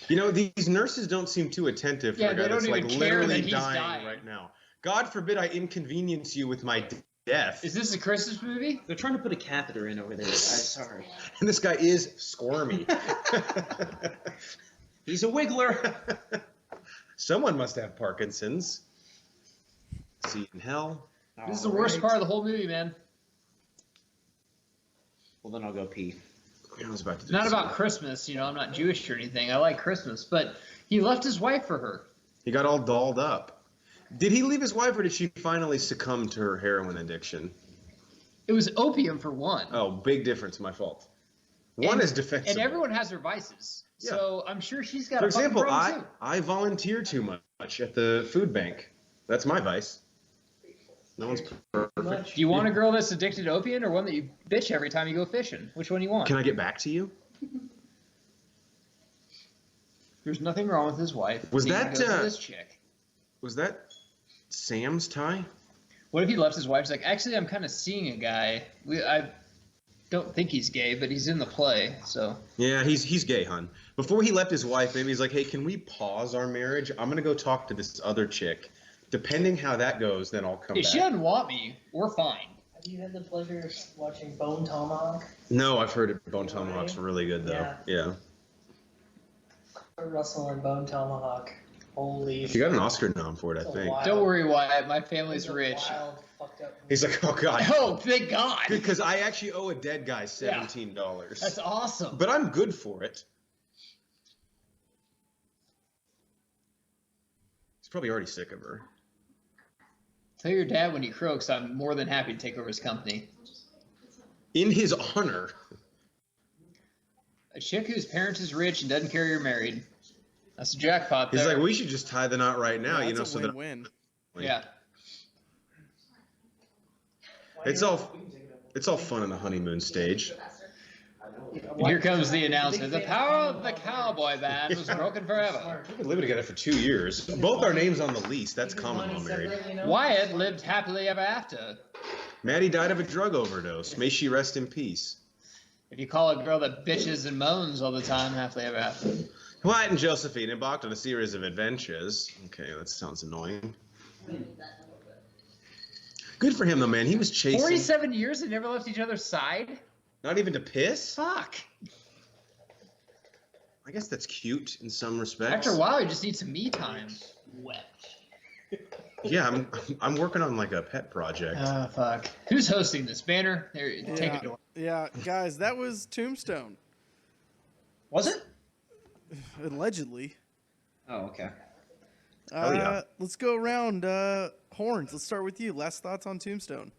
You know, these nurses don't seem too attentive for a guy that's like literally dying right now. God forbid I inconvenience you with my death. Is this a Christmas movie? They're trying to put a catheter in over there. I'm sorry. And this guy is squirmy. He's a wiggler. Someone must have Parkinson's. See you in hell. This is the worst part of the whole movie, man. Well, then I'll go pee. I was about to do Not something. about Christmas, you know, I'm not Jewish or anything. I like Christmas, but he left his wife for her. He got all dolled up. Did he leave his wife or did she finally succumb to her heroin addiction? It was opium for one. Oh, big difference. My fault. One is defensible. And everyone has their vices. Yeah. So I'm sure she's got For a fucking example, problem too. I volunteer too much at the food bank. That's my vice. No one's perfect. Do you want a girl that's addicted to opium or one that you bitch every time you go fishing? Which one do you want? Can I get back to you? There's nothing wrong with his wife. Was He that, can go for this chick. Was that Sam's tie? What if he left his wife? He's like, actually, I'm kind of seeing a guy. I don't think he's gay, but he's in the play, so. Yeah, he's gay, hun. Before he left his wife, maybe he's like, hey, can we pause our marriage? I'm going to go talk to this other chick. Depending how that goes, then I'll come If back. she doesn't want me, we're fine. Have you had the pleasure of watching Bone Tomahawk? No, I've heard Bone Tomahawk's really good, though. Yeah. Kurt Russell and Bone Tomahawk. Holy She got an Oscar nom for it, I It's a think. wild- Don't worry, Wyatt. My family's it's a rich. wild, fucked up movie. He's like, oh, God. Oh, thank God. Because I actually owe a dead guy $17. That's awesome. But I'm good for it. He's probably already sick of her. Tell your dad when he croaks, I'm more than happy to take over his company. In his honor. A chick whose parents is rich and doesn't care you're married. That's a jackpot there. He's like, we should just tie the knot right now, Yeah, you know, that's a so that win-win. Yeah. it's all fun on the honeymoon stage. Here comes the announcement. The power of the cowboy band was broken forever. We've been living together for 2 years. Both our names on the lease. That's common while married. Wyatt lived happily ever after. Maddie died of a drug overdose. May she rest in peace. If you call a girl that bitches and moans all the time, happily ever after. Wyatt and Josephine embarked on a series of adventures. Okay, that sounds annoying. Good for him, though, man. He was chasing. 47 years and never left each other's side? Not even to piss? Fuck. I guess that's cute in some respects. After a while, you just need some me time. Yeah, I'm working on like a pet project. Ah, fuck. Who's hosting this? Banner? There, take it. Yeah, guys, that was Tombstone. Was it? Allegedly. Oh, okay. yeah. Let's go around. Horns, let's start with you. Last thoughts on Tombstone.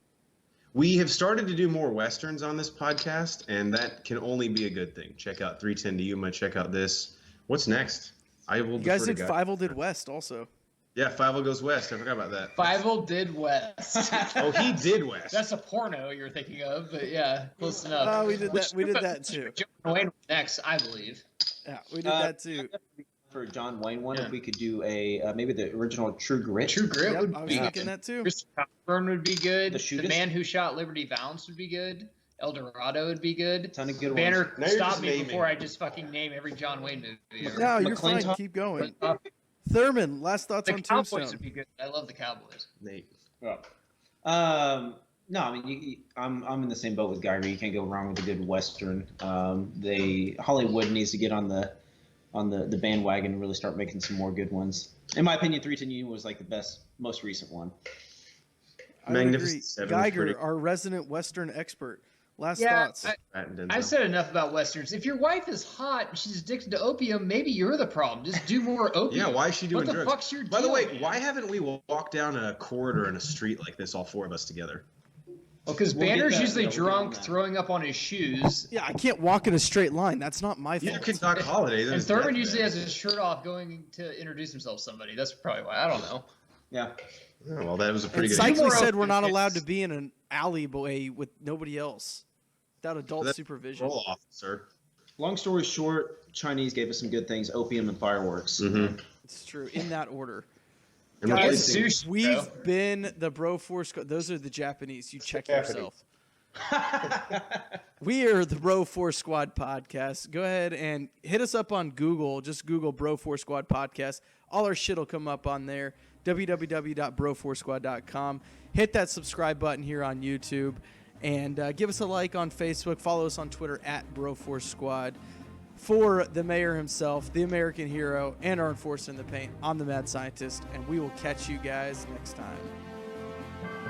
We have started to do more Westerns on this podcast, and that can only be a good thing. Check out 310 to Yuma. Check out this. What's next? I will. You guys defer did to Fievel did West also. Yeah, Fievel Goes West. I forgot about that. Fievel did West. Oh, he did West. That's a porno you're thinking of, but yeah, close enough. Oh, we did that. We did that too. John Wayne was next, I believe. Yeah, we did that too. For John Wayne one, Yeah. if we could do a maybe the original True Grit. True Grit Yep, would I was be thinking good. that too. Christopher Cockburn would be good. The The Shootist? Man Who Shot Liberty Valance would be good. El Dorado would be good. Ton of good Banner, Now you're stop just me naming. before I just fucking name every John Wayne movie ever. No, you're fine. McClintock? Keep going. Thurman, last thoughts The on Cowboys Tombstone. would be good. I love the Cowboys. Nate. No, I mean I'm in the same boat with Geiger. You can't go wrong with a good Western. Hollywood needs to get on the bandwagon and really start making some more good ones. In my opinion, 310 Union was like the best, most recent one. I would Magnificent agree. Seven was Geiger, pretty- our resident Western expert. Last Yeah, thoughts. I've said enough about Westerns. If your wife is hot and she's addicted to opium, maybe you're the problem. Just do more opium. Yeah, why is she doing what drugs? the fuck's your By the deal, way, man? why haven't we walked down a corridor in a street like this, all four of us together? Well, because We'll get Banner's that, usually yeah, we'll get on drunk, that. throwing up on his shoes. Yeah, I can't walk in a straight line. That's not my Neither fault. can Doc Holliday. And That's Thurman deathbed. usually has his shirt off going to introduce himself to somebody. That's probably why. I don't know. Yeah. Oh, well, that was a And pretty good. Sykes More said we're not open allowed kids. to be in an alleyway with nobody else, without adult That's supervision. Roll officer. Long story short, Chinese gave us some good things: opium and fireworks. Mm-hmm. It's true. In that order. And Guys, replacing- sushi, we've bro. been the Bro Force. Those are the Japanese. You check yourself. We are the Bro Force Squad podcast. Go ahead and hit us up on Google. Just Google Bro Force Squad podcast. All our shit will come up on there. www.broforcesquad.com. Hit that subscribe button here on YouTube. And give us a like on Facebook. Follow us on Twitter at Broforce Squad. For the mayor himself, the American hero, and our enforcer in the paint, I'm the Mad Scientist, and we will catch you guys next time.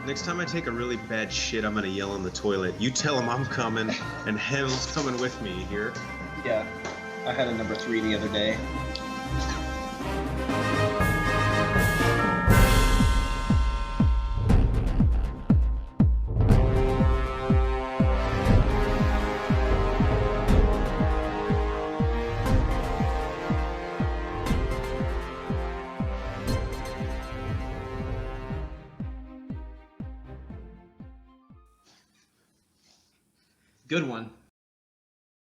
Next time I take a really bad shit, I'm gonna yell in the toilet. You tell him I'm coming, and hell's coming with me. You hear? Yeah. I had a number 3 the other day. Good one.